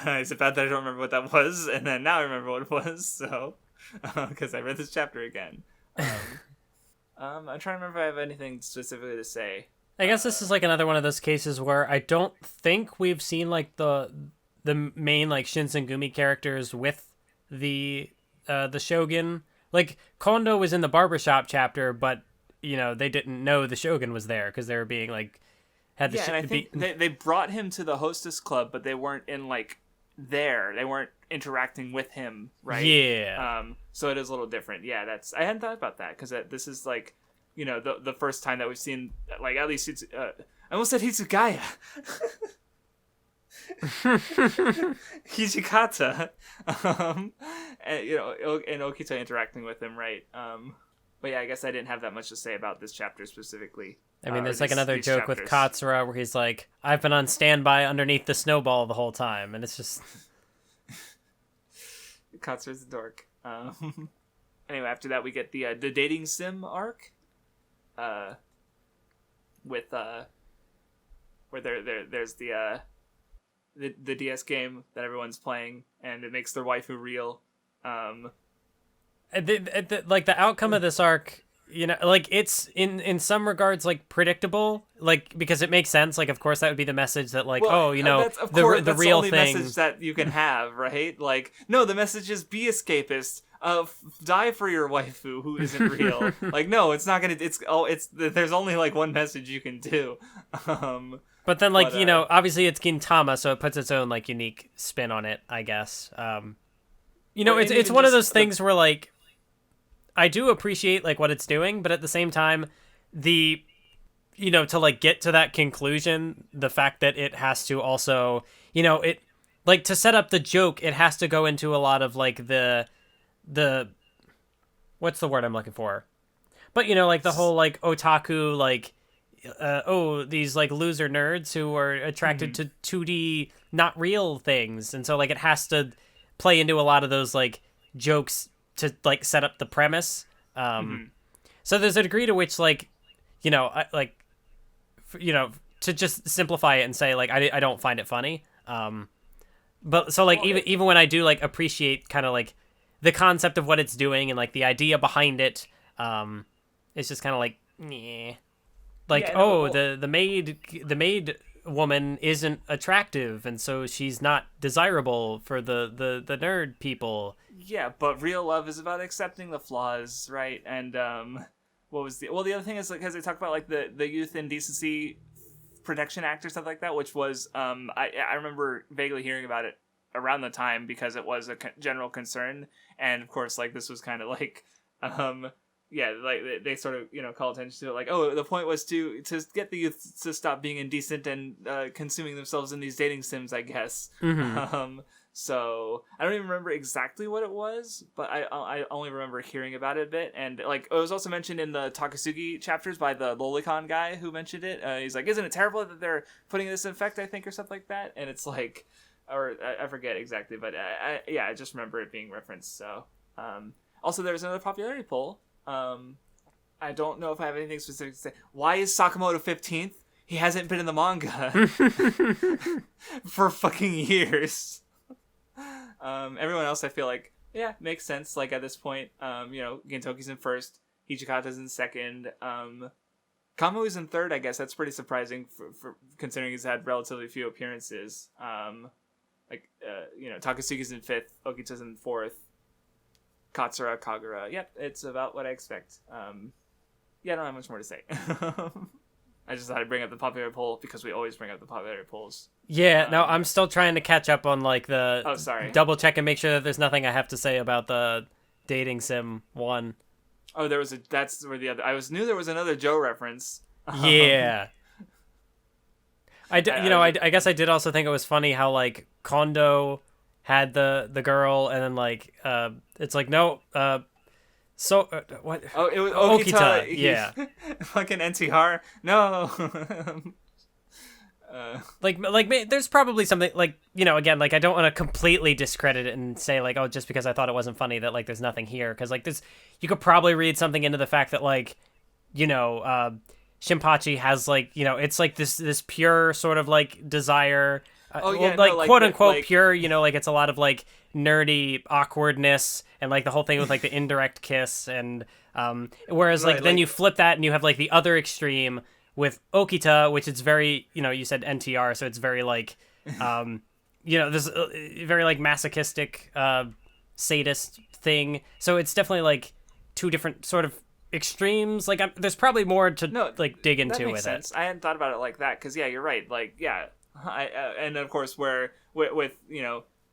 is it bad that I don't remember what that was? And then now I remember what it was, so because I read this chapter again. I'm trying to remember if I have anything specifically to say. I guess this is like another one of those cases where I don't think we've seen like the main like Shinsengumi characters with the Shogun. Like Kondo was in the barbershop chapter, but they didn't know the Shogun was there because they were being like and I think they brought him to the hostess club, but they weren't in like there. They weren't interacting with him, right? Yeah. So it is a little different. Yeah, I hadn't thought about that because this is like the first time that we've seen like at least I almost said Hitsugaya. Hijikata. And Okita interacting with him, right? But yeah, I guess I didn't have that much to say about this chapter specifically. I mean, there's like another joke with Katsura where he's like, I've been on standby underneath the snowball the whole time. And it's just... Katsura's a dork. Anyway, after that, we get the dating sim arc. With where there's the DS game that everyone's playing, and it makes their waifu real. Like the outcome of this arc, like it's in some regards like predictable, like because it makes sense. Like of course that would be the message that like that's the real the only thing message that you can have, right? Like no, the message is be escapist. Die for your waifu who isn't real. Like no, it's not gonna. There's only like one message you can do. But then like obviously it's Gintama, so it puts its own like unique spin on it, I guess. It's one of those things where like I do appreciate like what it's doing, but at the same time, to like get to that conclusion, the fact that it has to also, it like to set up the joke, it has to go into a lot of like the what's the word I'm looking for? But like the whole like otaku like these like loser nerds who are attracted to 2D not real things, and so like it has to play into a lot of those like jokes to like set up the premise. So there's a degree to which like to just simplify it and say like I don't find it funny. But so like even when I do like appreciate kind of like the concept of what it's doing and like the idea behind it, it's just kind of like like the maid woman isn't attractive and so she's not desirable for the nerd people. Yeah, but real love is about accepting the flaws, right? And the other thing is like because they talk about like the Youth Indecency Protection Act or stuff like that, which was I remember vaguely hearing about it around the time because it was a general concern, and of course like this was kind of like like they sort of call attention to it, like the point was to get the youth to stop being indecent and consuming themselves in these dating sims, I guess. So I don't even remember exactly what it was, but I only remember hearing about it a bit, and like it was also mentioned in the Takasugi chapters by the Lolicon guy who mentioned it. He's like, isn't it terrible that they're putting this in effect, I think, or something like that, and it's like, or I forget exactly, but I just remember it being referenced. So also there was another popularity poll. I don't know if I have anything specific to say. Why is Sakamoto 15th? He hasn't been in the manga for fucking years. Everyone else I feel like makes sense. Like at this point, Gintoki's in first, Hijikata's in second, Kamui's in third. I guess that's pretty surprising for considering he's had relatively few appearances. Takasugi's in fifth, Okita's in fourth, Katsura, Kagura. Yep, it's about what I expect. yeah, I don't have much more to say. I just thought I'd bring up the popularity poll because we always bring up the popularity polls. Yeah, no, I'm still trying to catch up on like the double check and make sure that there's nothing I have to say about the dating sim one. Oh, that's where the other. Knew there was another Joe reference. Yeah. I guess I did also think it was funny how like Kondo had the girl, and then like it's like no what? Oh, it was Okita. Yeah. Fucking NTR. No. There's probably something like, again, like I don't want to completely discredit it and say like, oh, just because I thought it wasn't funny that like there's nothing here, because like this, you could probably read something into the fact that like, Shinpachi has like, it's like this pure sort of like desire, quote unquote pure, like it's a lot of like nerdy awkwardness and like the whole thing with like the indirect kiss, and whereas then you flip that and you have like the other extreme with Okita, which it's very, you said NTR, so it's very like, this very like masochistic, sadist thing. So it's definitely like two different sort of extremes. Like there's probably more to dig into with sense. it. I hadn't thought about it like that, because yeah, you're right. Like and of course where with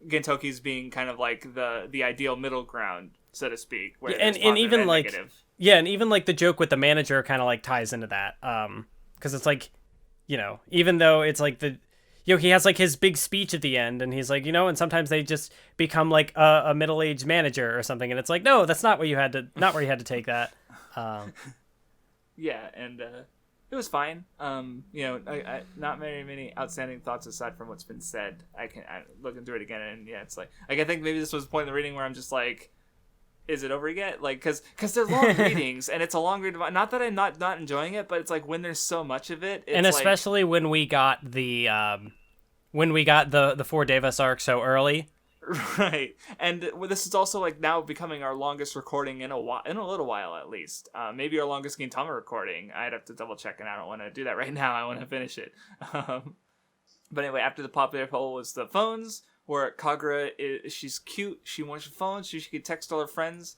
Gintoki's being kind of like the ideal middle ground, so to speak. Where and even like negative. Yeah, and even like the joke with the manager kind of like ties into that, because it's like, even though it's like he has like his big speech at the end, and he's like, and sometimes they just become like a middle-aged manager or something, and it's like, no, that's not where you had to take that. Yeah, and it was fine. I not many outstanding thoughts aside from what's been said. I looking through it again, and yeah, it's like I think maybe this was the point in the reading where I'm just like, is it over yet? Like, because they're long readings, and it's a long read. Not that I'm not enjoying it, but it's like when there's so much of it, it's and especially when we got the 4 Devas arc so early, right? And this is also like now becoming our longest recording in a little while at least. Maybe our longest Gintama recording. I'd have to double check, and I don't want to do that right now. I want to finish it. But anyway, after the popular poll was the phones, where Kagura she's cute, she wants a phone, she could text all her friends,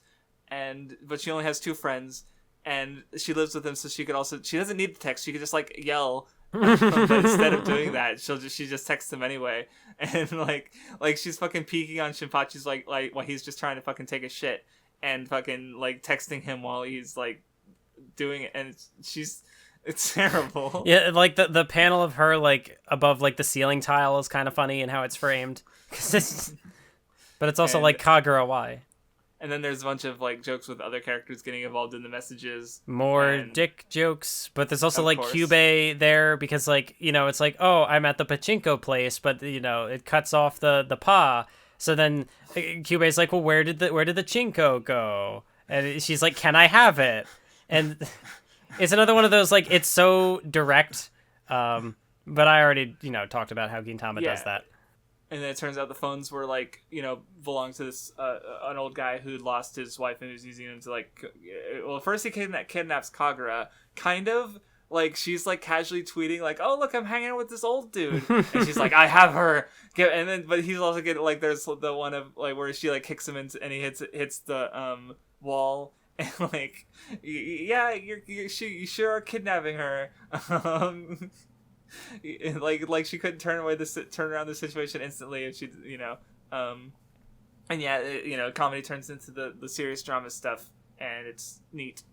but she only has 2 friends, and she lives with them, so she doesn't need to text, she could just like yell, but instead of doing that, she just texts him anyway, and like she's fucking peeking on Shinpachi's like while he's just trying to fucking take a shit, and fucking like texting him while he's like doing it, and it's terrible. Yeah, like the panel of her like above like the ceiling tile is kind of funny and how it's framed. But it's also like Kagura, why? And then there's a bunch of like jokes with other characters getting involved in the messages. More dick jokes, but there's also like Kyubei there because like, it's like, oh, I'm at the pachinko place, but it cuts off the pa. So then Kyubei's like, well, where did the chinko go? And she's like, can I have it? And it's another one of those, like, it's so direct, but I already, talked about how Gintama does that. And then it turns out the phones were, like, belong to this, an old guy who'd lost his wife and who's using them to, like, well, first he kidnaps Kagura, kind of, like, she's, like, casually tweeting, like, oh, look, I'm hanging out with this old dude, and she's like, I have her, but he's also getting, like, there's the one of, like, where she, like, kicks him into, and he hits the, wall. And like, yeah, you sure are kidnapping her. Like she couldn't turn around the situation instantly, and she, and yeah, comedy turns into the serious drama stuff, and it's neat.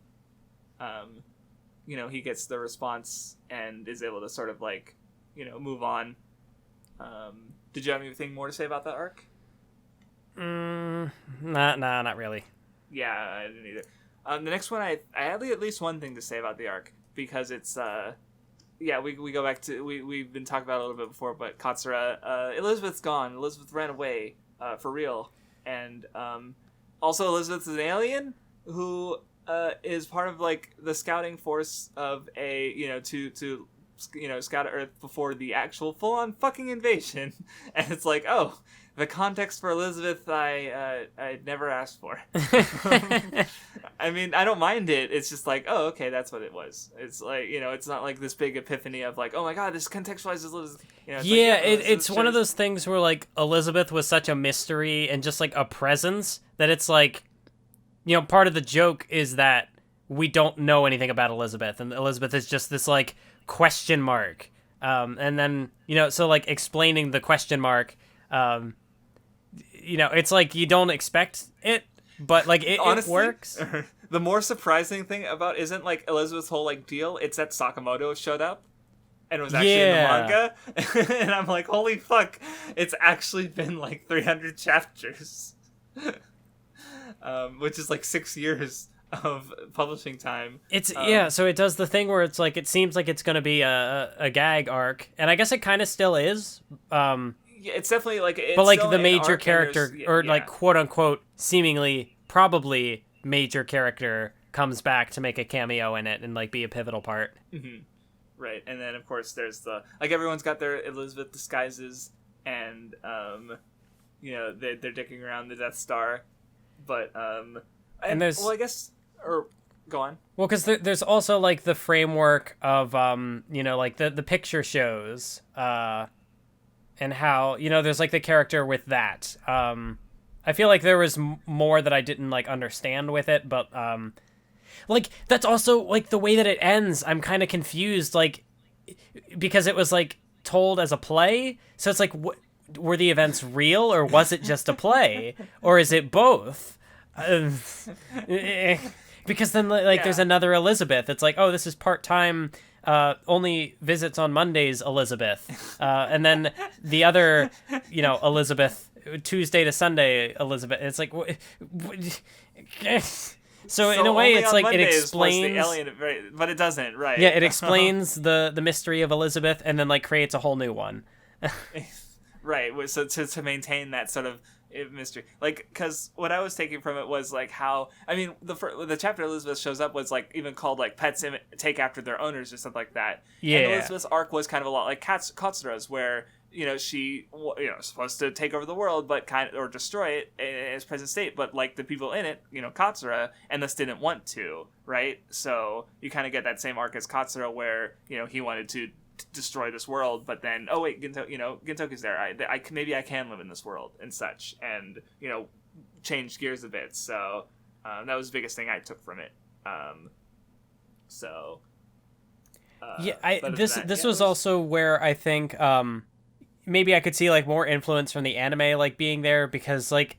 He gets the response and is able to sort of like, move on. Did you have anything more to say about that arc? Not really. Yeah, I didn't either. The next one, I had at least one thing to say about the arc, because it's, we go back to, we've been talking about it a little bit before, but Katsura, Elizabeth's gone. Elizabeth ran away, for real. And, also Elizabeth is an alien who, is part of, like, the scouting force of a, to scout Earth before the actual full-on fucking invasion. And it's like, oh, the context for Elizabeth I never asked for. I mean, I don't mind it. It's just like, oh, okay, that's what it was. It's like, it's not like this big epiphany of like, oh my god, this contextualizes Elizabeth. It's one of those things where like Elizabeth was such a mystery and just like a presence that it's like, part of the joke is that we don't know anything about Elizabeth, and Elizabeth is just this like question mark. And then, so like explaining the question mark, it's like you don't expect it, but like Honestly, it works. The more surprising thing about isn't like Elizabeth's whole like deal, it's that Sakamoto showed up and was actually in the manga. And I'm like, holy fuck, it's actually been like 300 chapters. Which is like 6 years of publishing time. So it does the thing where it's like, it seems like it's going to be a gag arc, and I guess it kind of still is. Yeah, it's definitely like, but like the major character, like quote unquote, seemingly, probably major character comes back to make a cameo in it and like be a pivotal part. Mm-hmm. Right, and then of course there's the like everyone's got their Elizabeth disguises, and they're dicking around the Death Star, but and there's I guess. Or go on. Well, because there's also like the framework of like the picture shows, and how there's like the character with that. I feel like there was more that I didn't like understand with it, but like that's also like the way that it ends. I'm kind of confused, like because it was like told as a play, so it's like were the events real or was it just a play, or is it both? Because then, like, there's another Elizabeth. It's like, oh, this is part-time, only visits on Mondays, Elizabeth. And then the other, Elizabeth, Tuesday to Sunday, Elizabeth. It's like, so in a way, it's like Mondays it explains the alien, but it doesn't, right? Yeah, it explains the mystery of Elizabeth, and then like creates a whole new one. Right. So to maintain that sort of mystery, like, because what I was taking from it was like how, I mean, the chapter Elizabeth shows up was like even called like pets take after their owners or something like that. Yeah. And Elizabeth's arc was kind of a lot like Katsura's, where she supposed to take over the world, but or destroy it in its present state, but like the people in it, Katsura, and thus didn't want to, right? So you kind of get that same arc as Katsura, where he wanted to destroy this world, but then Gintoki's there. Maybe I can live in this world and such, and change gears a bit. So that was the biggest thing I took from it. This was also where I think maybe I could see like more influence from the anime like being there, because like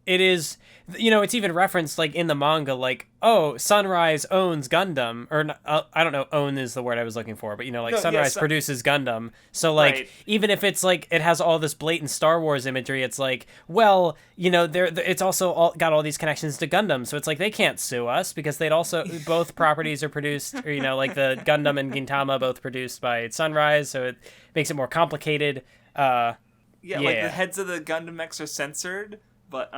it is, it's even referenced like in the manga, like, oh, Sunrise owns Gundam, or I don't know, own is the word I was looking for, but Sunrise produces Gundam. So like, right. Even if it's like it has all this blatant Star Wars imagery, it's like, well, it's also got all these connections to Gundam, so it's like they can't sue us because they'd also both properties are produced, or like the Gundam and Gintama both produced by Sunrise, so it makes it more complicated. Like the heads of the Gundam mechs are censored. But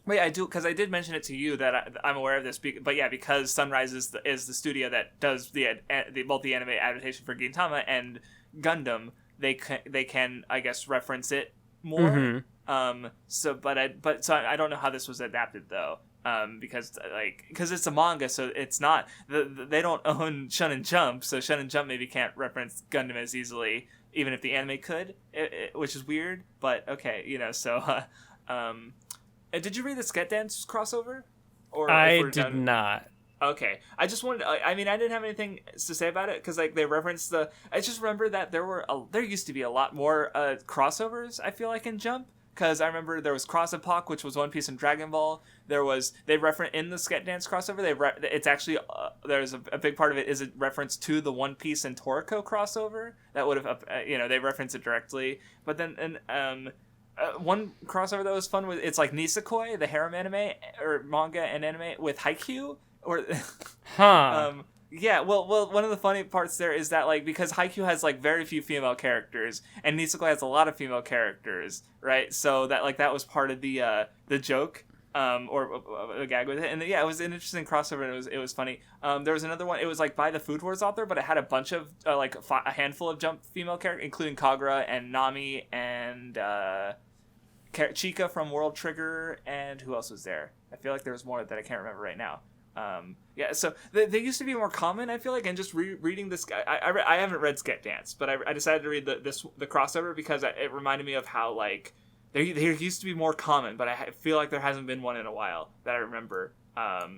wait, I do, because I did mention it to you that I'm aware of this. But yeah, because Sunrise is the studio that does both the anime adaptation for Gintama and Gundam, they can I guess reference it more. Mm-hmm. So I don't know how this was adapted though. Because it's a manga, so it's not they don't own Shonen Jump, so Shonen Jump maybe can't reference Gundam as easily, even if the anime could, which is weird. But okay, so. Did you read the Sket Dance crossover? Or I did not. Okay, I just wanted. I didn't have anything to say about it because like they referenced I just remember that there used to be a lot more crossovers. I feel like in Jump, because I remember there was Cross Epoch, which was One Piece and Dragon Ball. They reference in the Sket Dance crossover. It's actually there's a big part of it is a reference to the One Piece and Toriko crossover that would have they reference it directly. But then one crossover that was fun was it's like Nisekoi, the harem anime or manga and anime with Haikyuu, or yeah, well, one of the funny parts there is that like because Haikyuu has like very few female characters and Nisekoi has a lot of female characters, right? So that like that was part of the joke. Or a gag with it, and yeah, it was an interesting crossover, and it was funny. There was another one. It was like by the Food Wars author, but it had a bunch of a handful of Jump female characters, including Kagura and Nami and Chika from World Trigger, and who else was there? I feel like there was more that I can't remember right now. Yeah, so they used to be more common, I feel like, and just reading this guy. I haven't read Sket Dance, but I decided to read the crossover because it reminded me of how like. There used to be more common, but I feel like there hasn't been one in a while that I remember.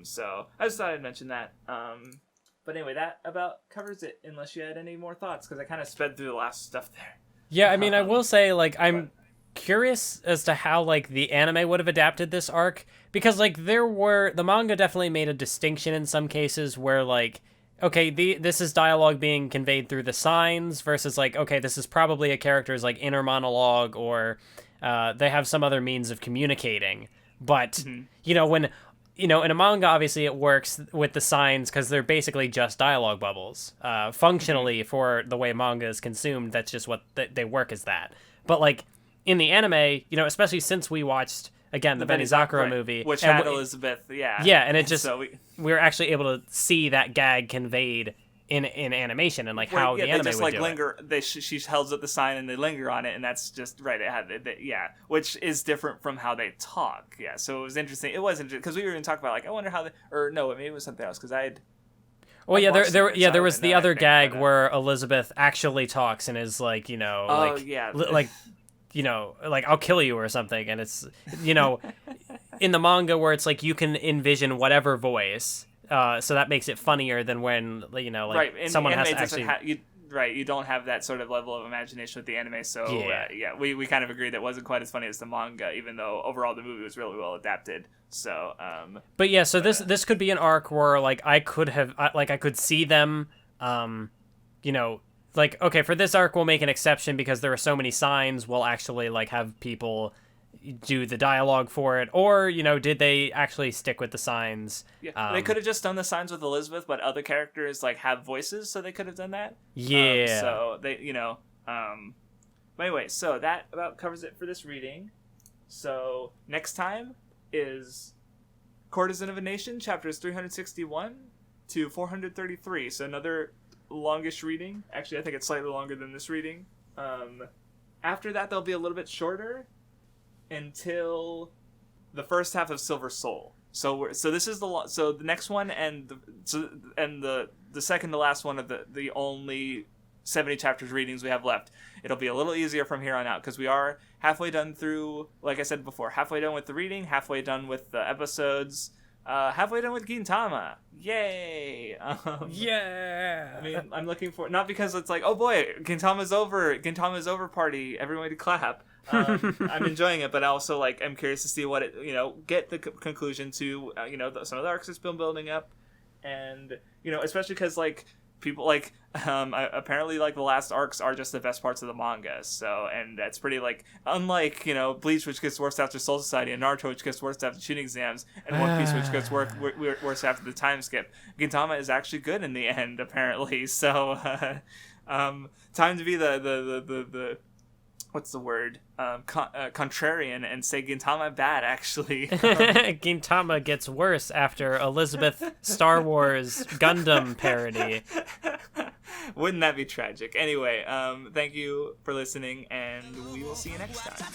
So I just thought I'd mention that. But anyway, that about covers it, unless you had any more thoughts, because I kind of sped through the last stuff there. Yeah, I mean, I will say, like, I'm curious as to how, like, the anime would have adapted this arc, because, like, the manga definitely made a distinction in some cases where, like, okay, this is dialogue being conveyed through the signs versus, like, okay, this is probably a character's, like, inner monologue, or they have some other means of communicating. But, when... in a manga, obviously, it works with the signs because they're basically just dialogue bubbles. Functionally, for the way manga is consumed, that's just what they work as that. But, like, in the anime, especially since we watched, again, the Benizakura movie. Which had Elizabeth, yeah. Yeah, and it just... we were actually able to see that gag conveyed in animation and, like, how the anime they just, would like, do linger, it. She holds up the sign and they linger on it, and that's just, right, which is different from how they talk, yeah, so it was interesting, because we were even talking about, like, I wonder how maybe it was something else, because well, yeah, there was the other gag where Elizabeth actually talks and is, like, like, I'll kill you or something, and it's, in the manga where it's, like, you can envision whatever voice, so that makes it funnier than when, someone has to actually... you don't have that sort of level of imagination with the anime, so we kind of agreed that it wasn't quite as funny as the manga, even though overall the movie was really well adapted. So this could be an arc where, like, I could see them, like, okay, for this arc we'll make an exception because there are so many signs, we'll actually, like, have people do the dialogue for it, or did they actually stick with the signs? They could have just done the signs with Elizabeth, but other characters, like, have voices, so they could have done that. So they but anyway, so that about covers it for this reading. So next time is Courtesan of a Nation, chapters 361 to 433, so another longish reading. Actually, I think it's slightly longer than this reading. After that, they'll be a little bit shorter until the first half of Silver Soul. So this is the next one, and the second to last one of the only 70 chapters readings we have left. It'll be a little easier from here on out because we are halfway done through, like I said before, halfway done with the reading, halfway done with the episodes, halfway done with Gintama. Yay! Yeah! I mean, I'm looking for, not because it's like, oh boy, Gintama's over party, everybody clap. I'm enjoying it, but also, like, I'm curious to see what it, get the conclusion to, some of the arcs it's been building up, and, especially because, like, people, like, apparently, like, the last arcs are just the best parts of the manga, so, and that's pretty, like, unlike, Bleach, which gets worse after Soul Society, and Naruto, which gets worse after shooting exams, and One Piece, which gets worse after the time skip. Gintama is actually good in the end, apparently, so, time to be the what's the word? Contrarian and say Gintama bad, actually. Gintama gets worse after Elizabeth Star Wars Gundam parody. Wouldn't that be tragic? Anyway, thank you for listening, and we will see you next time.